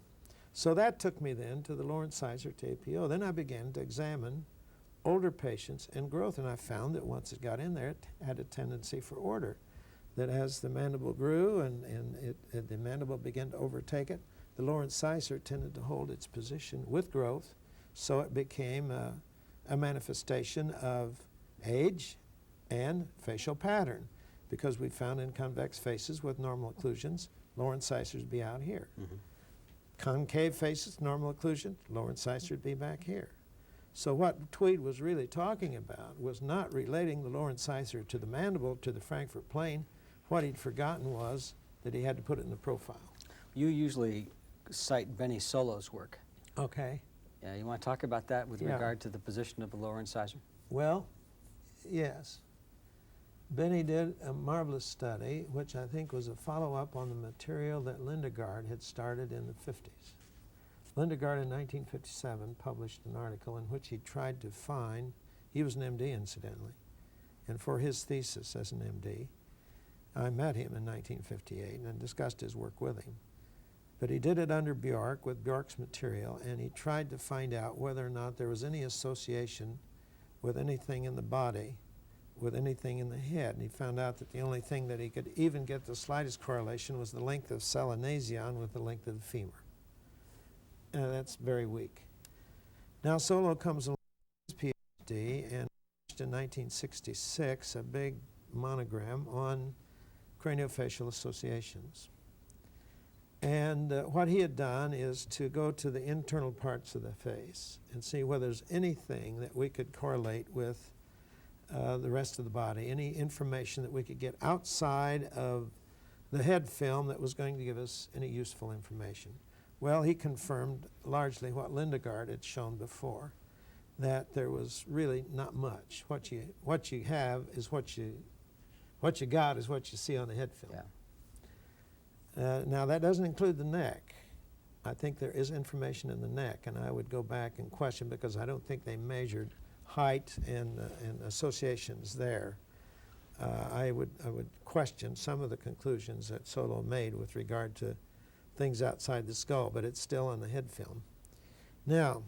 So that took me then to the lower incisor to APO. Then I began to examine older patients and growth, and I found that once it got in there, it had a tendency for order. That as the mandible grew and the mandible began to overtake it, the lower incisor tended to hold its position with growth, so it became a manifestation of age and facial pattern, because we found in convex faces with normal occlusions, lower incisors be out here. Concave faces, normal occlusion, lower incisor would be back here. So what Tweed was really talking about was not relating the lower incisor to the mandible, to the Frankfurt plane. What he'd forgotten was that he had to put it in the profile. You usually cite Benny Solo's work. Okay. Yeah, you want to talk about that with regard to the position of the lower incisor? Well, yes. Benny did a marvelous study, which I think was a follow-up on the material that Lindegard had started in the 50s. Lindegard in 1957 published an article in which he tried to find, he was an MD incidentally, and for his thesis as an MD, I met him in 1958 and discussed his work with him. But he did it under Bjork, with Bjork's material, and he tried to find out whether or not there was any association with anything in the body, with anything in the head. And he found out that the only thing that he could even get the slightest correlation was the length of Cella-Nasion with the length of the femur. That's very weak. Now Solo comes along with his PhD and published in 1966 a big monogram on craniofacial associations. And what he had done is to go to the internal parts of the face and see whether there's anything that we could correlate with the rest of the body, any information that we could get outside of the head film that was going to give us any useful information. Well, he confirmed largely what Lindegard had shown before, that there was really not much. What you have is what you got is what you see on the head film. Yeah. Now, that doesn't include the neck. I think there is information in the neck, and I would go back and question, because I don't think they measured height and associations there. I would question some of the conclusions that Solo made with regard to things outside the skull, but it's still on the head film. Now,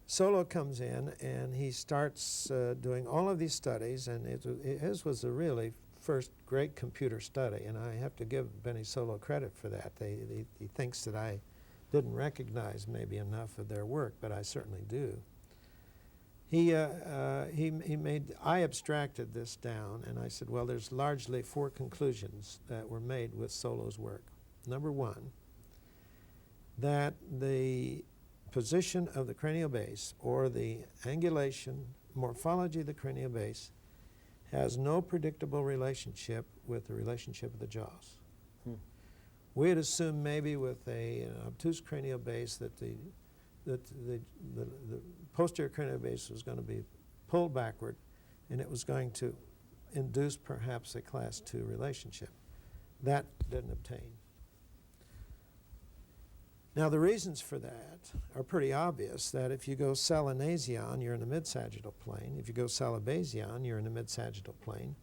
Solo comes in and he starts doing all of these studies, and his was a really first great computer study, and I have to give Benny Solo credit for that. He thinks that I didn't recognize maybe enough of their work, but I certainly do. I abstracted this down, and I said, well, there's largely 4 conclusions that were made with Solo's work. Number 1, that the position of the cranial base, or the angulation, morphology of the cranial base, has no predictable relationship with the relationship of the jaws. We had assumed maybe with an obtuse cranial base that the posterior cranial base was going to be pulled backward, and it was going to induce perhaps a class 2 relationship. That didn't obtain. Now, the reasons for that are pretty obvious, that if you go selanesion, you're in the mid-sagittal plane. If you go salabasion, you're in the mid-sagittal plane.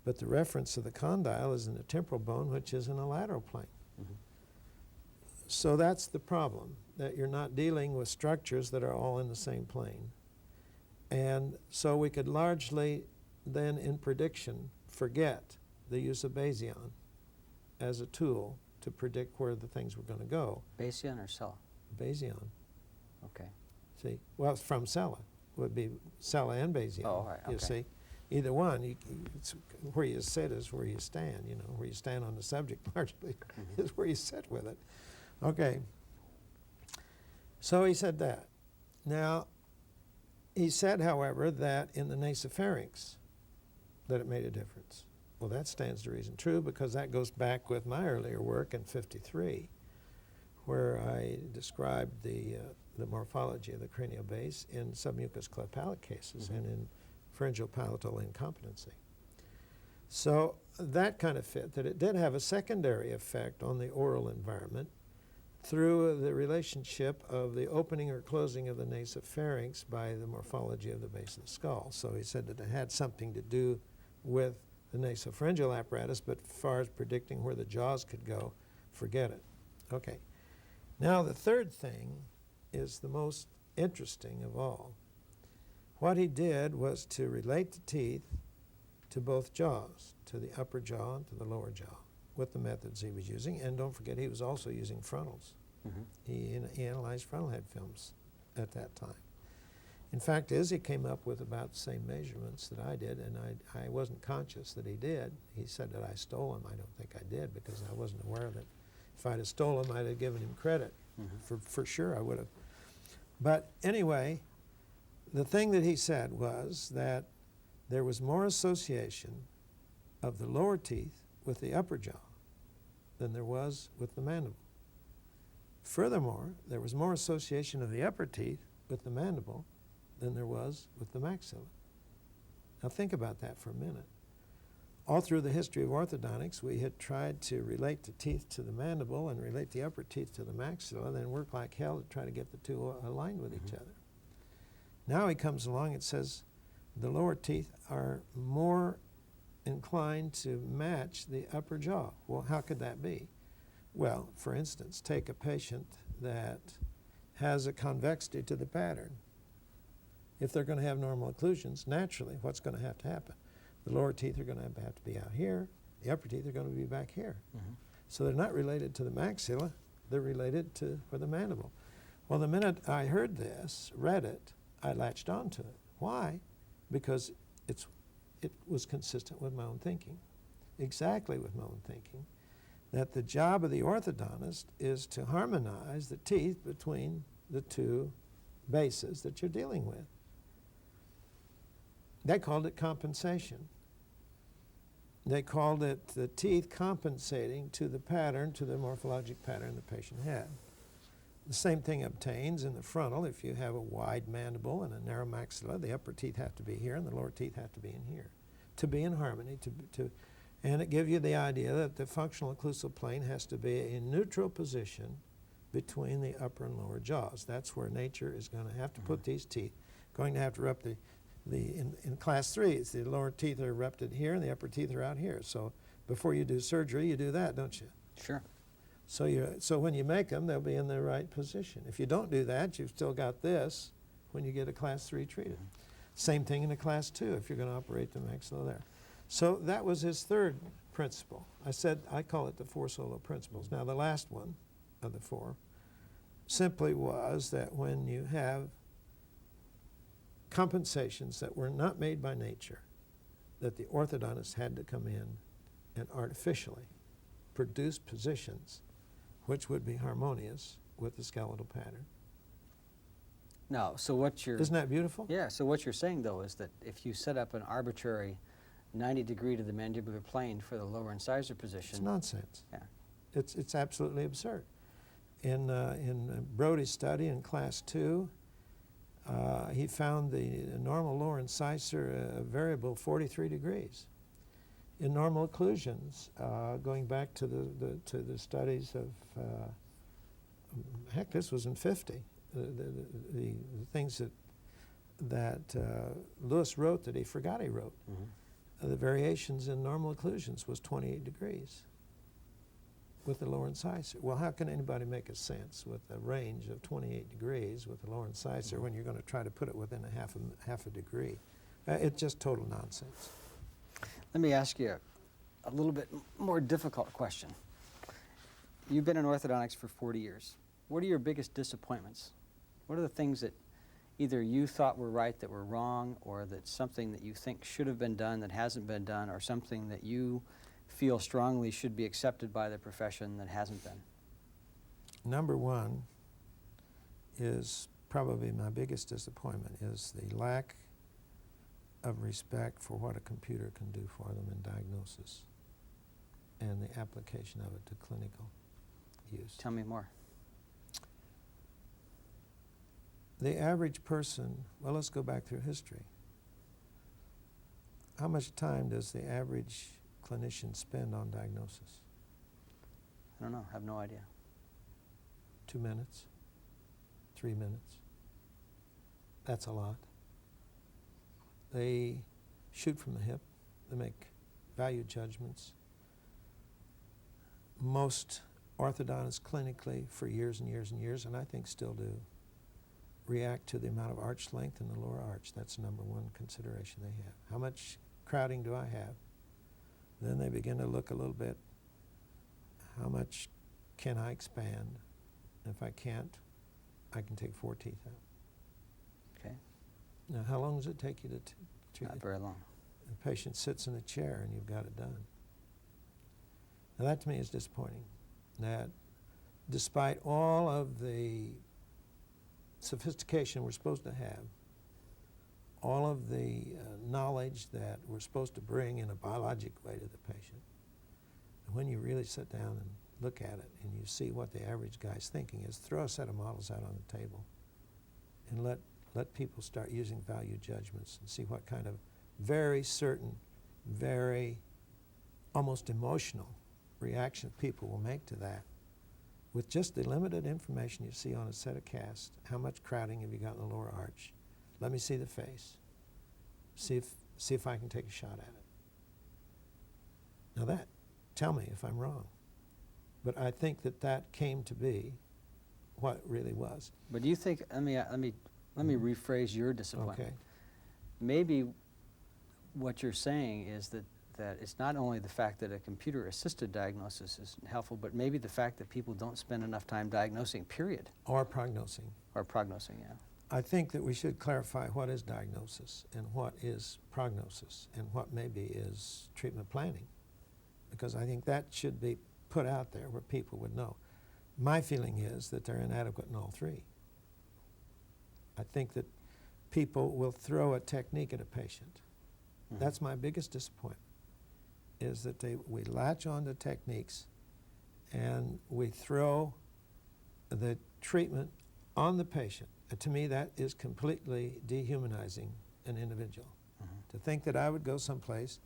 But the reference of the condyle is in the temporal bone, which is in a lateral plane. So that's the problem, that you're not dealing with structures that are all in the same plane. And so we could largely then, in prediction, forget the use of Bayesian as a tool to predict where the things were going to go. Bayesian or Sella? Bayesian. Okay. See, well, from Sella. Would be Sella and Bayesian. Oh, all right, You okay. see, either one, it's where you sit is where you stand. You know, where you stand on the subject largely is where you sit with it. Okay. So he said that. Now, he said, however, that in the nasopharynx, that it made a difference. Well, that stands to reason true, because that goes back with my earlier work in '53, where I described the morphology of the cranial base in submucous cleft palate cases and in pharyngeal palatal incompetency. So that kind of fit, that it did have a secondary effect on the oral environment through the relationship of the opening or closing of the nasopharynx by the morphology of the base of the skull. So he said that it had something to do with the nasopharyngeal apparatus, but as far as predicting where the jaws could go, forget it. Okay. Now the third thing is the most interesting of all. What he did was to relate the teeth to both jaws, to the upper jaw and to the lower jaw, with the methods he was using. And don't forget, he was also using frontals. He analyzed frontal head films at that time. In fact, Izzy came up with about the same measurements that I did, and I wasn't conscious that he did. He said that I stole them. I don't think I did, because I wasn't aware of it. If I'd have stolen them, I'd have given him credit. For sure I would have. But anyway, the thing that he said was that there was more association of the lower teeth with the upper jaw than there was with the mandible. Furthermore, there was more association of the upper teeth with the mandible than there was with the maxilla. Now think about that for a minute. All through the history of orthodontics, we had tried to relate the teeth to the mandible and relate the upper teeth to the maxilla, and then work like hell to try to get the two aligned with each other. Now he comes along and says the lower teeth are more inclined to match the upper jaw. Well, how could that be? Well, for instance, take a patient that has a convexity to the pattern. If they're going to have normal occlusions, naturally, what's going to happen? The lower teeth are going to have to be out here. The upper teeth are going to be back here. So they're not related to the maxilla. They're related to the mandible. Well, the minute I heard this, read it, I latched onto it. Why? Because it was consistent with my own thinking, exactly with my own thinking, that the job of the orthodontist is to harmonize the teeth between the two bases that you're dealing with. They called it compensation. They called it the teeth compensating to the pattern, to the morphologic pattern the patient had. The same thing obtains in the frontal. If you have a wide mandible and a narrow maxilla, the upper teeth have to be here and the lower teeth have to be in here to be in harmony. And it gives you the idea that the functional occlusal plane has to be a neutral position between the upper and lower jaws. That's where nature is going to have to put these teeth, going to have to rep in class 3, it's the lower teeth are erupted here and the upper teeth are out here. So before you do surgery, you do that, don't you? Sure. So when you make them, they'll be in the right position. If you don't do that, you've still got this when you get a class 3 treated. Same thing in a class 2 if you're going to operate the maxilla there. So that was his third principle. I call it the 4 Solo principles. Now the last one of the 4 simply was that when you have compensations that were not made by nature, that the orthodontist had to come in and artificially produce positions which would be harmonious with the skeletal pattern. No, so what you're... Isn't that beautiful? Yeah, so what you're saying, though, is that if you set up an arbitrary 90-degree to the mandibular plane for the lower incisor position... It's nonsense. Yeah. It's absolutely absurd. In Brodie's study in class 2, he found the normal lower incisor variable 43 degrees. In normal occlusions, going back to the studies of, heck, this was in 50, the things that Lewis wrote that he forgot he wrote. Mm-hmm. The variations in normal occlusions was 28 degrees with the lower incisor. Well, how can anybody make a sense with a range of 28 degrees with the lower incisor when you're going to try to put it within half a degree? It's just total nonsense. Let me ask you a little bit more difficult question. You've been in orthodontics for 40 years. What are your biggest disappointments? What are the things that either you thought were right that were wrong, or that's something that you think should have been done that hasn't been done, or something that you feel strongly should be accepted by the profession that hasn't been? Number one is probably my biggest disappointment, is the lack of respect for what a computer can do for them in diagnosis and the application of it to clinical use. Tell me more. The average person, well, let's go back through history. How much time does the average clinician spend on diagnosis? I don't know. I have no idea. 2 minutes? 3 minutes? That's a lot. They shoot from the hip. They make value judgments. Most orthodontists clinically for years and years and years, and I think still do, react to the amount of arch length in the lower arch. That's the number one consideration they have. How much crowding do I have? Then they begin to look a little bit, how much can I expand? If I can't, I can take 4 teeth out. Okay. Now, how long does it take you to treat Not it? very long. The patient sits in a chair and you've got it done. Now, that to me is disappointing, that despite all of the sophistication we're supposed to have, all of the knowledge that we're supposed to bring in a biologic way to the patient, and when you really sit down and look at it and you see what the average guy's thinking is, throw a set of models out on the table and let people start using value judgments and see what kind of very certain, very almost emotional reaction people will make to that. With just the limited information you see on a set of casts, how much crowding have you got in the lower arch? Let me see the face. See if I can take a shot at it. Now tell me if I'm wrong. But I think that came to be what it really was. But do you think, let me rephrase your disappointment. Okay. Maybe what you're saying is that it's not only the fact that a computer-assisted diagnosis is helpful, but maybe the fact that people don't spend enough time diagnosing, period. Or prognosing. Or prognosing, yeah. I think that we should clarify what is diagnosis and what is prognosis and what maybe is treatment planning, because I think that should be put out there where people would know. My feeling is that they're inadequate in all three. I think that people will throw a technique at a patient. Mm-hmm. That's my biggest disappointment, is that we latch on to techniques and we throw the treatment on the patient. And to me, that is completely dehumanizing an individual. Mm-hmm. To think that I would go someplace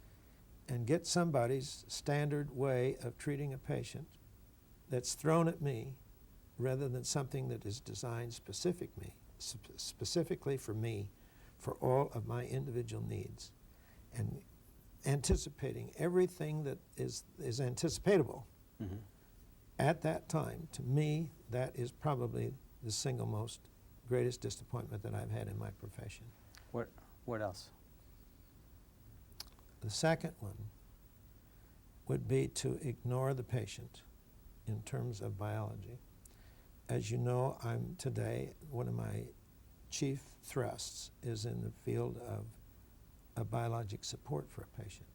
and get somebody's standard way of treating a patient that's thrown at me rather than something that is designed specifically for me, for all of my individual needs, and anticipating everything that is anticipatable. Mm-hmm. At that time, to me, that is probably the single most greatest disappointment that I've had in my profession. What else? The second one would be to ignore the patient in terms of biology. As you know, I'm today, one of my chief thrusts is in the field of a biologic support for a patient.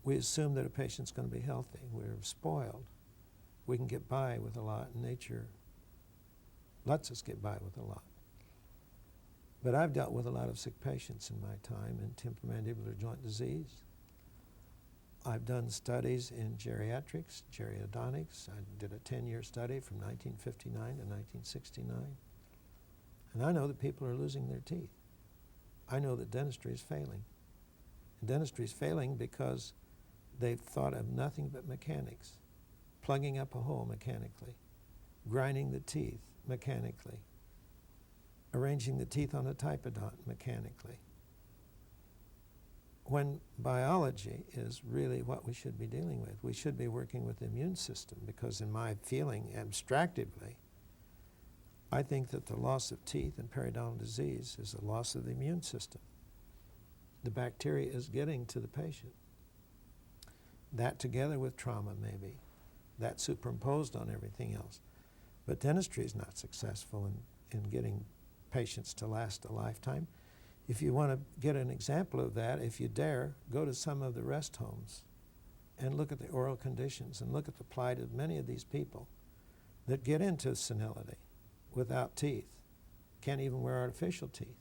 We assume that a patient's going to be healthy. We're spoiled. We can get by with a lot, and nature lets us get by with a lot. But I've dealt with a lot of sick patients in my time in temporomandibular joint disease. I've done studies in geriatrics, geriodontics. I did a 10-year study from 1959 to 1969. And I know that people are losing their teeth. I know that dentistry is failing. And dentistry is failing because they've thought of nothing but mechanics. Plugging up a hole mechanically, grinding the teeth mechanically, arranging the teeth on a typodont mechanically. When biology is really what we should be dealing with. We should be working with the immune system, because in my feeling, abstractively, I think that the loss of teeth in periodontal disease is a loss of the immune system. The bacteria is getting to the patient. That together with trauma, maybe. That superimposed on everything else. But dentistry is not successful in getting patients to last a lifetime. If you want to get an example of that, if you dare, go to some of the rest homes and look at the oral conditions and look at the plight of many of these people that get into senility without teeth, can't even wear artificial teeth.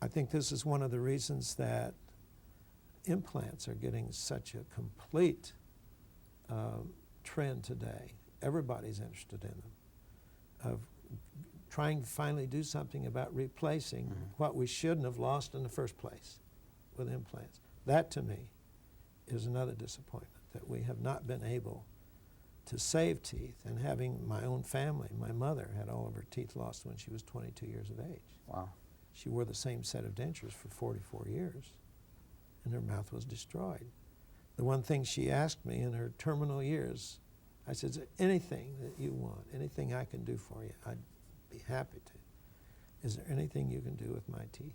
I think this is one of the reasons that implants are getting such a complete trend today. Everybody's interested in them, of trying to finally do something about replacing what we shouldn't have lost in the first place with implants. That, to me, is another disappointment, that we have not been able to save teeth. And having my own family, my mother had all of her teeth lost when she was 22 years of age. Wow. She wore the same set of dentures for 44 years, and her mouth was destroyed. The one thing she asked me in her terminal years, I said, is there anything that you want, anything I can do for you? I'd be happy to. Is there anything you can do with my teeth?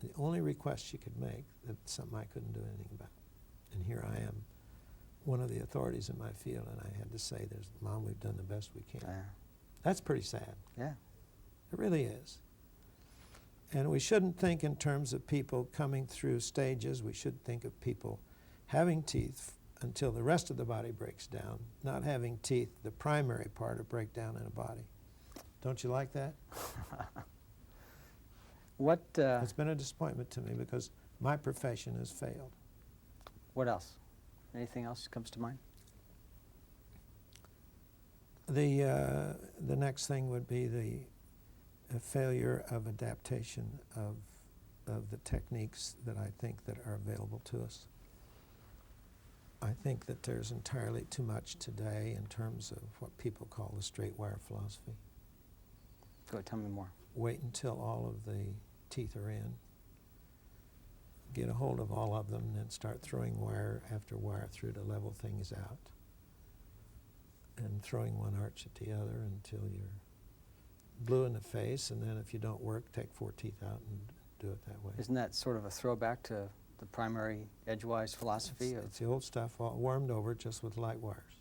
The only request she could make, that's something I couldn't do anything about. And here I am, one of the authorities in my field, and I had to say, Mom, we've done the best we can. That's pretty sad. Yeah. It really is. And we shouldn't think in terms of people coming through stages. We should think of people having teeth until the rest of the body breaks down, not having teeth, the primary part of breakdown in a body. Don't you like that? What? It's been a disappointment to me because my profession has failed. What else? Anything else comes to mind? The next thing would be the failure of adaptation of the techniques that I think that are available to us. I think that there's entirely too much today in terms of what people call the straight wire philosophy. Go ahead, tell me more. Wait until all of the teeth are in, get a hold of all of them, and then start throwing wire after wire through to level things out, and throwing one arch at the other until you're blue in the face, and then if you don't work, take 4 teeth out and do it that way. Isn't that sort of a throwback to the primary edgewise philosophy? It's the old stuff all warmed over just with light wires.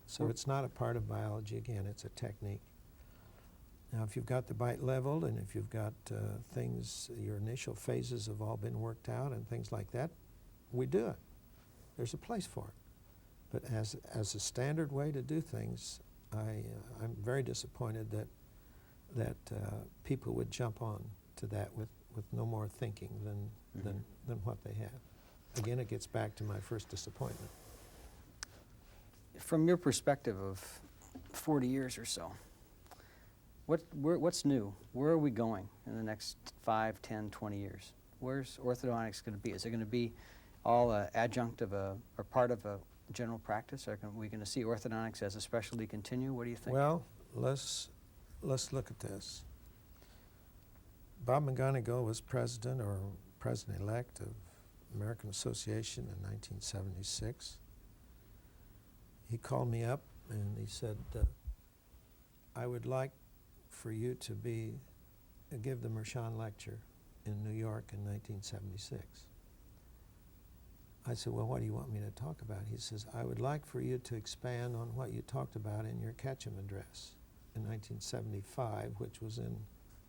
So it's not a part of biology. Again, it's a technique. Now, if you've got the bite leveled and if you've got things, your initial phases have all been worked out and things like that, we do it. There's a place for it. But as a standard way to do things, I'm very disappointed that people would jump on to that with no more thinking than what they have. Again, it gets back to my first disappointment. From your perspective of 40 years or so, what's new? Where are we going in the next 5, 10, 20 years? Where's orthodontics going to be? Is it going to be all adjunct of or part of a general practice? Are we going to see orthodontics as a specialty continue? What do you think? Well, let's look at this. Bob McGonigal was president or president-elect of American Association in 1976. He called me up and he said, I would like for you to give the Mershon lecture in New York in 1976. I said, well, what do you want me to talk about? He says, I would like for you to expand on what you talked about in your Ketchum address in 1975, which was in,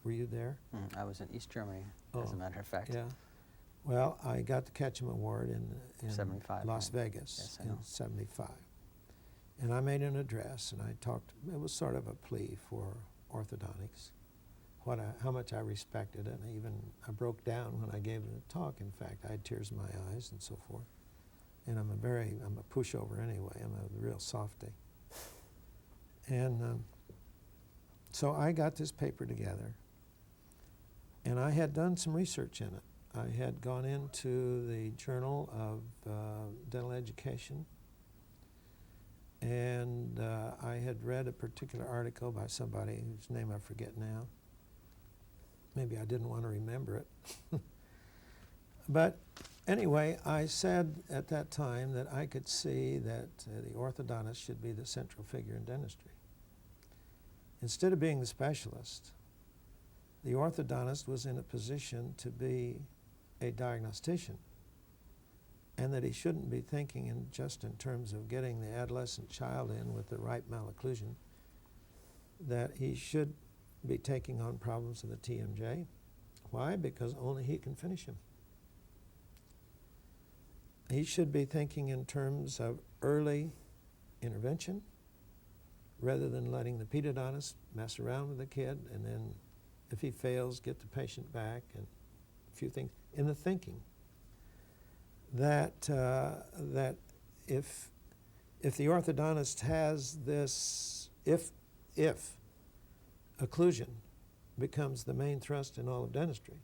were you there? I was in East Germany, as a matter of fact. Yeah. Well, I got the Ketchum Award in 75, Las right? Vegas Yes, I in know. 75. And I made an address, and I talked, it was sort of a plea for orthodontics, how much I respected it, and I broke down when I gave the talk. In fact, I had tears in my eyes and so forth. And I'm a pushover anyway. I'm a real softy. And so I got this paper together, and I had done some research in it. I had gone into the Journal of Dental Education, and I had read a particular article by somebody whose name I forget now. Maybe I didn't want to remember it. But anyway, I said at that time that I could see that the orthodontist should be the central figure in dentistry. Instead of being the specialist, the orthodontist was in a position to be a diagnostician, and that he shouldn't be thinking just in terms of getting the adolescent child in with the right malocclusion, that he should be taking on problems of the TMJ. Why? Because only he can finish him. He should be thinking in terms of early intervention rather than letting the pedodontist mess around with the kid, and then if he fails, get the patient back, and a few things in the thinking. That if the orthodontist has this, if occlusion becomes the main thrust in all of dentistry,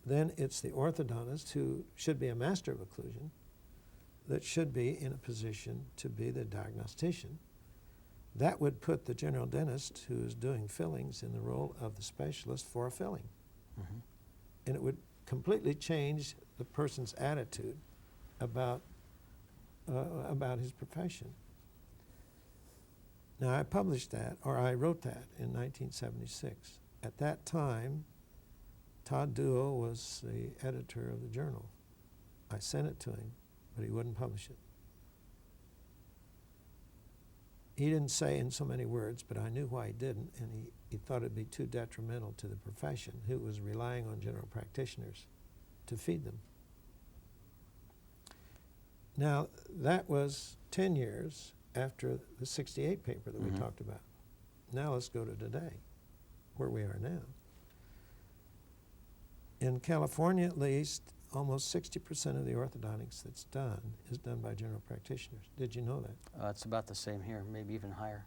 then it's the orthodontist, who should be a master of occlusion, that should be in a position to be the diagnostician. That would put the general dentist who is doing fillings in the role of the specialist for a filling. Mm-hmm. And it would completely change the person's attitude about his profession. Now, I published that, or I wrote that in 1976. At that time, Todd Duo was the editor of the journal. I sent it to him, but he wouldn't publish it. He didn't say in so many words, but I knew why he didn't, and he thought it'd be too detrimental to the profession, who was relying on general practitioners to feed them. Now, that was 10 years after the 68 paper that we talked about. Now let's go to today, where we are now. In California, at least, almost 60% of the orthodontics that's done is done by general practitioners. Did you know that? It's about the same here, maybe even higher.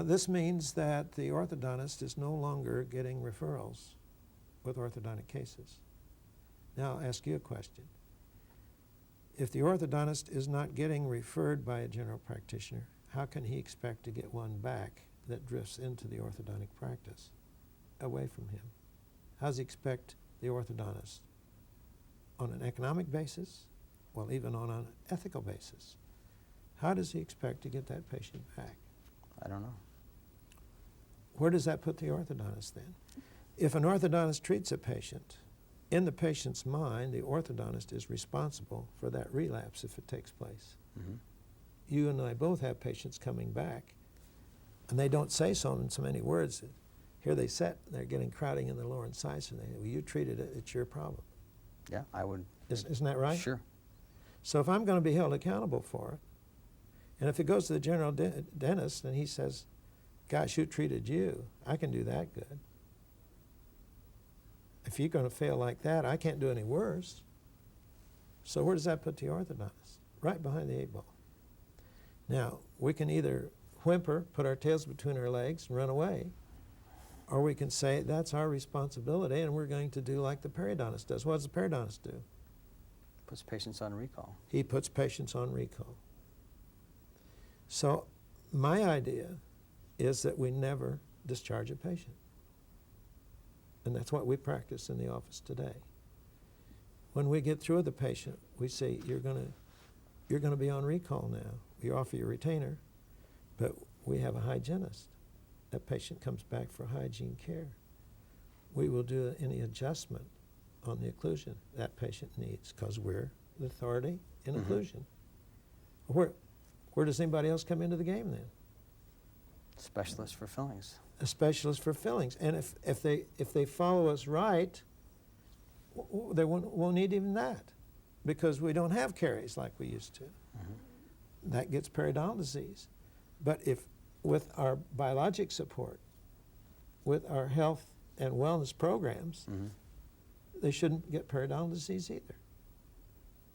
This means that the orthodontist is no longer getting referrals with orthodontic cases. Now, I'll ask you a question. If the orthodontist is not getting referred by a general practitioner, how can he expect to get one back that drifts into the orthodontic practice away from him? How does he expect the orthodontist, on an economic basis, well, even on an ethical basis, how does he expect to get that patient back? I don't know. Where does that put the orthodontist then? If an orthodontist treats a patient, in the patient's mind, the orthodontist is responsible for that relapse if it takes place. Mm-hmm. You and I both have patients coming back, and they don't say so in so many words. Here they sit, they're getting crowding in the lower incisor, and they say, well, you treated it, it's your problem. Yeah, I would. Isn't that right? Sure. So if I'm going to be held accountable for it, and if it goes to the general dentist and he says, gosh, who treated you? I can do that good. If you're going to fail like that, I can't do any worse. So where does that put the orthodontist? Right behind the 8 ball. Now, we can either whimper, put our tails between our legs and run away, or we can say that's our responsibility and we're going to do like the periodontist does. What does the periodontist do? Puts patients on recall. He puts patients on recall. So my idea is that we never discharge a patient. And that's what we practice in the office today. When we get through with the patient, we say, you're going to be on recall now. We offer you a retainer, but we have a hygienist. That patient comes back for hygiene care. We will do any adjustment on the occlusion that patient needs, because we're the authority in occlusion. Where does anybody else come into the game then? Specialist for fillings. A specialist for fillings. And if they follow us right, they won't need even that, because we don't have caries like we used to. Mm-hmm. That gets periodontal disease. But if with our biologic support, with our health and wellness programs, Mm-hmm. they shouldn't get periodontal disease either.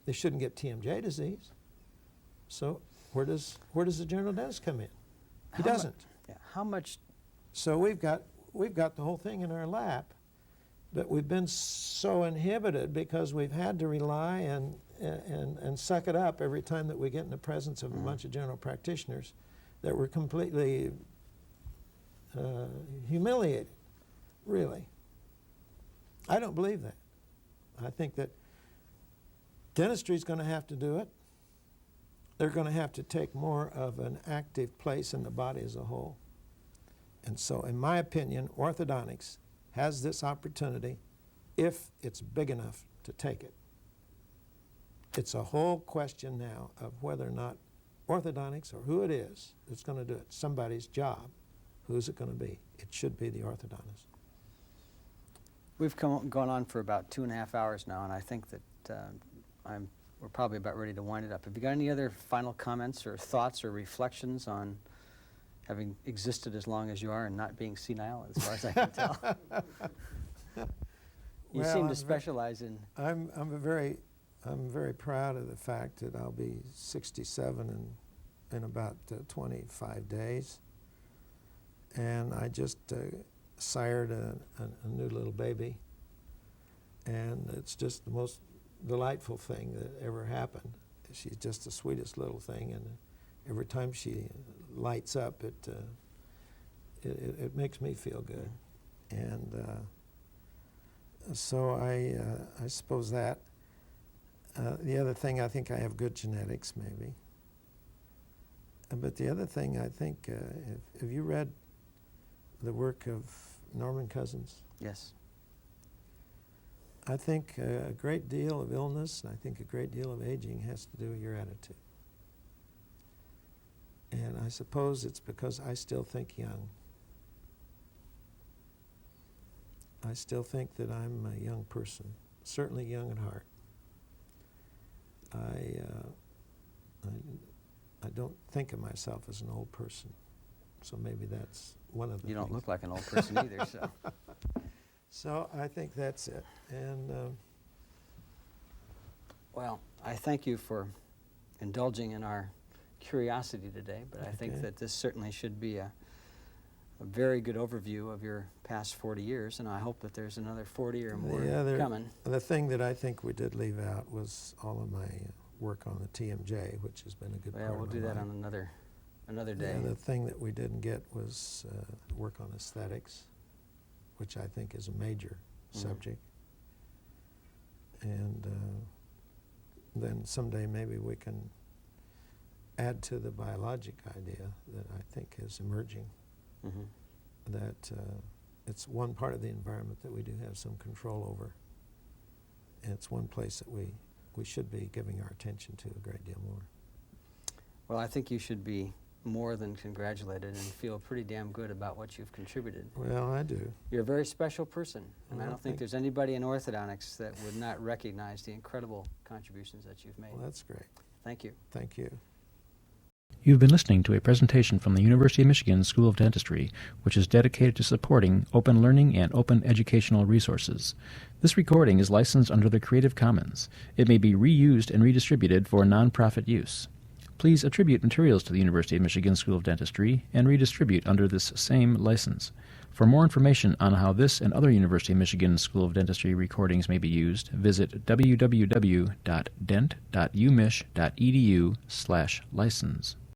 They shouldn't get TMJ disease. So where does the general dentist come in? He doesn't. How much? So we've got the whole thing in our lap, but we've been so inhibited because we've had to rely and suck it up every time that we get in the presence of a bunch of general practitioners, that we're completely humiliated, really. I don't believe that. I think that dentistry is going to have to do it. They're going to have to take more of an active place in the body as a whole. And so, in my opinion, orthodontics has this opportunity if it's big enough to take it. It's a whole question now of whether or not orthodontics, or who it is that's going to do it, somebody's job. Who's it going to be? It should be the orthodontist. We've gone on for about 2.5 hours now, and I think that we're probably about ready to wind it up. Have you got any other final comments or thoughts or reflections on having existed as long as you are and not being senile, as far as I can tell? You seem to specialize in... I'm very proud of the fact that I'll be 67 in about 25 days. And I just sired a new little baby. And it's just the most delightful thing that ever happened. She's just the sweetest little thing, and every time she lights up, it makes me feel good. And so I suppose that. The other thing, I think I have good genetics, maybe. But the other thing, I think, have you read the work of Norman Cousins? Yes. I think a great deal of illness, and I think a great deal of aging has to do with your attitude. And I suppose it's because I still think young. I still think that I'm a young person, certainly young at heart. I don't think of myself as an old person, so maybe that's one of the You don't things. look like an old person either, so... So I think that's it. And Well, I thank you for indulging in our curiosity today, but I think that this certainly should be a very good overview of your past 40 years, and I hope that there's another 40 or more coming. The thing that I think we did leave out was all of my work on the TMJ, which has been a good part of my life. We'll do that on another day. The thing that we didn't get was work on aesthetics, which I think is a major subject. And then someday maybe we can add to the biologic idea that I think is emerging, that it's one part of the environment that we do have some control over. And it's one place that we should be giving our attention to a great deal more. Well, I think you should be more than congratulated and feel pretty damn good about what you've contributed. Well, I do. You're a very special person, and Well, I don't think there's anybody in orthodontics that would not recognize the incredible contributions that you've made. Well, that's great. Thank you. Thank you. You've been listening to a presentation from the University of Michigan School of Dentistry, which is dedicated to supporting open learning and open educational resources. This recording is licensed under the Creative Commons. It may be reused and redistributed for nonprofit use. Please attribute materials to the University of Michigan School of Dentistry and redistribute under this same license. For more information on how this and other University of Michigan School of Dentistry recordings may be used, visit www.dent.umich.edu/license.